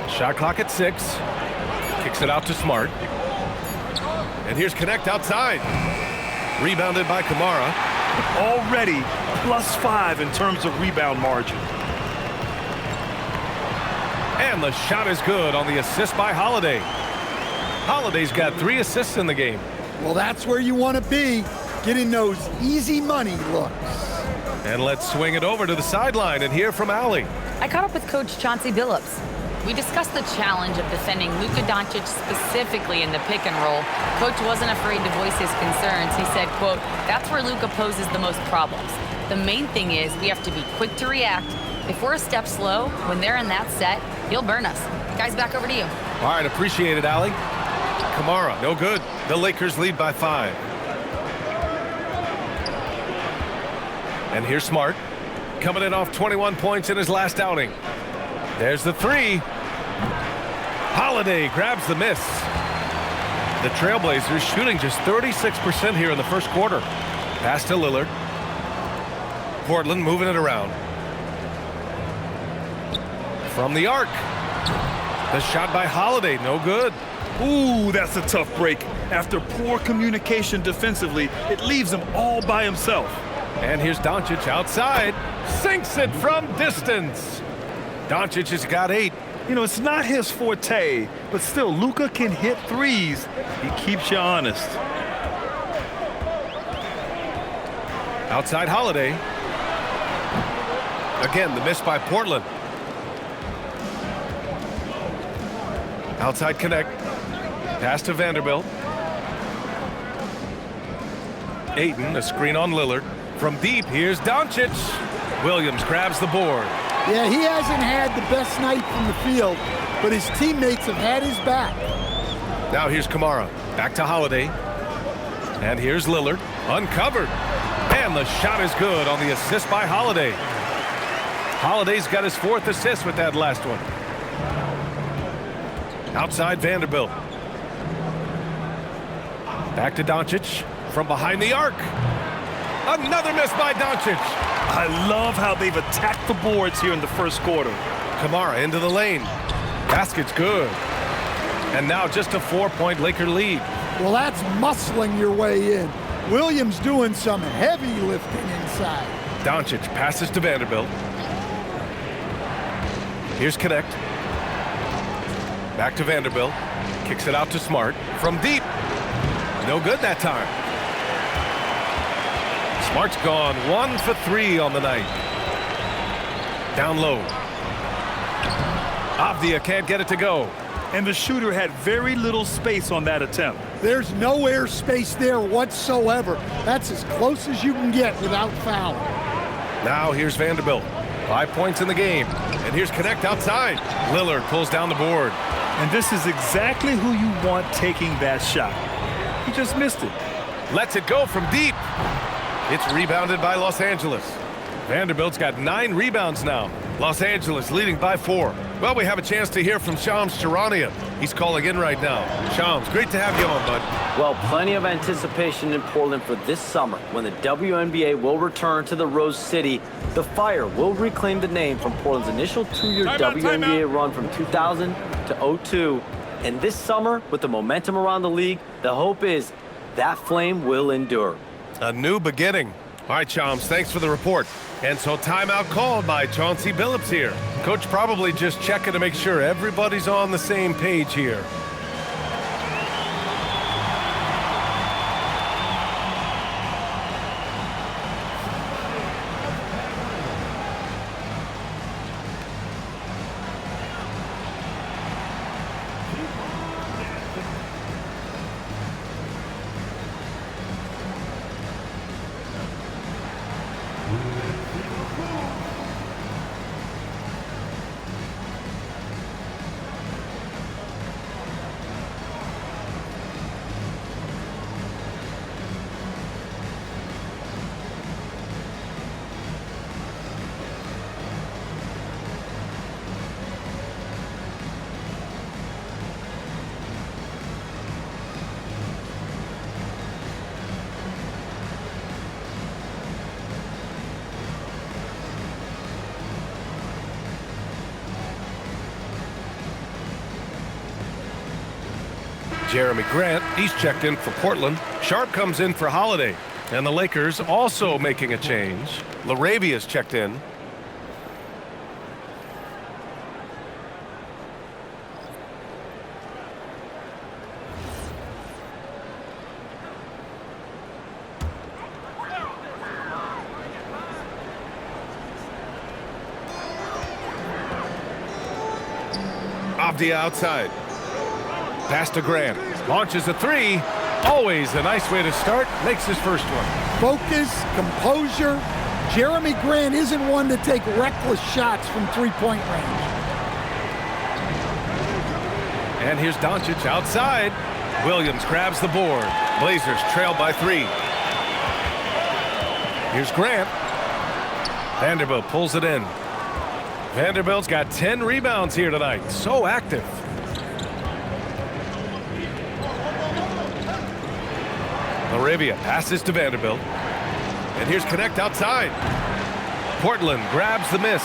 Speaker 5: Shot clock at 6. Kicks it out to Smart. And here's Connect outside. Rebounded by Kamara.
Speaker 7: Already +5 in terms of rebound margin.
Speaker 5: And the shot is good on the assist by Holiday. Holiday's got 3 assists in the game.
Speaker 17: Well, that's where you want to be, getting those easy money looks.
Speaker 5: And let's swing it over to the sideline and hear from Allie.
Speaker 2: I caught up with Coach Chauncey Billups. We discussed the challenge of defending Luka Doncic specifically in the pick and roll. Coach wasn't afraid to voice his concerns. He said, quote, "That's where Luka poses the most problems. The main thing is we have to be quick to react. If we're a step slow, when they're in that set, he'll burn us." Guys, back over to you.
Speaker 5: All right, appreciate it, Allie. Kamara, no good. The Lakers lead by 5. And here's Smart, coming in off 21 points in his last outing. There's the 3. Holiday grabs the miss. The Trailblazers shooting just 36% here in the first quarter. Pass to Lillard. Portland moving it around. From the arc. The shot by Holiday, no good.
Speaker 7: Ooh, that's a tough break. After poor communication defensively, it leaves him all by himself.
Speaker 5: And here's Doncic outside. Sinks it from distance. Doncic has got 8.
Speaker 7: You know, it's not his forte, but still, Luka can hit threes. He keeps you honest.
Speaker 5: Outside Holiday. Again, the miss by Portland. Outside Connect. Pass to Vanderbilt. Ayton, a screen on Lillard. From deep, here's Doncic. Williams grabs the board.
Speaker 17: Yeah, he hasn't had the best night from the field, but his teammates have had his back.
Speaker 5: Now here's Kamara. Back to Holiday. And here's Lillard. Uncovered. And the shot is good on the assist by Holiday. Holiday's got his 4th assist with that last one. Outside Vanderbilt. Back to Doncic. From behind the arc. Another miss by Doncic.
Speaker 7: I love how they've attacked the boards here in the first quarter.
Speaker 5: Kamara into the lane. Basket's good. And now just a 4-point Laker lead.
Speaker 17: Well, that's muscling your way in. Williams doing some heavy lifting inside.
Speaker 5: Doncic passes to Vanderbilt. Here's Connect. Back to Vanderbilt. Kicks it out to Smart. From deep. No good that time. Smart's gone 1 for 3 on the night. Down low. Avdia can't get it to go.
Speaker 7: And the shooter had very little space on that attempt.
Speaker 17: There's no air space there whatsoever. That's as close as you can get without fouling.
Speaker 5: Now here's Vanderbilt. 5 points in the game. And here's Connect outside. Lillard pulls down the board.
Speaker 7: And this is exactly who you want taking that shot. He just missed it.
Speaker 5: Lets it go from deep. It's rebounded by Los Angeles. Vanderbilt's got 9 rebounds now. Los Angeles leading by 4. Well, we have a chance to hear from Shams Charania. He's calling in right now. Shams, great to have you on, bud.
Speaker 6: Well, plenty of anticipation in Portland for this summer when the WNBA will return to the Rose City. The Fire will reclaim the name from Portland's initial two-year WNBA run from 2000 to 02. And this summer, with the momentum around the league, the hope is that flame will endure.
Speaker 5: A new beginning. All right, Shams, thanks for the report. And so timeout called by Chauncey Billups here. Coach probably just checking to make sure everybody's on the same page here. Jeremy Grant, he's checked in for Portland. Sharp comes in for Holiday. And the Lakers also making a change. LaRavia's checked in. Avdia outside. Pass to Grant. Launches a three. Always a nice way to start. Makes his first one.
Speaker 17: Focus, composure. Jeremy Grant isn't one to take reckless shots from three-point range.
Speaker 5: And here's Doncic outside. Williams grabs the board. Blazers trail by 3. Here's Grant. Vanderbilt pulls it in. Vanderbilt's got 10 rebounds here tonight. So active. LaRavia passes to Vanderbilt. And here's Connect outside. Portland grabs the miss.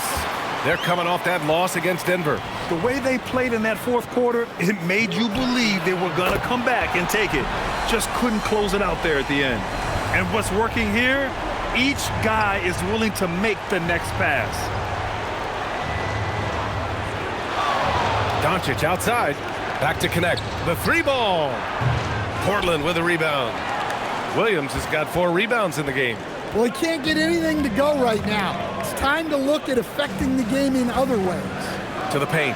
Speaker 5: They're coming off that loss against Denver.
Speaker 7: The way they played in that fourth quarter, it made you believe they were going to come back and take it. Just couldn't close it out there at the end. And what's working here, each guy is willing to make the next pass.
Speaker 5: Doncic outside. Back to Connect. The 3-ball. Portland with a rebound. Williams has got 4 rebounds in the game.
Speaker 17: Well, he can't get anything to go right now. It's time to look at affecting the game in other ways.
Speaker 5: To the paint.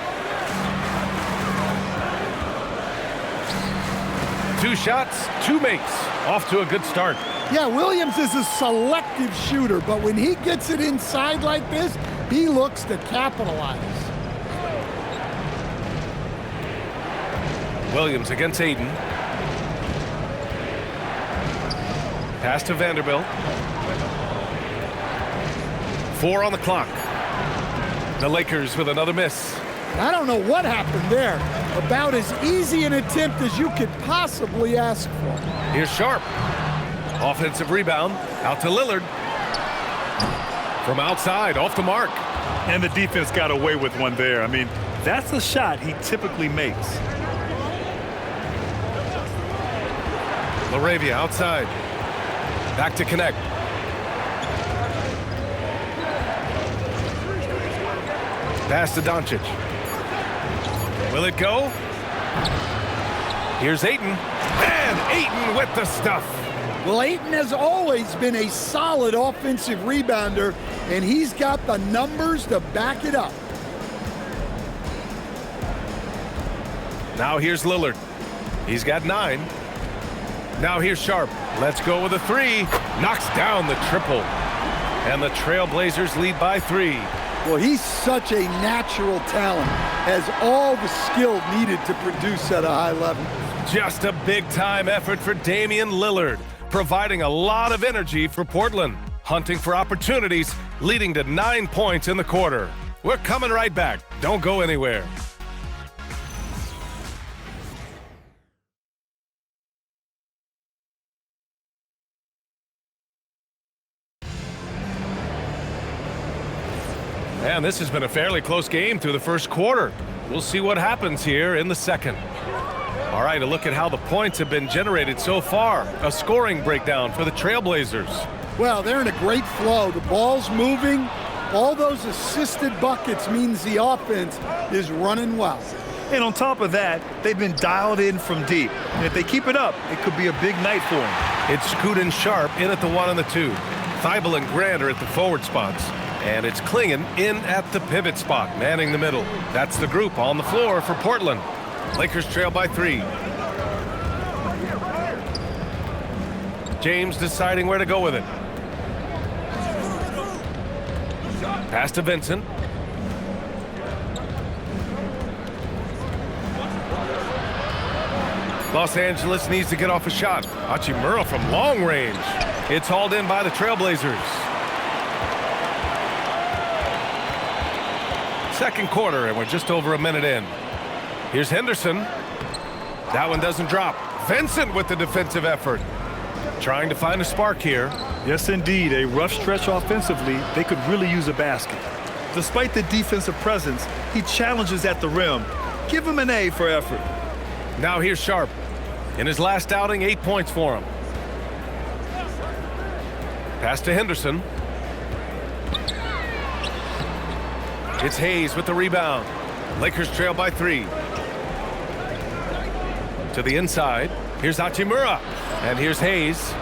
Speaker 5: 2 shots, 2 makes. Off to a good start.
Speaker 17: Yeah, Williams is a selective shooter, but when he gets it inside like this, he looks to capitalize.
Speaker 5: Williams against Aiden. Pass to Vanderbilt. 4 on the clock. The Lakers with another miss.
Speaker 17: I don't know what happened there. About as easy an attempt as you could possibly ask for.
Speaker 5: Here's Sharp. Offensive rebound. Out to Lillard. From outside, off the mark.
Speaker 7: And the defense got away with one there. I mean, that's a shot he typically makes.
Speaker 5: LaRavia outside. Back to Connect. Pass to Doncic. Will it go? Here's Ayton. And Ayton with the stuff.
Speaker 17: Well, Ayton has always been a solid offensive rebounder, and he's got the numbers to back it up.
Speaker 5: Now here's Lillard. He's got 9. Now here's Sharp. Let's go with a 3. Knocks down the triple. And the Trailblazers lead by 3.
Speaker 17: Well, he's such a natural talent. Has all the skill needed to produce at a high level.
Speaker 5: Just a big-time effort for Damian Lillard, providing a lot of energy for Portland, hunting for opportunities, leading to 9 points in the quarter. We're coming right back. Don't go anywhere. And this has been a fairly close game through the first quarter. We'll see what happens here in the second. All right, a look at how the points have been generated so far. A scoring breakdown for the Trailblazers.
Speaker 17: Well, they're in a great flow. The ball's moving. All those assisted buckets means the offense is running well.
Speaker 7: And on top of that, they've been dialed in from deep. And if they keep it up, it could be a big night for them.
Speaker 5: It's Scoot and Sharp in at the 1 and the 2. Thibault and Grant are at the forward spots. And it's Klingon in at the pivot spot, manning the middle. That's the group on the floor for Portland. Lakers trail by 3. James deciding where to go with it. Pass to Vincent. Los Angeles needs to get off a shot. Hachimura from long range. It's hauled in by the Trailblazers. Second quarter, and we're just over a minute in. Here's Henderson. That one doesn't drop. Vincent with the defensive effort. Trying to find a spark here.
Speaker 7: Yes, indeed. A rough stretch offensively. They could really use a basket. Despite the defensive presence, he challenges at the rim. Give him an A for effort.
Speaker 5: Now here's Sharp. In his last outing, 8 points for him. Pass to Henderson. It's Hayes with the rebound. Lakers trail by 3. To the inside. Here's Hachimura. And here's Hayes.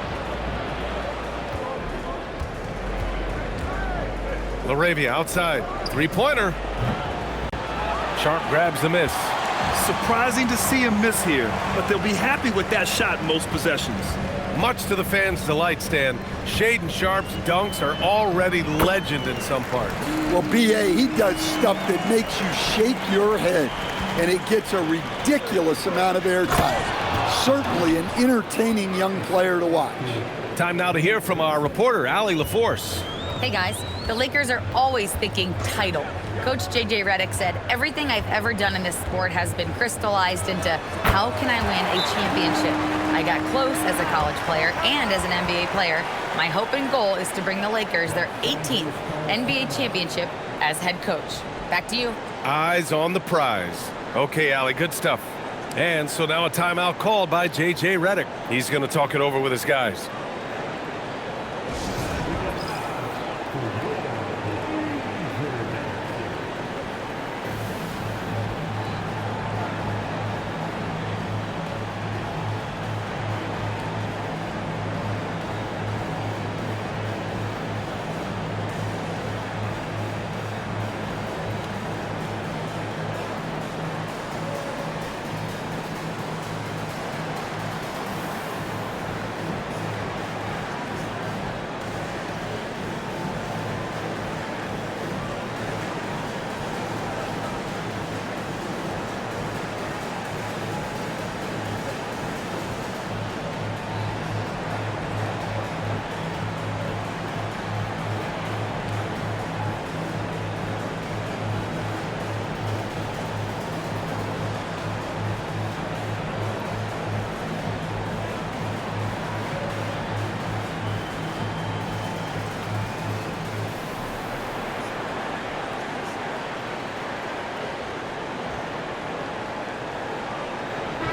Speaker 5: LaRavia outside. Three-pointer. Sharp grabs the miss.
Speaker 7: Surprising to see him miss here, but they'll be happy with that shot most possessions.
Speaker 5: Much to the fans' delight, Stan, Shaedon Sharp's dunks are already legend in some parts.
Speaker 17: Well, B.A., he does stuff that makes you shake your head, and it gets a ridiculous amount of airtime. Certainly an entertaining young player to watch.
Speaker 5: Time now to hear from our reporter, Allie LaForce.
Speaker 2: Hey guys, the Lakers are always thinking title. Coach JJ Redick said, everything I've ever done in this sport has been crystallized into how can I win a championship? I got close as a college player and as an NBA player. My hope and goal is to bring the Lakers their 18th NBA championship as head coach. Back to you.
Speaker 5: Eyes on the prize. Okay, Allie, good stuff. And so now a timeout called by JJ Redick. He's going to talk it over with his guys.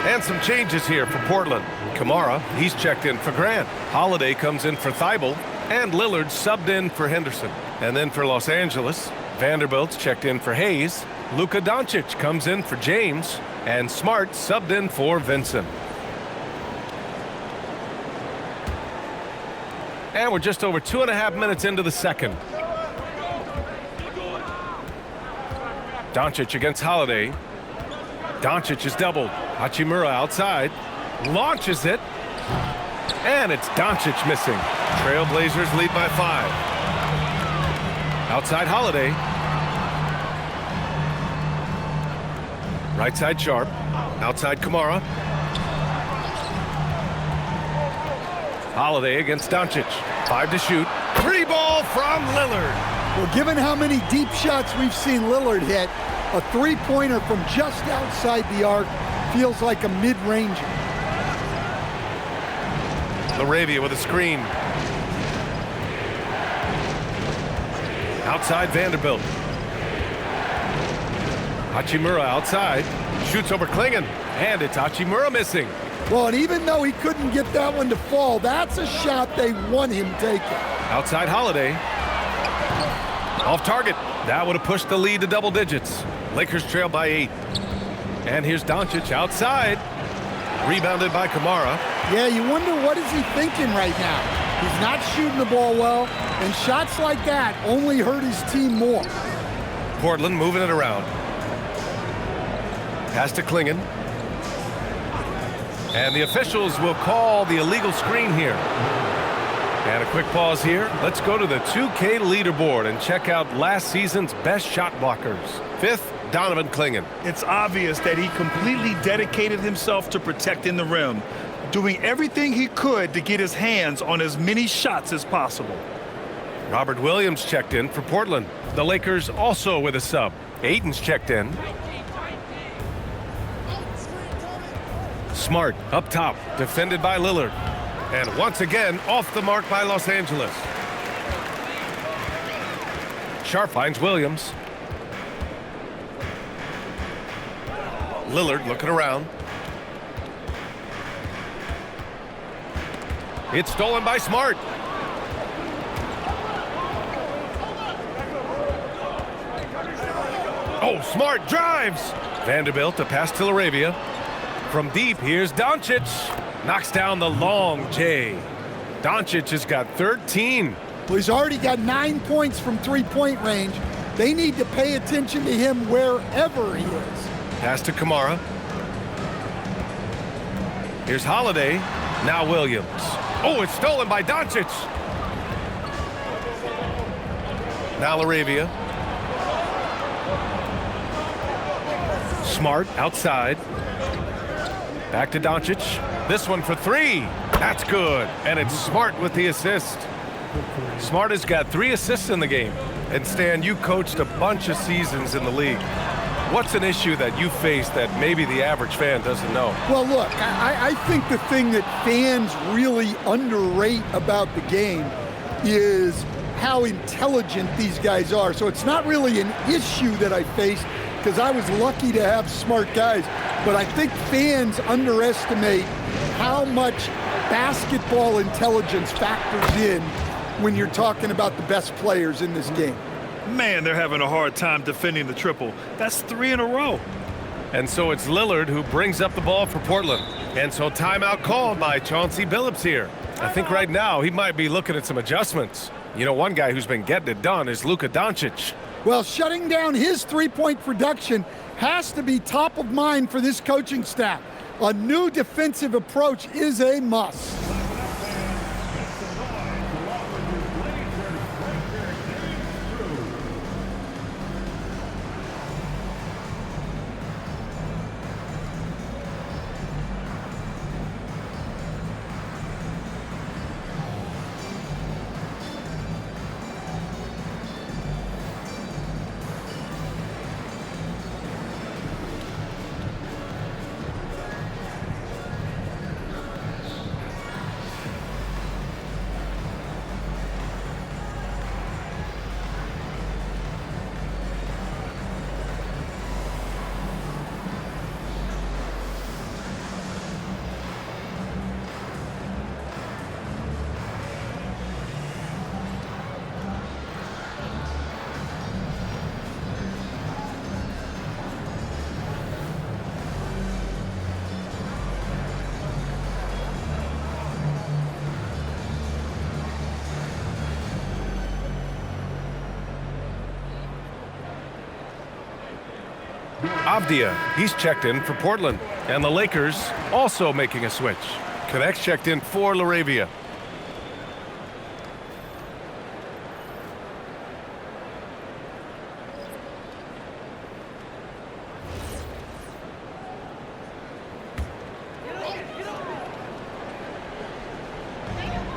Speaker 5: And some changes here for Portland. Kamara, he's checked in for Grant. Holiday comes in for Thibault. And Lillard subbed in for Henderson. And then for Los Angeles, Vanderbilt's checked in for Hayes. Luka Doncic comes in for James. And Smart subbed in for Vincent. And we're just over 2.5 minutes into the second. Doncic against Holiday. Doncic is doubled. Hachimura outside. Launches it. And it's Doncic missing. Trailblazers lead by 5. Outside Holiday. Right side Sharp. Outside Kamara. Holiday against Doncic. 5 to shoot. 3 ball from Lillard.
Speaker 17: Well, given how many deep shots we've seen Lillard hit, a three-pointer from just outside the arc feels like a mid-ranger.
Speaker 5: LaRavia with a screen. Outside Vanderbilt. Hachimura outside. Shoots over Klingon. And it's Hachimura missing.
Speaker 17: Well, and even though he couldn't get that one to fall, that's a shot they want him taking.
Speaker 5: Outside Holiday. Off target. That would have pushed the lead to double digits. Lakers trail by 8. And here's Doncic outside. Rebounded by Kamara.
Speaker 17: Yeah, you wonder what is he thinking right now. He's not shooting the ball well, and shots like that only hurt his team more.
Speaker 5: Portland moving it around. Pass to Klingon. And the officials will call the illegal screen here. And a quick pause here. Let's go to the 2K leaderboard and check out last season's best shot blockers. 5th, Donovan Klingon.
Speaker 7: It's obvious that he completely dedicated himself to protecting the rim, doing everything he could to get his hands on as many shots as possible.
Speaker 5: Robert Williams checked in for Portland. The Lakers also with a sub. Ayton's checked in. Smart up top, defended by Lillard. And once again, off the mark by Los Angeles. Sharp finds Williams. Lillard looking around. It's stolen by Smart. Oh, Smart drives. Vanderbilt, a pass to LaRavia. From deep, here's Doncic. Knocks down the long J. Doncic has got 13.
Speaker 17: Well, he's already got 9 points from three-point range. They need to pay attention to him wherever he is.
Speaker 5: Pass to Kamara. Here's Holiday. Now Williams. Oh, it's stolen by Doncic. Now LaRavia. Smart outside. Back to Doncic. This one for 3. That's good. And it's Smart with the assist. Smart has got 3 assists in the game. And Stan, you coached a bunch of seasons in the league. What's an issue that you face that maybe the average fan doesn't know?
Speaker 17: Well, look, I think the thing that fans really underrate about the game is how intelligent these guys are. So it's not really an issue that I face because I was lucky to have smart guys. But I think fans underestimate how much basketball intelligence factors in when you're talking about the best players in this game.
Speaker 7: Man, they're having a hard time defending the triple. That's 3 in a row.
Speaker 5: And so it's Lillard who brings up the ball for Portland. And so timeout called by Chauncey Billups here. I think right now he might be looking at some adjustments. You know, one guy who's been getting it done is Luka Doncic.
Speaker 17: Well, shutting down his three-point production has to be top of mind for this coaching staff. A new defensive approach is a must.
Speaker 5: Avdia, he's checked in for Portland. And the Lakers also making a switch. Connects checked in for LaRavia.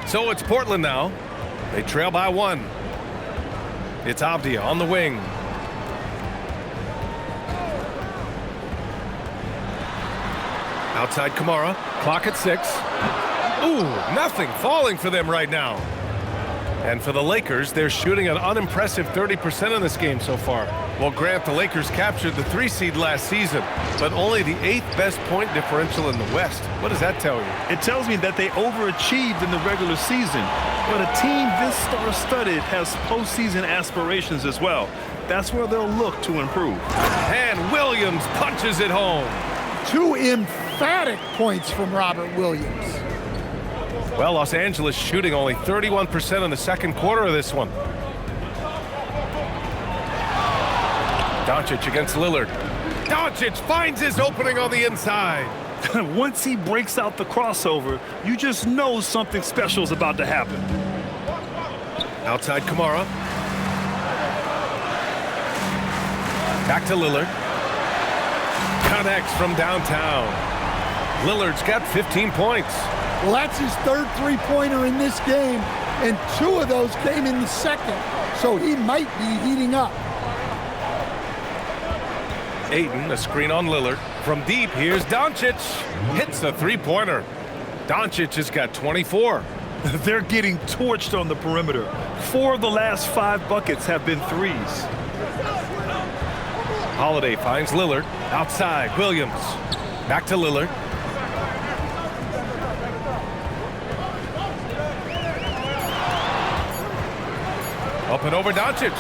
Speaker 5: So it's Portland now. They trail by 1. It's Avdia on the wing. Outside Kamara. Clock at 6. Ooh, nothing falling for them right now. And for the Lakers, they're shooting an unimpressive 30% in this game so far. Well, Grant, the Lakers captured the 3 seed last season, but only the 8th best point differential in the West. What does that tell you?
Speaker 7: It tells me that they overachieved in the regular season, but a team this star-studded has postseason aspirations as well. That's where they'll look to improve.
Speaker 5: And Williams punches it home.
Speaker 17: 2 emphatic points from Robert Williams.
Speaker 5: Well, Los Angeles shooting only 31% in the second quarter of this one. Doncic against Lillard. Doncic finds his opening on the inside.
Speaker 7: Once he breaks out the crossover, you just know something special is about to happen.
Speaker 5: Outside Kamara. Back to Lillard. Connects from downtown. Lillard's got 15 points.
Speaker 17: Well, that's his 3rd three-pointer in this game, and 2 of those came in the second, so he might be heating up.
Speaker 5: Ayton, a screen on Lillard. From deep, here's Doncic. Hits a three-pointer. Doncic has got 24.
Speaker 7: They're getting torched on the perimeter. 4 of the last 5 buckets have been threes.
Speaker 5: Holiday finds Lillard. Outside, Williams. Back to Lillard. Up and over Doncic.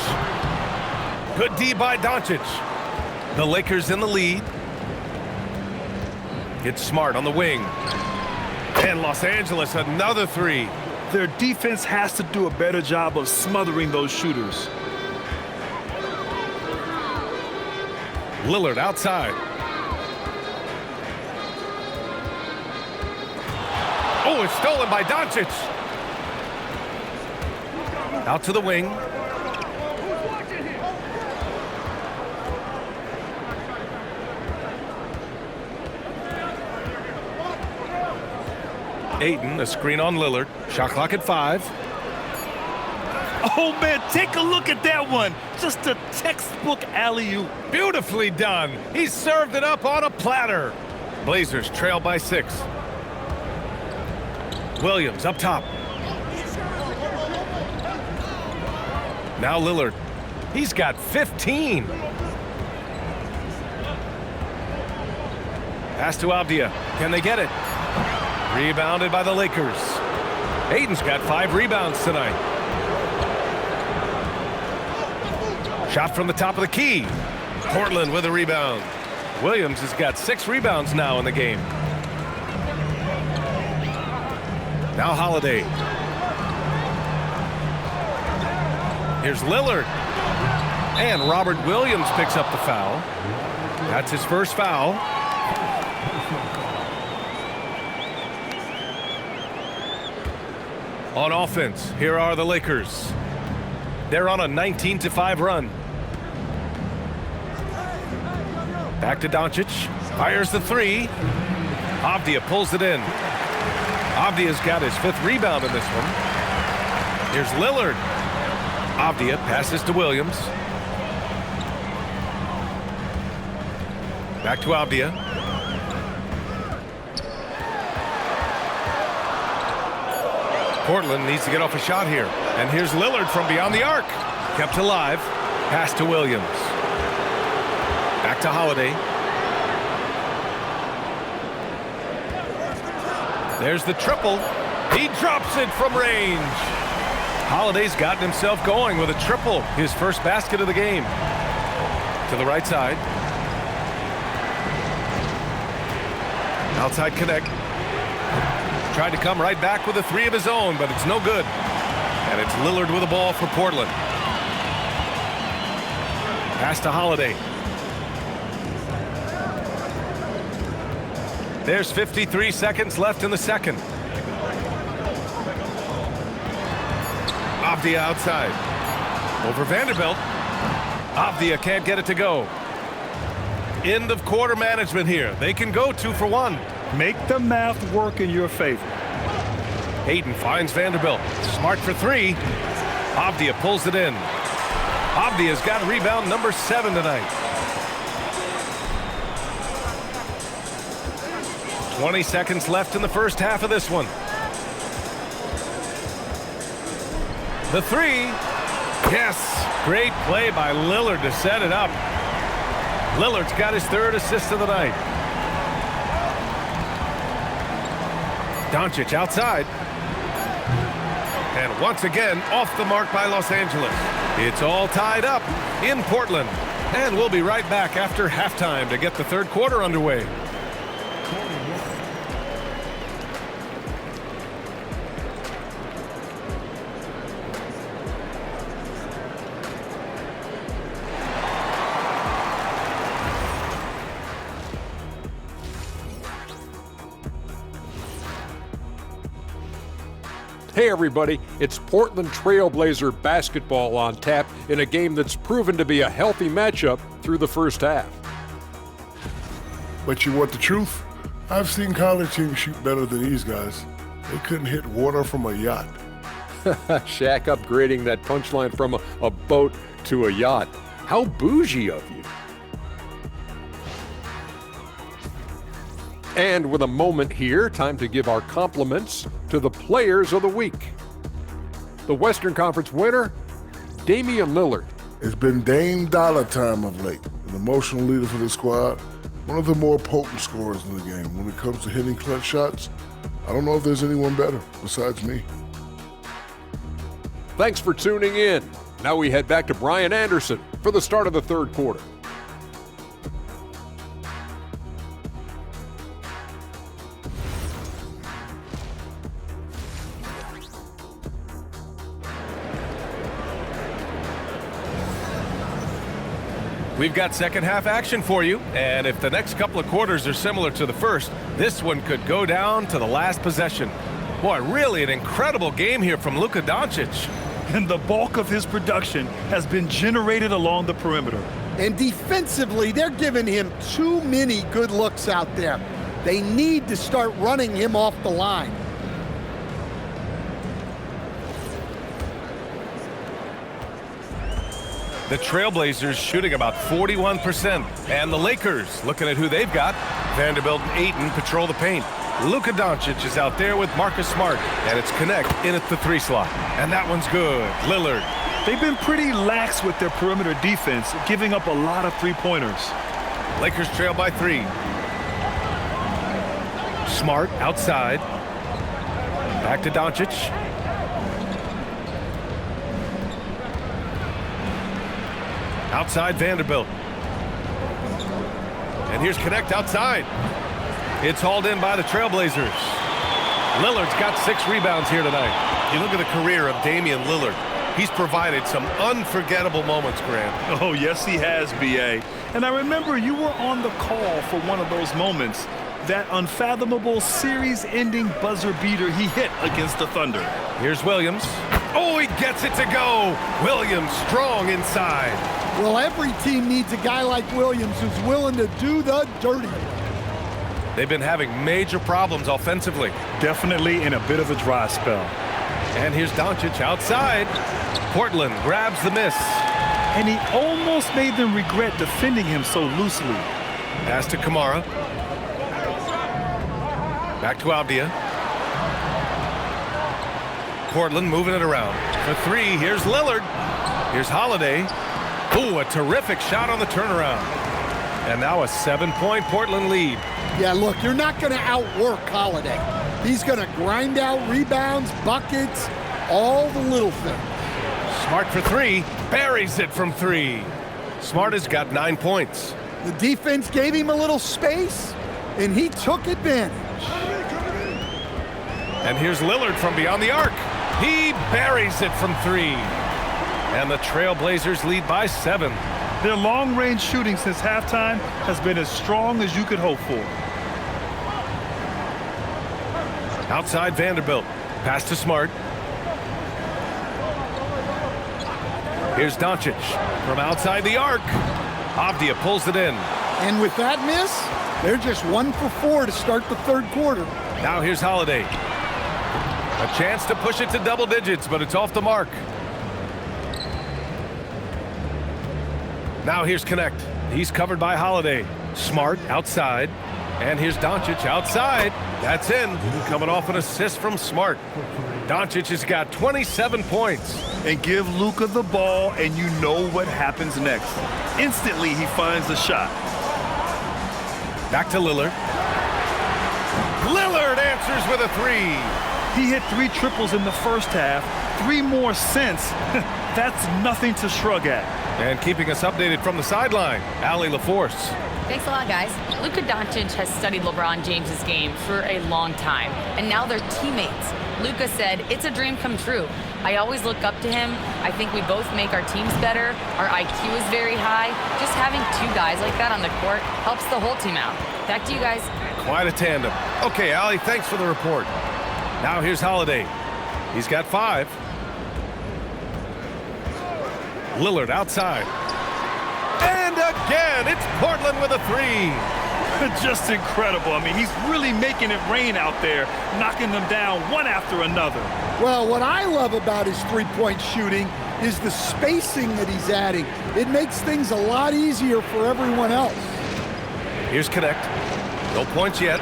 Speaker 5: Good D by Doncic. The Lakers in the lead. It's Smart on the wing. And Los Angeles, another 3.
Speaker 7: Their defense has to do a better job of smothering those shooters.
Speaker 5: Lillard outside. Oh, it's stolen by Doncic. Out to the wing. Ayton, a screen on Lillard. Shot clock at 5.
Speaker 7: Oh, man, take a look at that one. Just a textbook alley-oop.
Speaker 5: Beautifully done. He served it up on a platter. Blazers trail by 6. Williams up top. Now Lillard. He's got 15. Pass to Avdia. Can they get it? Rebounded by the Lakers. Ayton's got 5 rebounds tonight. Shot from the top of the key. Portland with a rebound. Williams has got 6 rebounds now in the game. Now Holiday. Here's Lillard. And Robert Williams picks up the foul. That's his first foul. On offense, here are the Lakers. They're on a 19-5 run. Back to Doncic. Fires the 3. Avdia pulls it in. Avdia's got his 5th rebound in this one. Here's Lillard. Avdia passes to Williams. Back to Avdia. Portland needs to get off a shot here. And here's Lillard from beyond the arc. Kept alive. Pass to Williams. Back to Holiday. There's the triple. He drops it from range. Holiday's gotten himself going with a triple. His first basket of the game. To the right side. Outside connect. Tried to come right back with a 3 of his own, but it's no good. And it's Lillard with the ball for Portland. Pass to Holiday. There's 53 seconds left in the second. Avdia outside. Over Vanderbilt. Avdia can't get it to go. End of quarter management here. They can go 2 for 1.
Speaker 7: Make the math work in your favor.
Speaker 5: Ayton finds Vanderbilt. Smart for 3. Avdia pulls it in. Avdia's got rebound number 7 tonight. 20 seconds left in the first half of this one. The three. Yes. Great play by Lillard to set it up. Lillard's got his 3rd assist of the night. Doncic outside. And once again, off the mark by Los Angeles. It's all tied up in Portland. And we'll be right back after halftime to get the 3rd quarter underway.
Speaker 9: Hey everybody, it's Portland Trailblazer basketball on tap in a game that's proven to be a healthy matchup through the first half.
Speaker 15: But you want the truth? I've seen college teams shoot better than these guys. They couldn't hit water from a yacht.
Speaker 9: Shaq upgrading that punchline from a boat to a yacht. How bougie of you. And with a moment here, time to give our compliments to the players of the week. The Western Conference winner, Damian Lillard.
Speaker 15: It's been Dame Dollar time of late, an emotional leader for the squad, one of the more potent scorers in the game. When it comes to hitting clutch shots, I don't know if there's anyone better besides me.
Speaker 9: Thanks for tuning in. Now we head back to Brian Anderson for the start of the 3rd quarter.
Speaker 5: We've got second half action for you, and if the next couple of quarters are similar to the first, this one could go down to the last possession. Boy, really an incredible game here from Luka Doncic.
Speaker 7: And the bulk of his production has been generated along the perimeter.
Speaker 17: And defensively, they're giving him too many good looks out there. They need to start running him off the line.
Speaker 5: The Trailblazers shooting about 41%. And the Lakers looking at who they've got. Vanderbilt and Ayton patrol the paint. Luka Doncic is out there with Marcus Smart. And it's Connect in at the 3 slot. And that one's good. Lillard.
Speaker 7: They've been pretty lax with their perimeter defense, giving up a lot of 3-pointers.
Speaker 5: Lakers trail by 3. Smart outside. Back to Doncic. Outside Vanderbilt. And here's Connect outside. It's hauled in by the Trailblazers. Lillard's got 6 rebounds here tonight. You look at the career of Damian Lillard. He's provided some unforgettable moments, Grant.
Speaker 7: Oh, yes, he has, B.A. And I remember you were on the call for one of those moments. That unfathomable series-ending buzzer beater he hit against the Thunder.
Speaker 5: Here's Williams. Oh, he gets it to go. Williams strong inside.
Speaker 17: Well, every team needs a guy like Williams who's willing to do the dirty.
Speaker 5: They've been having major problems offensively.
Speaker 7: Definitely in a bit of a dry spell.
Speaker 5: And here's Doncic outside. Portland grabs the miss.
Speaker 7: And he almost made them regret defending him so loosely.
Speaker 5: Pass to Kamara. Back to Avdia. Portland moving it around. For 3, here's Lillard. Here's Holiday. Ooh, a terrific shot on the turnaround. And now a 7-point Portland lead.
Speaker 17: Yeah, look, you're not going to outwork Holiday. He's going to grind out rebounds, buckets, all the little things.
Speaker 5: Smart for 3. Buries it from 3. Smart has got 9 points.
Speaker 17: The defense gave him a little space, and he took advantage.
Speaker 5: And here's Lillard from beyond the arc. He buries it from 3. And the Trailblazers lead by 7.
Speaker 7: Their long-range shooting since halftime has been as strong as you could hope for.
Speaker 5: Outside Vanderbilt. Pass to Smart. Here's Doncic from outside the arc. Avdia pulls it in.
Speaker 17: And with that miss, they're just 1 for 4 to start the 3rd quarter.
Speaker 5: Now here's Holiday. A chance to push it to double digits, but it's off the mark. Now here's Connect. He's covered by Holiday. Smart outside. And here's Doncic outside. That's in. Coming off an assist from Smart. Doncic has got 27 points.
Speaker 7: And give Luka the ball, and you know what happens next. Instantly, he finds the shot.
Speaker 5: Back to Lillard. Lillard answers with a three.
Speaker 7: He hit 3 triples in the first half, 3 more since. That's nothing to shrug at.
Speaker 5: And keeping us updated from the sideline, Allie LaForce.
Speaker 2: Thanks a lot, guys. Luka Doncic has studied LeBron James's game for a long time, and now they're teammates. Luka said, "It's a dream come true. I always look up to him. I think we both make our teams better. Our IQ is very high. Just having 2 guys like that on the court helps the whole team out." Back to you guys.
Speaker 5: Quite a tandem. Okay, Allie, thanks for the report. Now here's Holiday. He's got 5. Lillard outside. And again, it's Portland with a 3.
Speaker 7: Just incredible. I mean, he's really making it rain out there, knocking them down one after another.
Speaker 17: Well, what I love about his three-point shooting is the spacing that he's adding. It makes things a lot easier for everyone else.
Speaker 5: Here's Connect. No points yet.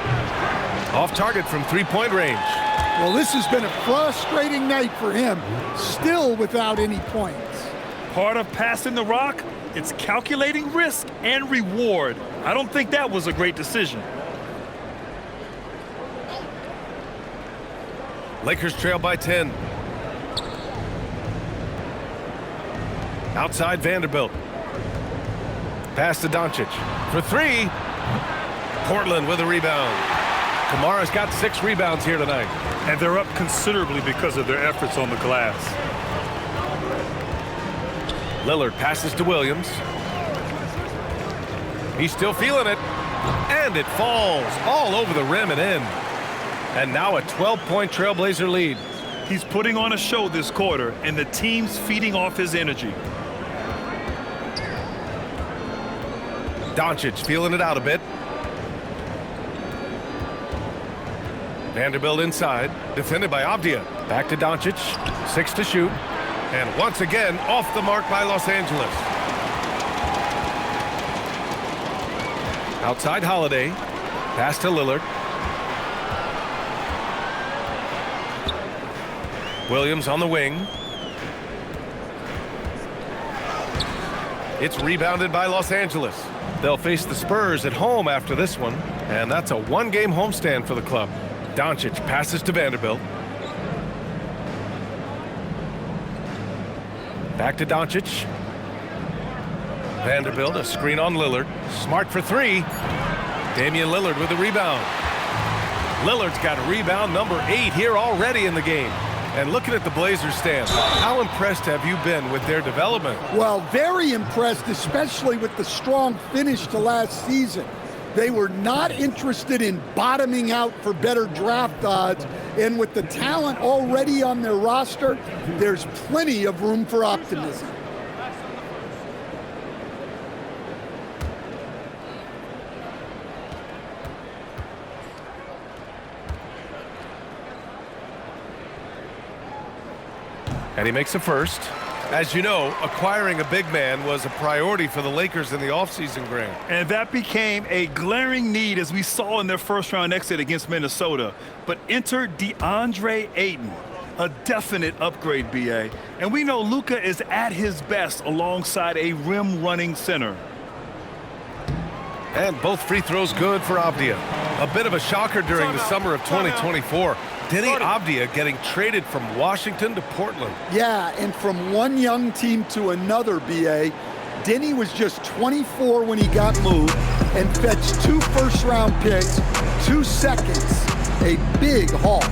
Speaker 5: Off target from 3-point range.
Speaker 17: Well, this has been a frustrating night for him, still without any points.
Speaker 7: Part of passing the rock, it's calculating risk and reward. I don't think that was a great decision.
Speaker 5: Lakers trail by 10. Outside Vanderbilt. Pass to Doncic for 3. Portland with a rebound. Kamara's got 6 rebounds here tonight.
Speaker 7: And they're up considerably because of their efforts on the glass.
Speaker 5: Lillard passes to Williams. He's still feeling it. And it falls all over the rim and in. And now a 12-point Trailblazer lead.
Speaker 7: He's putting on a show this quarter, and the team's feeding off his energy.
Speaker 5: Doncic feeling it out a bit. Vanderbilt inside, defended by Avdia. Back to Doncic, 6 to shoot. And once again, off the mark by Los Angeles. Outside Holiday, pass to Lillard. Williams on the wing. It's rebounded by Los Angeles. They'll face the Spurs at home after this one, and that's a 1-game homestand for the club. Doncic passes to Vanderbilt. Back to Doncic. Vanderbilt, a screen on Lillard. Smart for 3. Damian Lillard with a rebound. Lillard's got rebound number 8 here already in the game. And looking at the Blazers stand, how impressed have you been with their development?
Speaker 17: Well, very impressed, especially with the strong finish to last season. They were not interested in bottoming out for better draft odds, and with the talent already on their roster, there's plenty of room for optimism.
Speaker 5: And he makes a first. As you know, acquiring a big man was a priority for the Lakers in the offseason, Grant.
Speaker 7: And that became a glaring need, as we saw in their first-round exit against Minnesota. But enter DeAndre Ayton, a definite upgrade, B.A. And we know Luka is at his best alongside a rim-running center.
Speaker 5: And both free throws good for Avdia. A bit of a shocker during the summer of 2024. Denny Avdia getting traded from Washington to Portland.
Speaker 17: Yeah, and from one young team to another, B.A., Denny was just 24 when he got moved and fetched 2 first-round picks, 2 seconds, a big haul.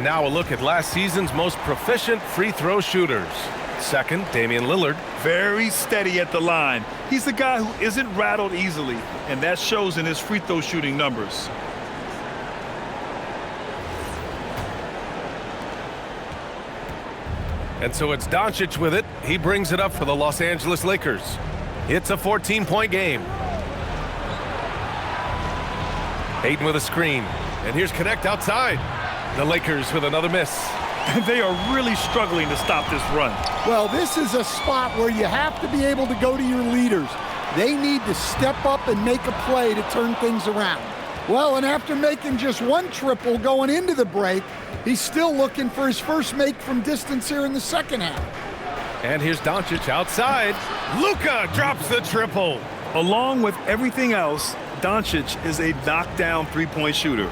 Speaker 5: And now a look at last season's most proficient free throw shooters. Second, Damian Lillard.
Speaker 7: Very steady at the line. He's the guy who isn't rattled easily, and that shows in his free throw shooting numbers.
Speaker 5: And so it's Doncic with it. He brings it up for the Los Angeles Lakers. It's a 14-point game. Ayton with a screen. And here's Connect outside. The Lakers with another miss.
Speaker 7: They are really struggling to stop this run.
Speaker 17: Well, this is a spot where you have to be able to go to your leaders. They need to step up and make a play to turn things around. Well, and after making just one triple going into the break, he's still looking for his first make from distance here in the second half.
Speaker 5: And here's Doncic outside. Luka drops the triple.
Speaker 7: Along with everything else, Doncic is a knockdown three-point shooter.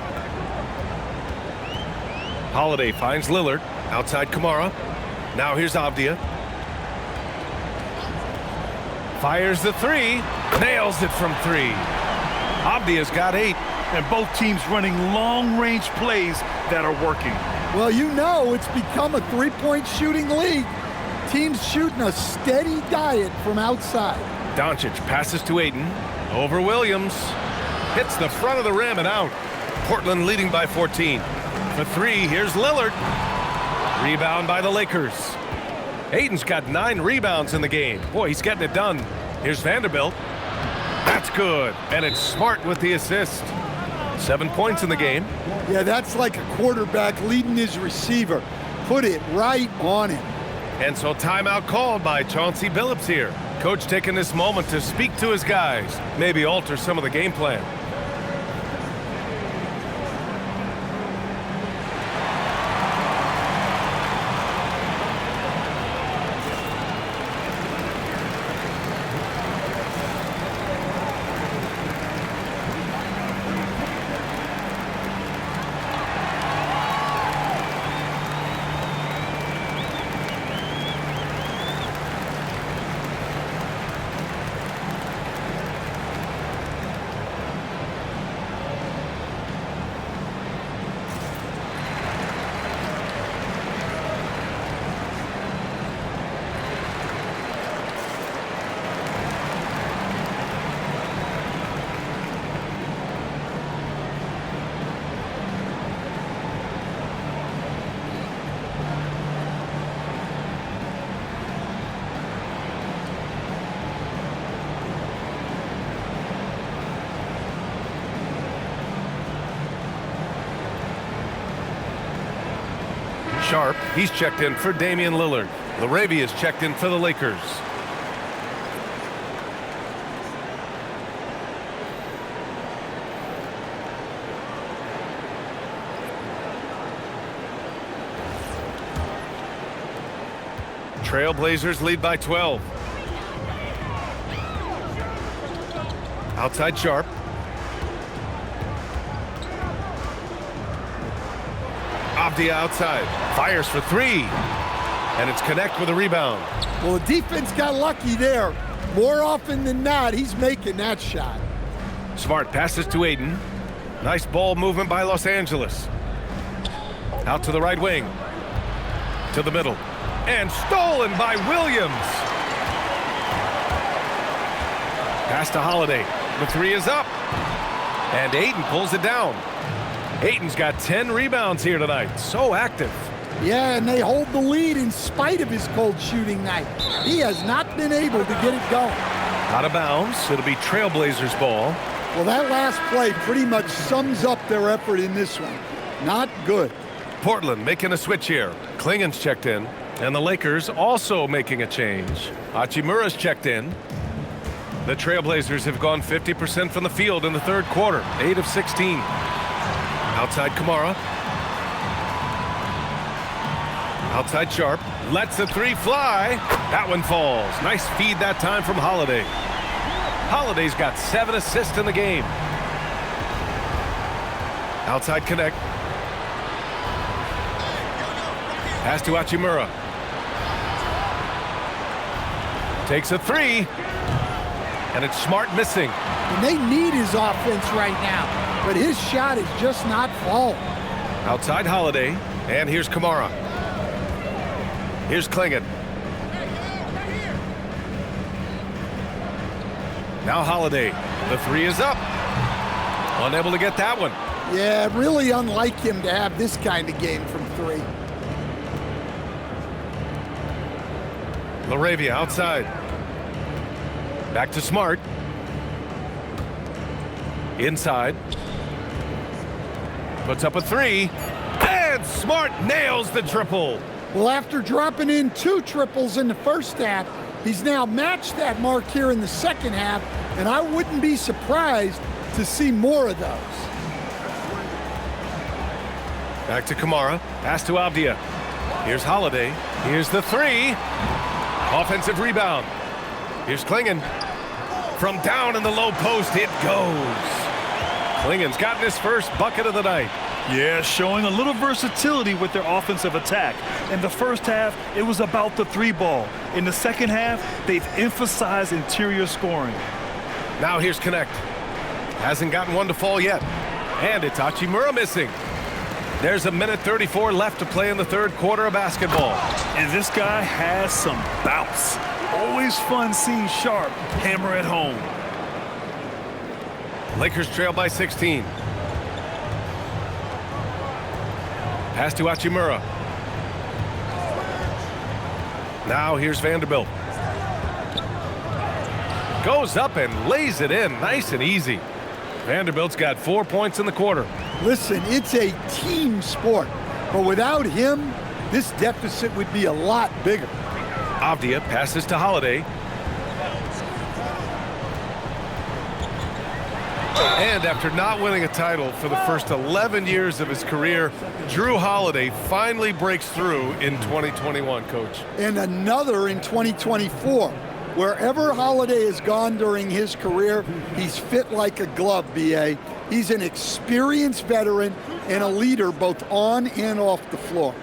Speaker 5: Holiday finds Lillard. Outside Kamara. Now here's Avdia. Fires the three. Nails it from three. Avdia's got 8.
Speaker 7: And both teams running long-range plays that are working.
Speaker 17: Well, you know it's become a three-point shooting league. Teams shooting a steady diet from outside.
Speaker 5: Doncic passes to Ayton. Over Williams. Hits the front of the rim and out. Portland leading by 14. For 3, here's Lillard. Rebound by the Lakers. Ayton's got 9 rebounds in the game. Boy, he's getting it done. Here's Vanderbilt. That's good. And it's Smart with the assist. 7 points in the game.
Speaker 17: Yeah, that's like a quarterback leading his receiver. Put it right on him.
Speaker 5: And so timeout called by Chauncey Billups here. Coach taking this moment to speak to his guys. Maybe alter some of the game plan. Sharp, he's checked in for Damian Lillard. Laravia's checked in for the Lakers. Trailblazers lead by 12. Outside Sharp. Avdia outside. Fires for 3. And it's Connect with a rebound.
Speaker 17: Well, the defense got lucky there. More often than not, he's making that shot.
Speaker 5: Smart passes to Ayton. Nice ball movement by Los Angeles. Out to the right wing. To the middle. And stolen by Williams. Pass to Holiday. The 3 is up. And Ayton pulls it down. Ayton's got 10 rebounds here tonight. So active.
Speaker 17: Yeah, and they hold the lead in spite of his cold shooting night. He has not been able to get it going.
Speaker 5: Out of bounds. It'll be Trailblazers ball.
Speaker 17: Well, that last play pretty much sums up their effort in this one. Not good.
Speaker 5: Portland making a switch here. Klingen's checked in. And the Lakers also making a change. Hachimura's checked in. The Trailblazers have gone 50% from the field in the third quarter. 8 of 16. Outside Kamara. Outside Sharp. Lets the 3 fly. That one falls. Nice feed that time from Holiday. Holiday's got 7 assists in the game. Outside Connect. Pass to Hachimura. Takes a 3. And it's Smart missing.
Speaker 17: And they need his offense right now. But his shot is just not falling.
Speaker 5: Outside Holiday. And here's Kamara. Here's Klingon. Now Holiday. The three is up. Unable to get that one.
Speaker 17: Yeah, really unlike him to have this kind of game from three.
Speaker 5: LaRavia outside. Back to Smart. Inside. Puts up a three. And Smart nails the triple.
Speaker 17: Well, after dropping in 2 triples in the first half, he's now matched that mark here in the second half, and I wouldn't be surprised to see more of those.
Speaker 5: Back to Kamara. Pass to Avdia. Here's Holiday. Here's the three. Offensive rebound. Here's Klingon. From down in the low post, it goes. Klingon's gotten his first bucket of the night.
Speaker 7: Yeah, showing a little versatility with their offensive attack. In the first half, it was about the 3-ball. In the second half, they've emphasized interior scoring.
Speaker 5: Now here's Connect. Hasn't gotten one to fall yet. And it's Hachimura missing. There's a minute 34 left to play in the third quarter of basketball.
Speaker 7: And this guy has some bounce. Always fun seeing Sharp hammer at home.
Speaker 5: Lakers trail by 16. Pass to Hachimura. Now here's Vanderbilt. Goes up and lays it in nice and easy. Vanderbilt's got 4 points in the quarter.
Speaker 17: Listen, it's a team sport, but without him, this deficit would be a lot bigger.
Speaker 5: Avdia passes to Holiday. And after not winning a title for the first 11 years of his career, Drew Holiday finally breaks through in 2021, Coach.
Speaker 17: And another in 2024. Wherever Holiday has gone during his career, he's fit like a glove, B.A. He's an experienced veteran and a leader both on and off the floor.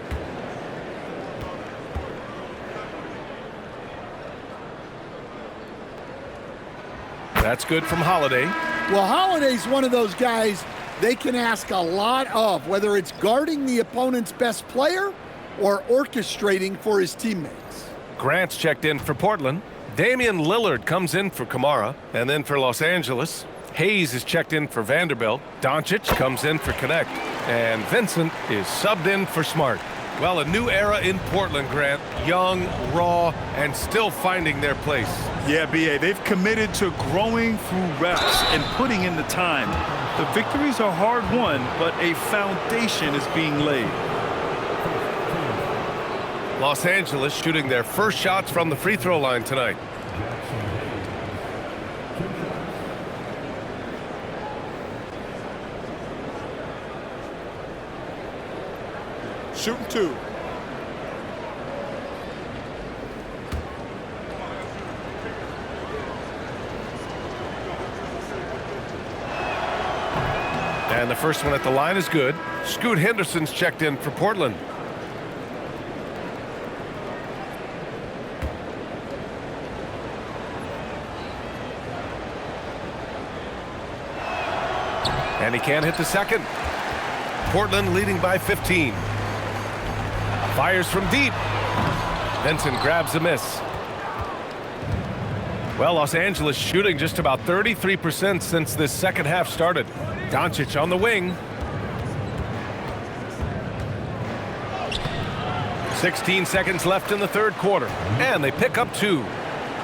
Speaker 5: That's good from Holiday.
Speaker 17: Well, Holiday's one of those guys they can ask a lot of, whether it's guarding the opponent's best player or orchestrating for his teammates.
Speaker 5: Grant's checked in for Portland. Damian Lillard comes in for Kamara, and then for Los Angeles. Hayes is checked in for Vanderbilt. Doncic comes in for Connect. And Vincent is subbed in for Smart. Well, a new era in Portland, Grant. Young, raw, and still finding their place.
Speaker 7: Yeah, B.A., they've committed to growing through reps and putting in the time. The victories are hard-won, but a foundation is being laid.
Speaker 5: Los Angeles shooting their first shots from the free throw line tonight.
Speaker 1: Shooting 2.
Speaker 5: And the first one at the line is good. Scoot Henderson's checked in for Portland. And he can't hit the second. Portland leading by 15. Fires from deep. Vincent grabs a miss. Well, Los Angeles shooting just about 33% since this second half started. Doncic on the wing. 16 seconds left in the third quarter. And they pick up 2.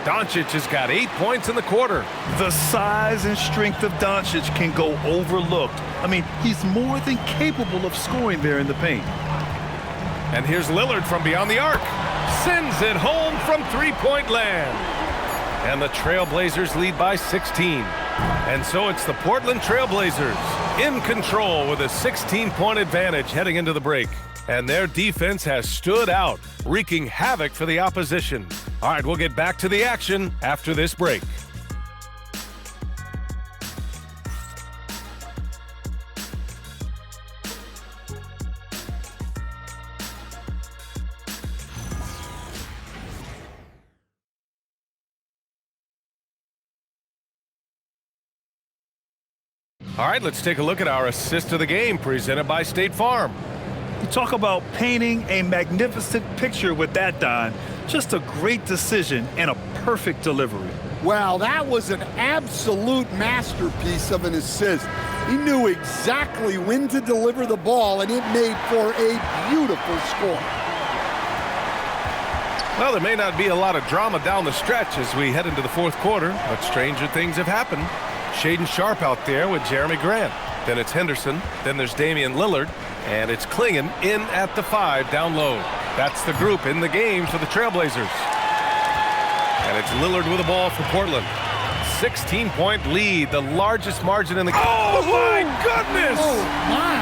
Speaker 5: Doncic has got 8 points in the quarter.
Speaker 7: The size and strength of Doncic can go overlooked. I mean, he's more than capable of scoring there in the paint.
Speaker 5: And here's Lillard from beyond the arc. Sends it home from three-point land. And the Trailblazers lead by 16. And so it's the Portland Trailblazers in control with a 16-point advantage heading into the break. And their defense has stood out, wreaking havoc for the opposition. All right, we'll get back to the action after this break. All right, let's take a look at our assist of the game presented by State Farm.
Speaker 7: You talk about painting a magnificent picture with that, Don. Just a great decision and a perfect delivery.
Speaker 17: Wow, that was an absolute masterpiece of an assist. He knew exactly when to deliver the ball, and it made for a beautiful score.
Speaker 5: Well, there may not be a lot of drama down the stretch as we head into the fourth quarter, but stranger things have happened. Shaedon Sharpe out there with Jeremy Grant. Then it's Henderson. Then there's Damian Lillard. And it's Klingon in at the 5 down low. That's the group in the game for the Trailblazers. And it's Lillard with the ball for Portland. 16-point lead, the largest margin in the game. Oh, my goodness!
Speaker 17: Oh, my.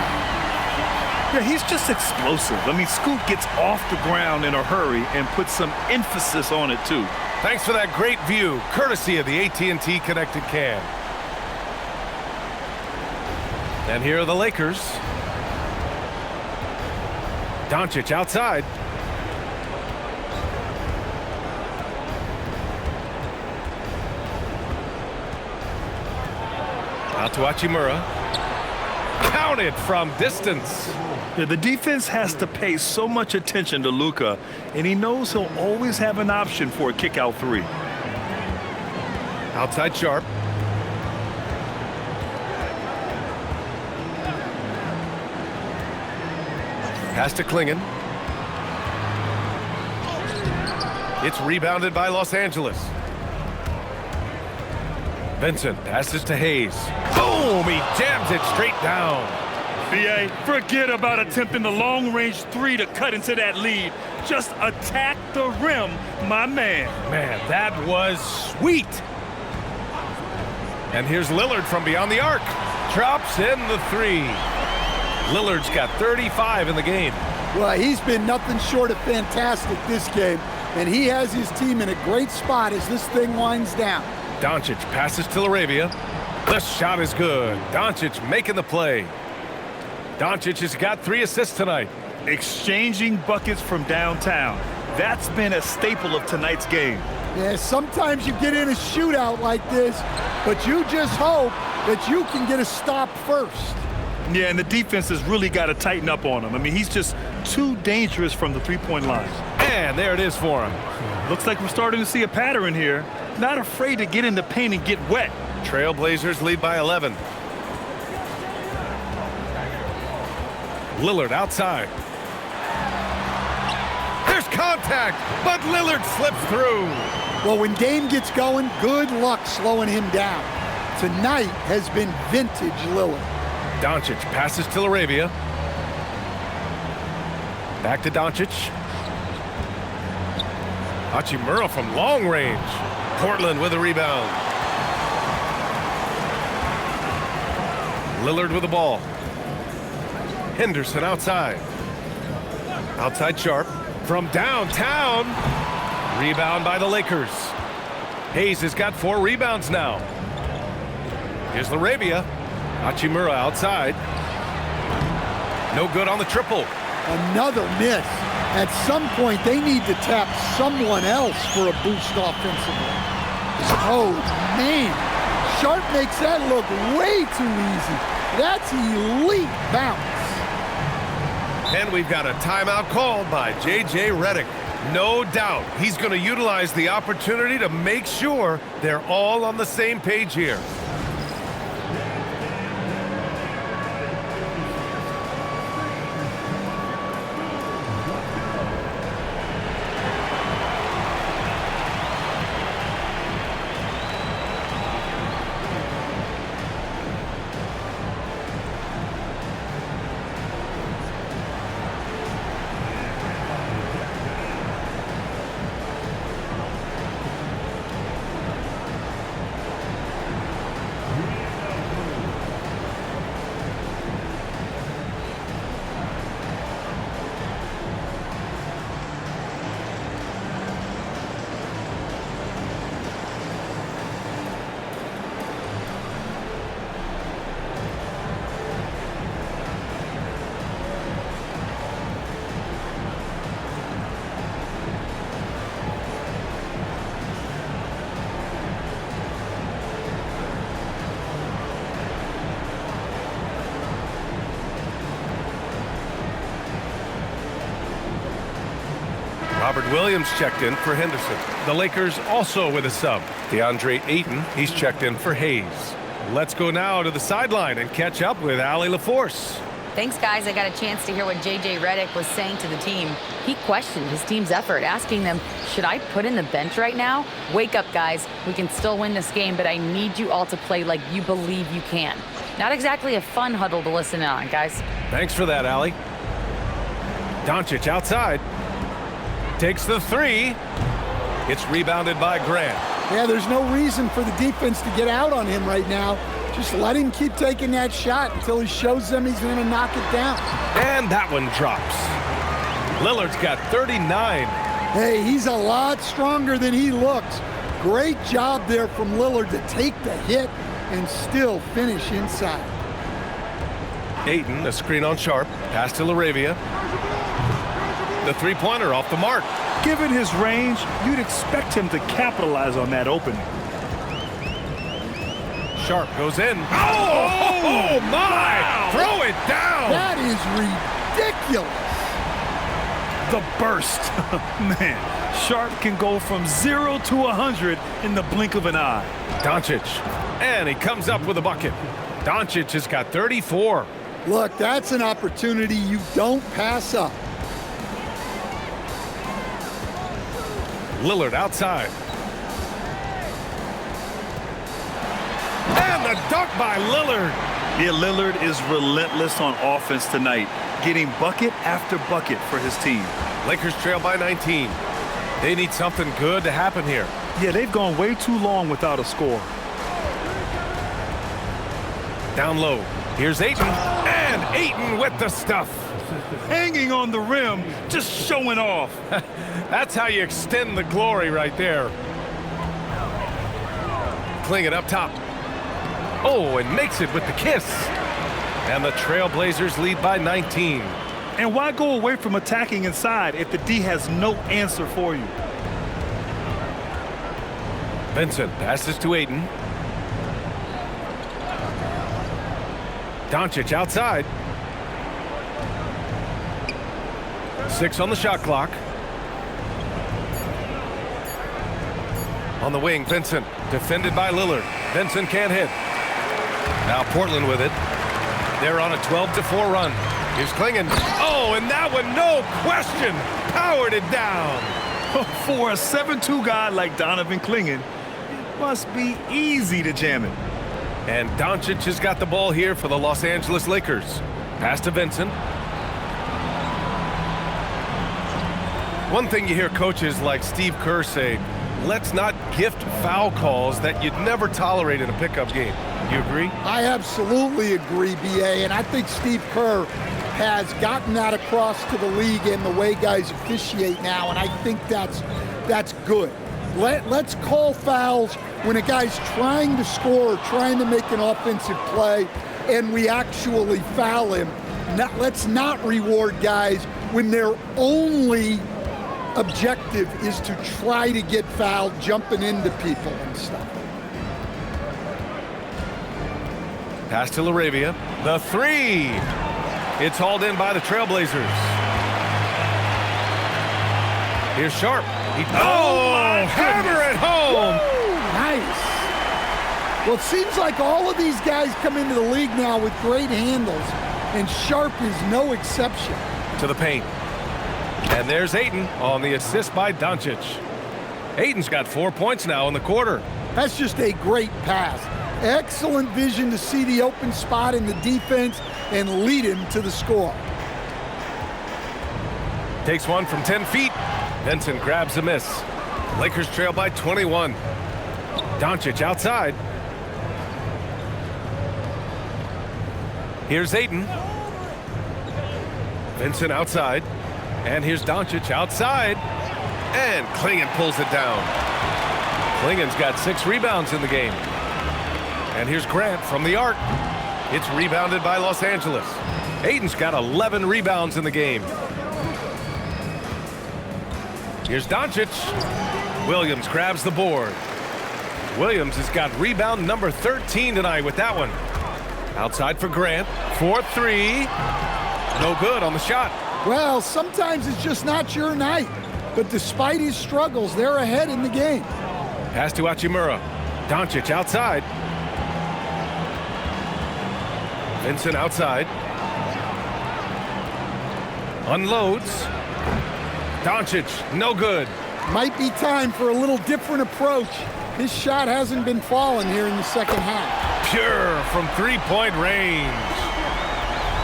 Speaker 7: Yeah, he's just explosive. I mean, Scoot gets off the ground in a hurry and puts some emphasis on it, too.
Speaker 5: Thanks for that great view, courtesy of the AT&T Connected Cam. And here are the Lakers. Doncic outside. Out to Hachimura. Counted from distance.
Speaker 7: Yeah, the defense has to pay so much attention to Luka, and he knows he'll always have an option for a kick-out 3.
Speaker 5: Outside Sharpe. Pass to Klingon. It's rebounded by Los Angeles. Vincent passes to Hayes. Boom! He jams it straight down.
Speaker 7: BA, forget about attempting the long-range 3 to cut into that lead. Just attack the rim, my man.
Speaker 5: Man, that was sweet. And here's Lillard from beyond the arc. Drops in the 3. Lillard's got 35 in the game.
Speaker 17: Well, he's been nothing short of fantastic this game, and he has his team in a great spot as this thing winds down.
Speaker 5: Doncic passes to Laravia. The shot is good. Doncic making the play. Doncic has got 3 assists tonight.
Speaker 7: Exchanging buckets from downtown. That's been a staple of tonight's game.
Speaker 17: Yeah, sometimes you get in a shootout like this, but you just hope that you can get a stop first.
Speaker 7: Yeah, and the defense has really got to tighten up on him. I mean, he's just too dangerous from the three-point line.
Speaker 5: And there it is for him.
Speaker 7: Looks like we're starting to see a pattern here. Not afraid to get in the paint and get wet.
Speaker 5: Trailblazers lead by 11. Lillard outside. There's contact, but Lillard slips through.
Speaker 17: Well, when Dame gets going, good luck slowing him down. Tonight has been vintage Lillard.
Speaker 5: Doncic passes to Laravia. Back to Doncic. Hachimura from long range. Portland with a rebound. Lillard with the ball. Henderson outside. Outside Sharpe. From downtown. Rebound by the Lakers. Hayes has got 4 rebounds now. Here's Laravia. Hachimura outside. No good on the triple.
Speaker 17: Another miss. At some point, they need to tap someone else for a boost offensively. Oh, man. Sharpe makes that look way too easy. That's elite bounce.
Speaker 5: And we've got a timeout called by J.J. Redick. No doubt he's going to utilize the opportunity to make sure they're all on the same page here. Robert Williams checked in for Henderson. The Lakers also with a sub. DeAndre Ayton, he's checked in for Hayes. Let's go now to the sideline and catch up with Allie LaForce.
Speaker 2: Thanks, guys. I got a chance to hear what J.J. Redick was saying to the team. He questioned his team's effort, asking them, should I put in the bench right now? Wake up, guys. We can still win this game, but I need you all to play like you believe you can. Not exactly a fun huddle to listen on, guys.
Speaker 5: Thanks for that, Allie. Doncic outside. Takes the three. It's rebounded by Grant.
Speaker 17: Yeah, there's no reason for the defense to get out on him right now. Just let him keep taking that shot until he shows them he's going to knock it down.
Speaker 5: And that one drops. Lillard's got 39.
Speaker 17: Hey, he's a lot stronger than he looks. Great job there from Lillard to take the hit and still finish inside.
Speaker 5: Ayton, a screen on Sharp. Pass to LaRavia. The three-pointer off the mark.
Speaker 7: Given his range, you'd expect him to capitalize on that opening.
Speaker 5: Sharp goes in. Oh my! Wow. Throw it down!
Speaker 17: That is ridiculous.
Speaker 7: The burst. Man, Sharp can go from 0 to 100 in the blink of an eye.
Speaker 5: Doncic. And he comes up with a bucket. Doncic has got 34.
Speaker 17: Look, that's an opportunity you don't pass up.
Speaker 5: Lillard outside. And the dunk by Lillard.
Speaker 7: Yeah, Lillard is relentless on offense tonight, getting bucket after bucket for his team.
Speaker 5: Lakers trail by 19. They need something good to happen here.
Speaker 7: Yeah, they've gone way too long without a score.
Speaker 5: Down low. Here's Ayton. And Ayton with the stuff.
Speaker 7: Hanging on the rim, just showing off.
Speaker 5: That's how you extend the glory right there. Clingan up top. Oh, and makes it with the kiss. And the Trailblazers lead by 19.
Speaker 7: And why go away from attacking inside if the D has no answer for you?
Speaker 5: Vincent passes to Ayton. Doncic outside. 6 on the shot clock. On the wing, Vincent, defended by Lillard. Vincent can't hit. Now Portland with it. They're on a 12-4 run. Here's Clingan. Oh, and that one, no question, powered it down.
Speaker 7: For a 7'2" guy like Donovan Clingan, it must be easy to jam it.
Speaker 5: And Doncic has got the ball here for the Los Angeles Lakers. Pass to Vincent. One thing you hear coaches like Steve Kerr say, let's not gift foul calls that you'd never tolerate in a pickup game. You agree?
Speaker 17: I absolutely agree, B.A., and I think Steve Kerr has gotten that across to the league and the way guys officiate now, and I think that's good. Let's call fouls when a guy's trying to score or trying to make an offensive play and we actually foul him. Let's not reward guys when their only objective is to try to get fouled, jumping into people and stuff.
Speaker 5: Pass to LaRavia. The three. It's hauled in by the Trailblazers. Here's Sharp. Hammer it home.
Speaker 17: Woo! Nice. Well, it seems like all of these guys come into the league now with great handles, and Sharp is no exception.
Speaker 5: To the paint. And there's Ayton on the assist by Doncic. Ayton's got 4 points now in the quarter.
Speaker 17: That's just a great pass. Excellent vision to see the open spot in the defense and lead him to the score.
Speaker 5: Takes one from 10 feet. Vincent grabs a miss. Lakers trail by 21. Doncic outside. Here's Ayton. Vincent outside. And here's Doncic outside. And Clingan pulls it down. Clingan's got 6 rebounds in the game. And here's Grant from the arc. It's rebounded by Los Angeles. Ayton's got 11 rebounds in the game. Here's Doncic. Williams grabs the board. Williams has got rebound number 13 tonight with that one. Outside for Grant. 4-3. No good on the shot.
Speaker 17: Well, sometimes it's just not your night. but despite his struggles, they're ahead in the game.
Speaker 5: Pass to Hachimura. Doncic outside. Vincent outside. Unloads. Doncic, no good.
Speaker 17: Might be time for a little different approach. His shot hasn't been falling here in the second half.
Speaker 5: Pure from three-point range.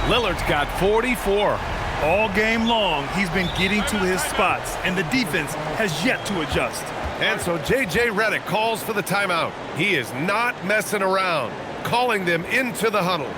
Speaker 5: Lillard's got 44.
Speaker 7: All game long, he's been getting to his spots, and the defense has yet to adjust.
Speaker 5: And so J.J. Redick calls for the timeout. He is not messing around, calling them into the huddle.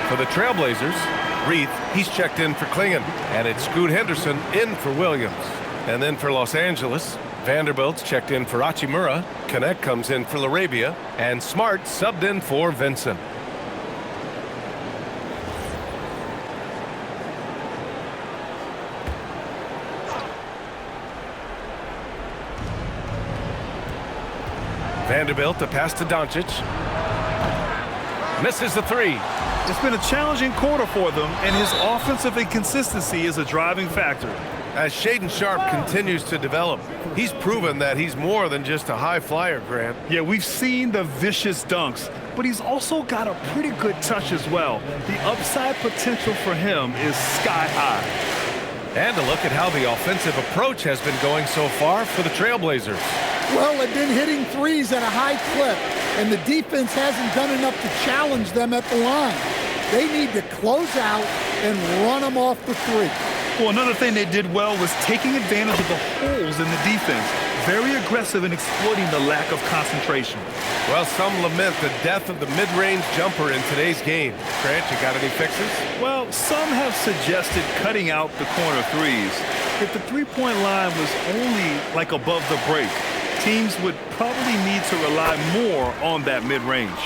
Speaker 5: For the Trailblazers, Reith, he's checked in for Klingon. And it's Scoot Henderson in for Williams. And then for Los Angeles, Vanderbilt's checked in for Hachimura. Connect comes in for Larabia. And Smart subbed in for Vincent. Vanderbilt, the pass to Doncic. Misses the three.
Speaker 7: It's been a challenging quarter for them, and his offensive inconsistency is a driving factor.
Speaker 5: As Shaedon Sharpe continues to develop, he's proven that he's more than just a high flyer, Grant.
Speaker 7: Yeah, we've seen the vicious dunks, but he's also got a pretty good touch as well. The upside potential for him is sky high.
Speaker 5: And a look at how the offensive approach has been going so far for the Trailblazers.
Speaker 17: Well, they've been hitting threes at a high clip, and the defense hasn't done enough to challenge them at the line. They need to close out and run them off the three.
Speaker 7: Well, another thing they did well was taking advantage of the holes in the defense. Very aggressive in exploiting the lack of concentration.
Speaker 5: Well, some lament the death of the mid-range jumper in today's game. Grant, you got any fixes?
Speaker 7: Well, some have suggested cutting out the corner threes. If the three-point line was only like above the break, teams would probably need to rely more on that mid-range.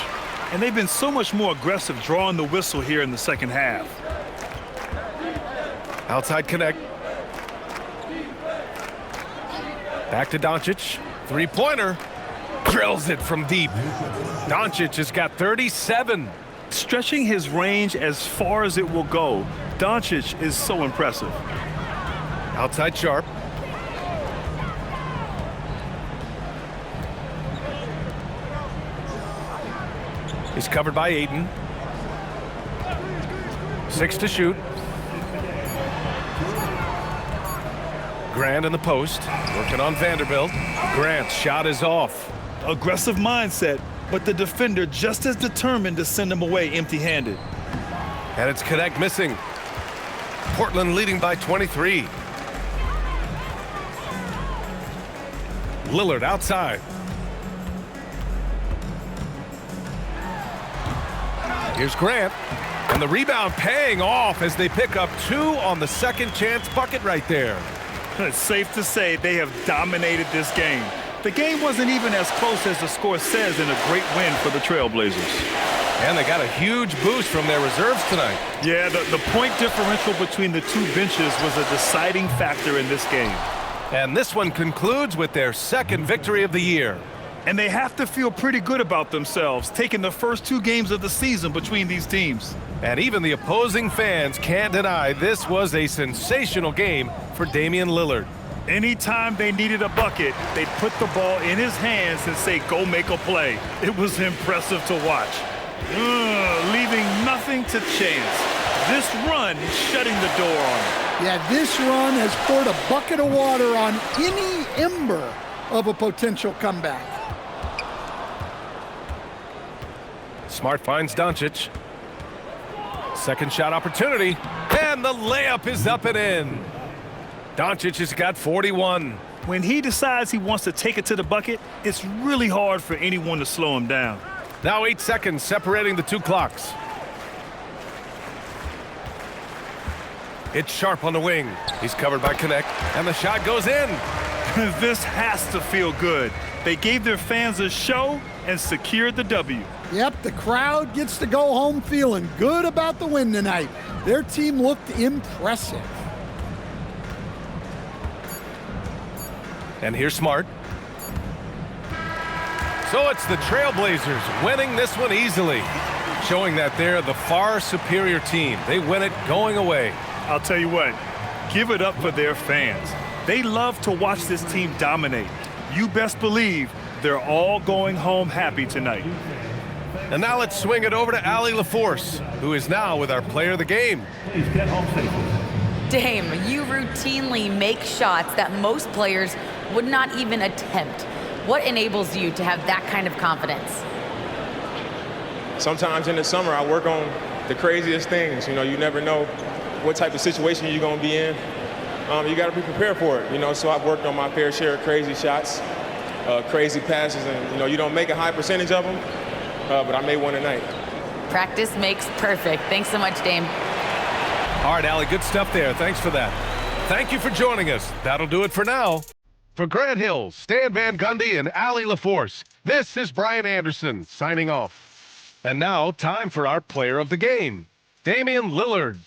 Speaker 7: And they've been so much more aggressive drawing the whistle here in the second half.
Speaker 5: Outside connect. Back to Doncic. Three-pointer. Drills it from deep. Doncic has got 37.
Speaker 7: Stretching his range as far as it will go, Doncic is so impressive.
Speaker 5: Outside Sharpe. He's covered by Ayton. 6 to shoot. Grant in the post, working on Vanderbilt. Grant's shot is off.
Speaker 7: Aggressive mindset, but the defender just as determined to send him away empty-handed.
Speaker 5: And it's Connect missing. Portland leading by 23. Lillard outside. Here's Grant. And the rebound paying off as they pick up 2 on the second chance bucket right there.
Speaker 7: It's safe to say they have dominated this game. The game wasn't even as close as the score says in a great win for the Trailblazers.
Speaker 5: And they got a huge boost from their reserves tonight.
Speaker 7: Yeah, the point differential between the two benches was a deciding factor in this game.
Speaker 5: And this one concludes with their second victory of the year.
Speaker 7: And they have to feel pretty good about themselves, taking the first 2 games of the season between these teams.
Speaker 5: And even the opposing fans can't deny this was a sensational game for Damian Lillard.
Speaker 7: Anytime they needed a bucket, they'd put the ball in his hands and say, go make a play. It was impressive to watch. Leaving nothing to chance. This run shutting the door on him.
Speaker 17: Yeah, this run has poured a bucket of water on any ember of a potential comeback.
Speaker 5: Smart finds Doncic. Second shot opportunity, and the layup is up and in. Doncic has got 41.
Speaker 7: When he decides he wants to take it to the bucket, it's really hard for anyone to slow him down.
Speaker 5: Now 8 seconds separating the 2 clocks. It's Sharp on the wing. He's covered by Connect, and the shot goes in.
Speaker 7: This has to feel good. They gave their fans a show and secured the W.
Speaker 17: Yep, the crowd gets to go home feeling good about the win tonight. Their team looked impressive.
Speaker 5: And here's Smart. So it's the Trailblazers winning this one easily, showing that they're the far superior team. They win it going away.
Speaker 7: I'll tell you what, give it up for their fans. They love to watch this team dominate. You best believe they're all going home happy tonight.
Speaker 5: And now let's swing it over to Allie LaForce, who is now with our player of the game.
Speaker 2: Dame, you routinely make shots that most players would not even attempt. What enables you to have that kind of confidence?
Speaker 18: Sometimes in the summer, I work on the craziest things. You know, you never know what type of situation you're going to be in. You got to be prepared for it, you know, so I've worked on my fair share of crazy shots, crazy passes, and, you know, you don't make a high percentage of them, but I made one tonight.
Speaker 2: Practice makes perfect. Thanks so much, Dame.
Speaker 5: All right, Allie, good stuff there. Thanks for that. Thank you for joining us. That'll do it for now. For Grant Hill, Stan Van Gundy, and Allie LaForce, this is Brian Anderson signing off. And now, time for our player of the game, Damian Lillard.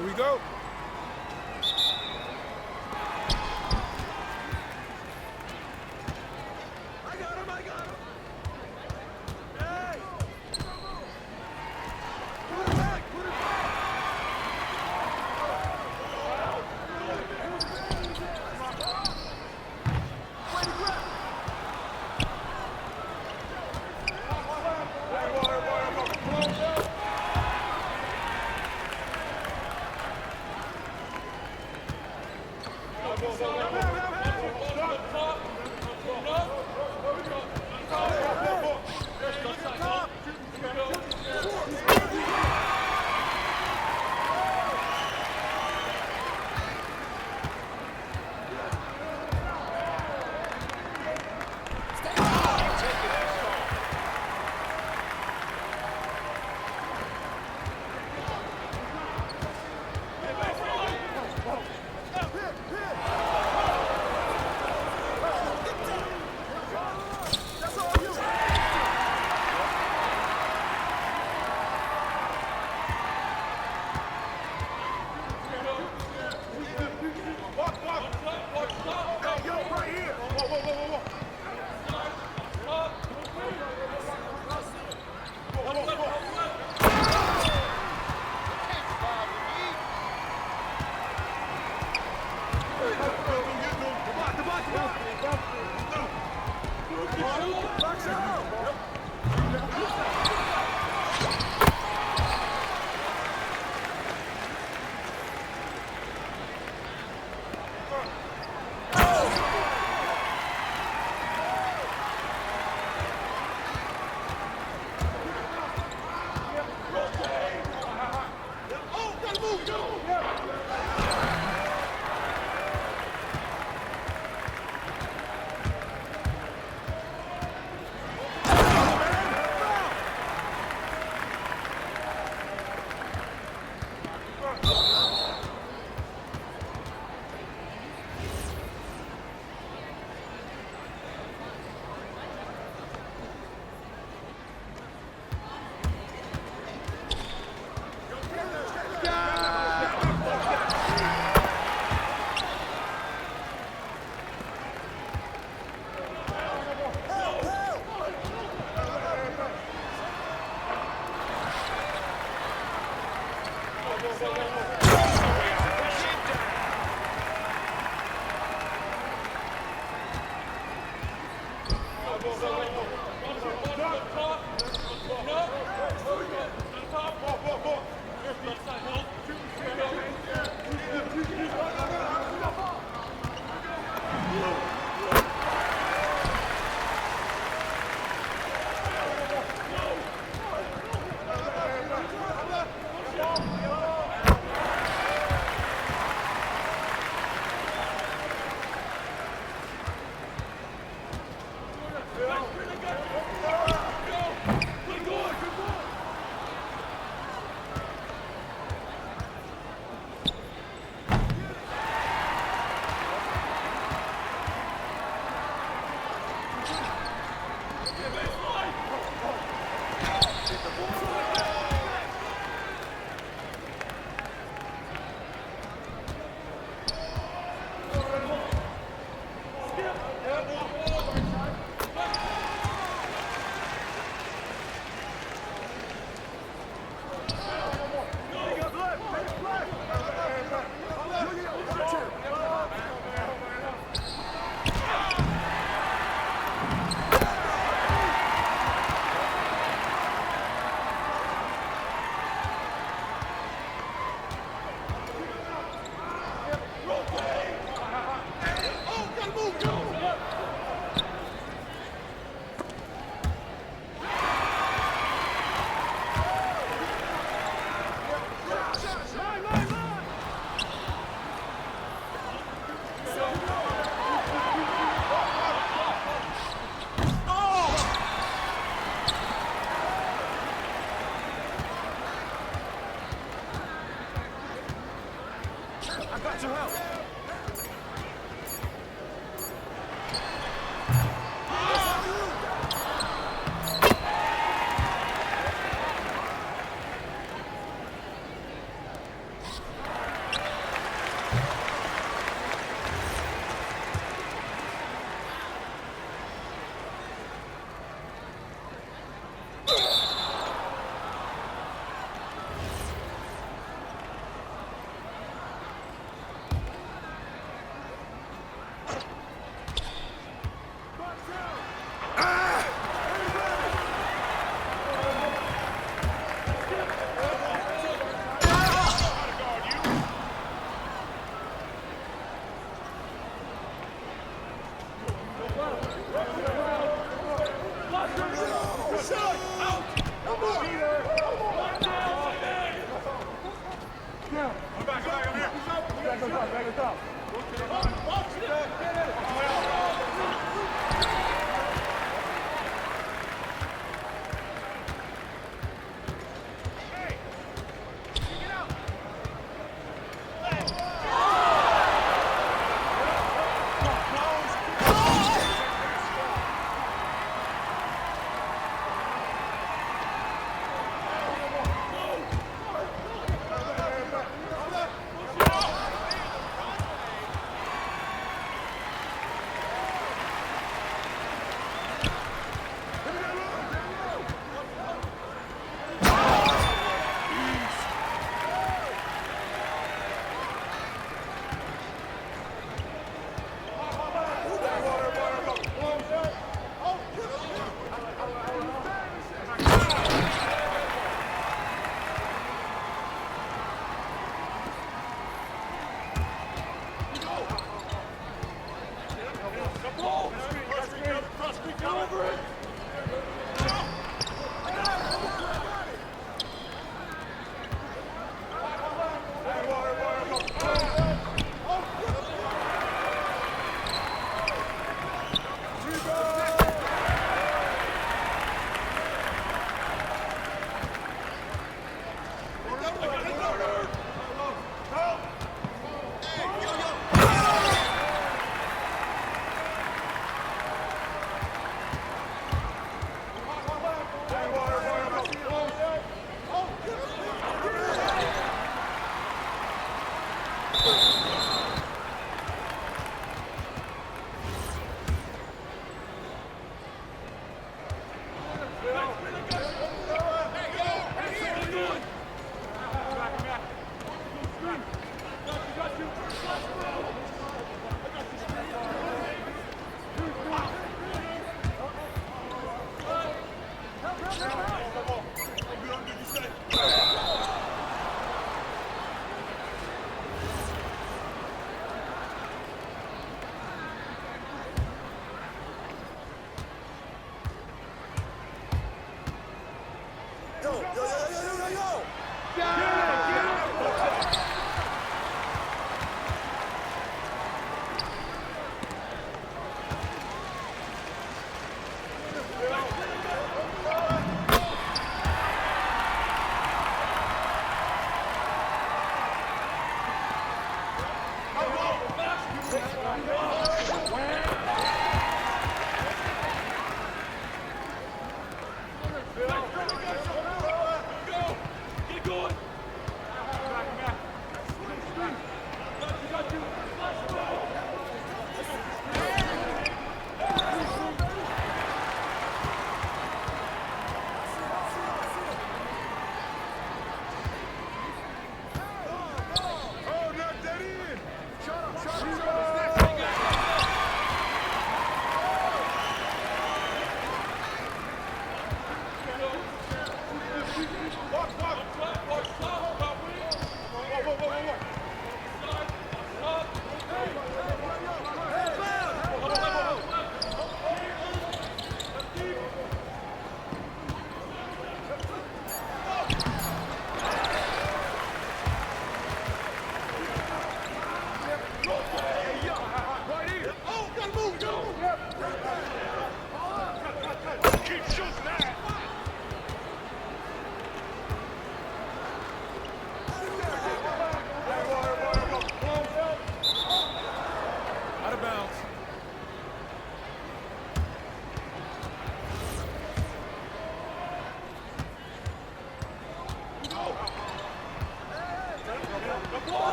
Speaker 3: Here we go.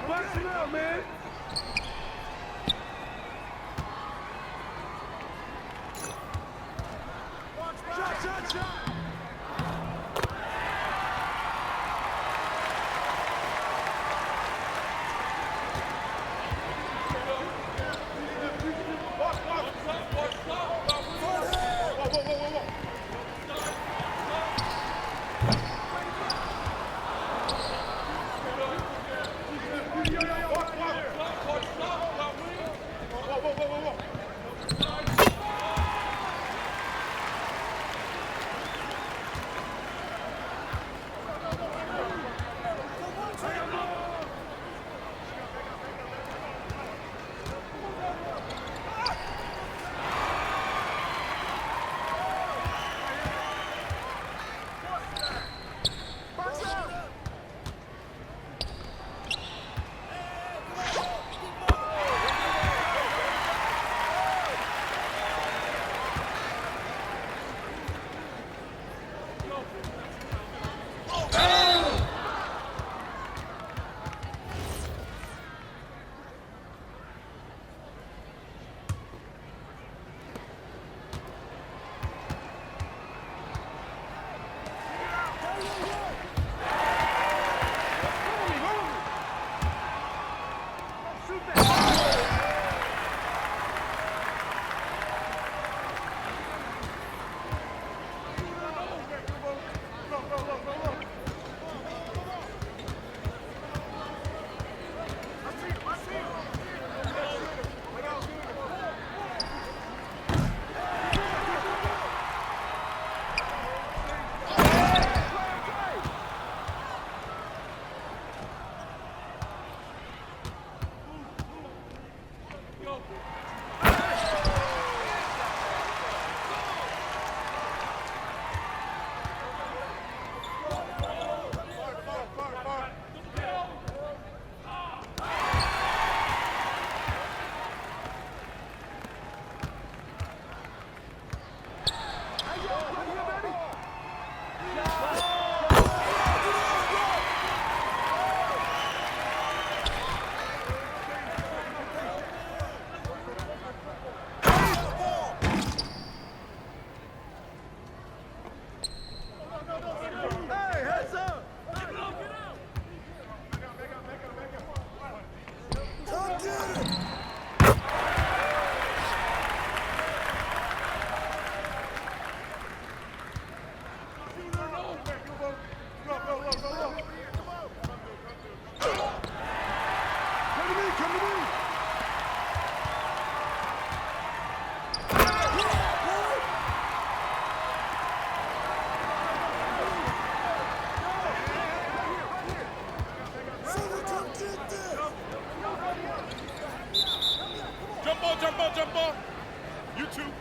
Speaker 10: Box it out, man. Shot.
Speaker 3: Come on. You too.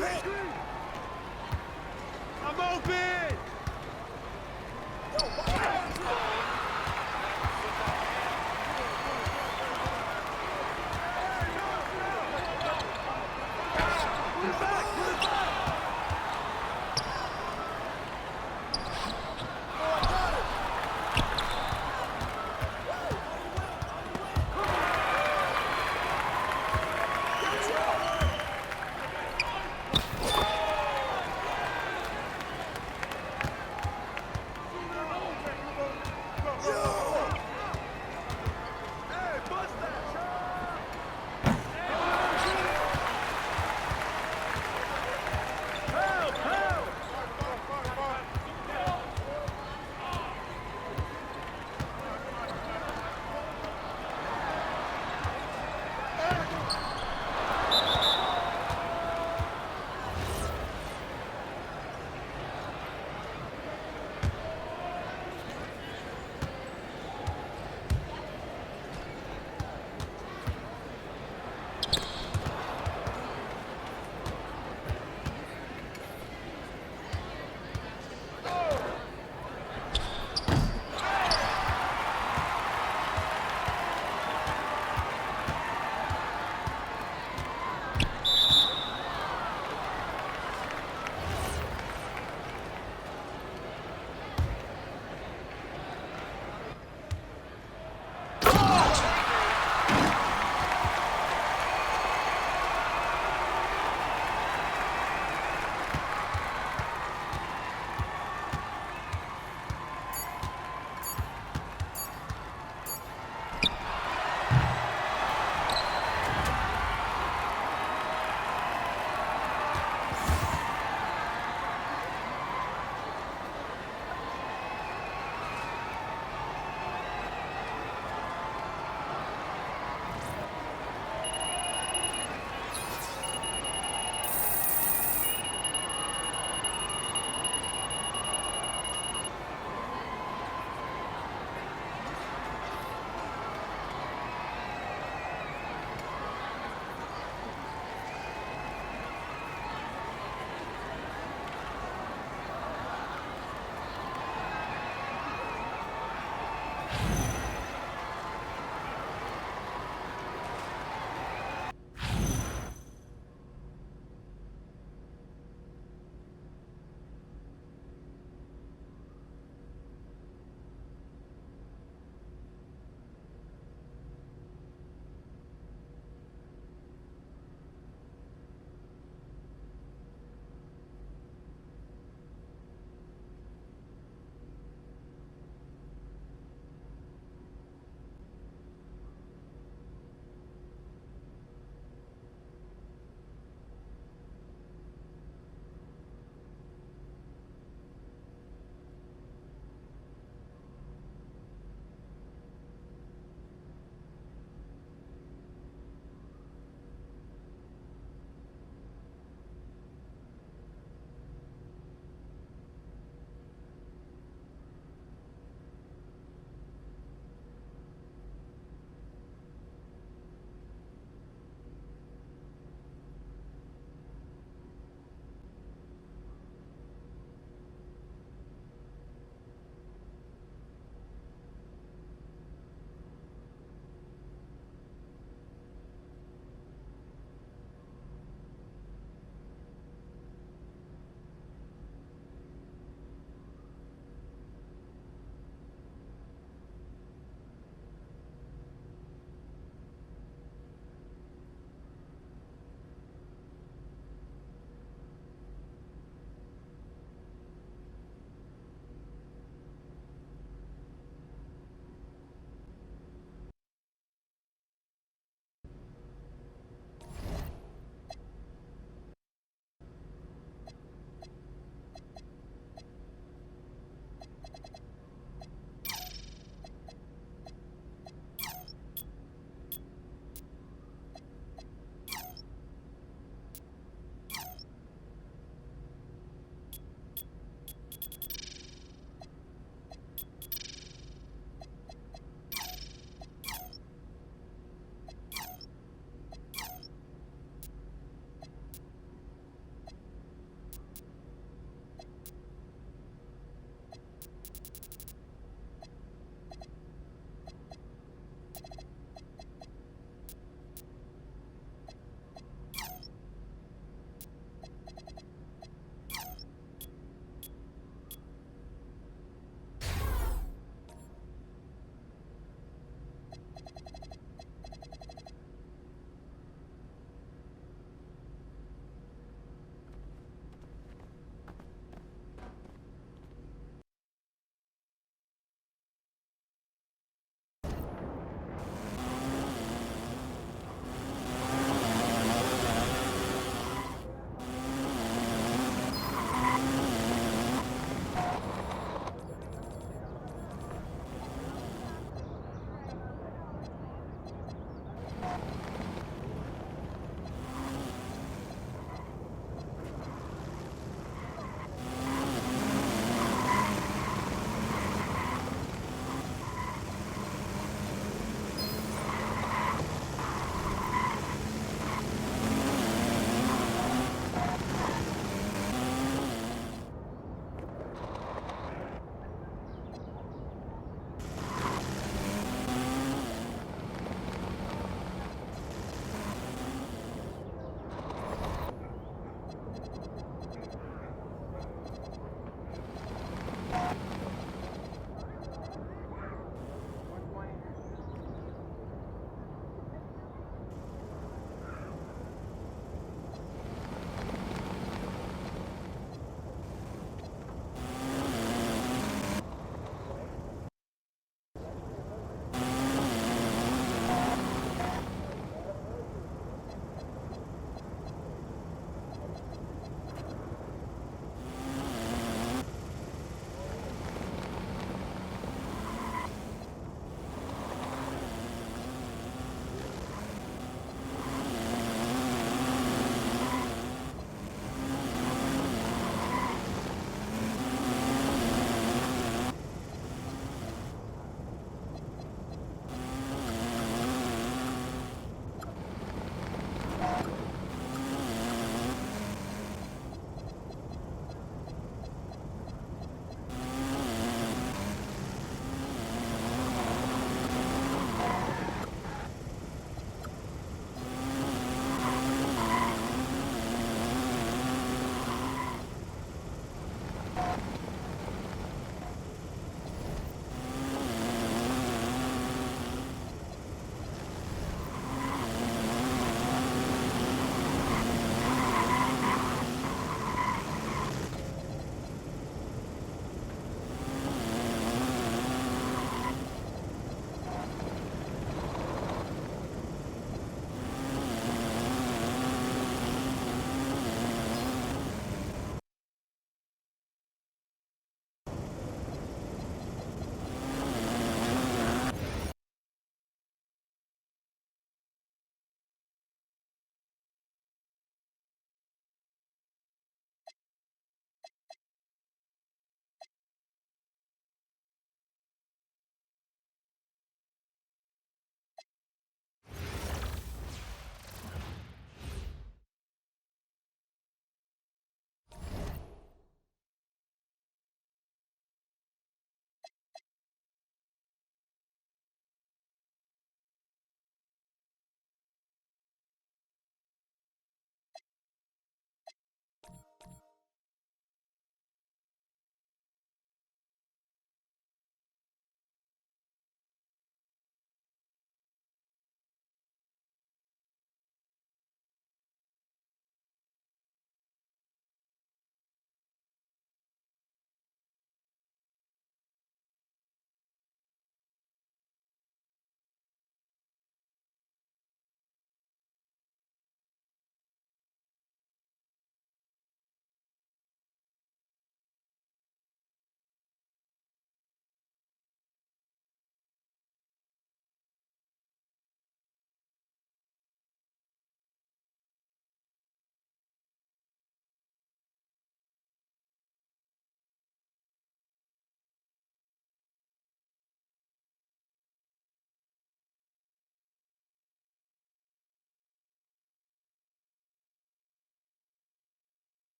Speaker 8: I'm open!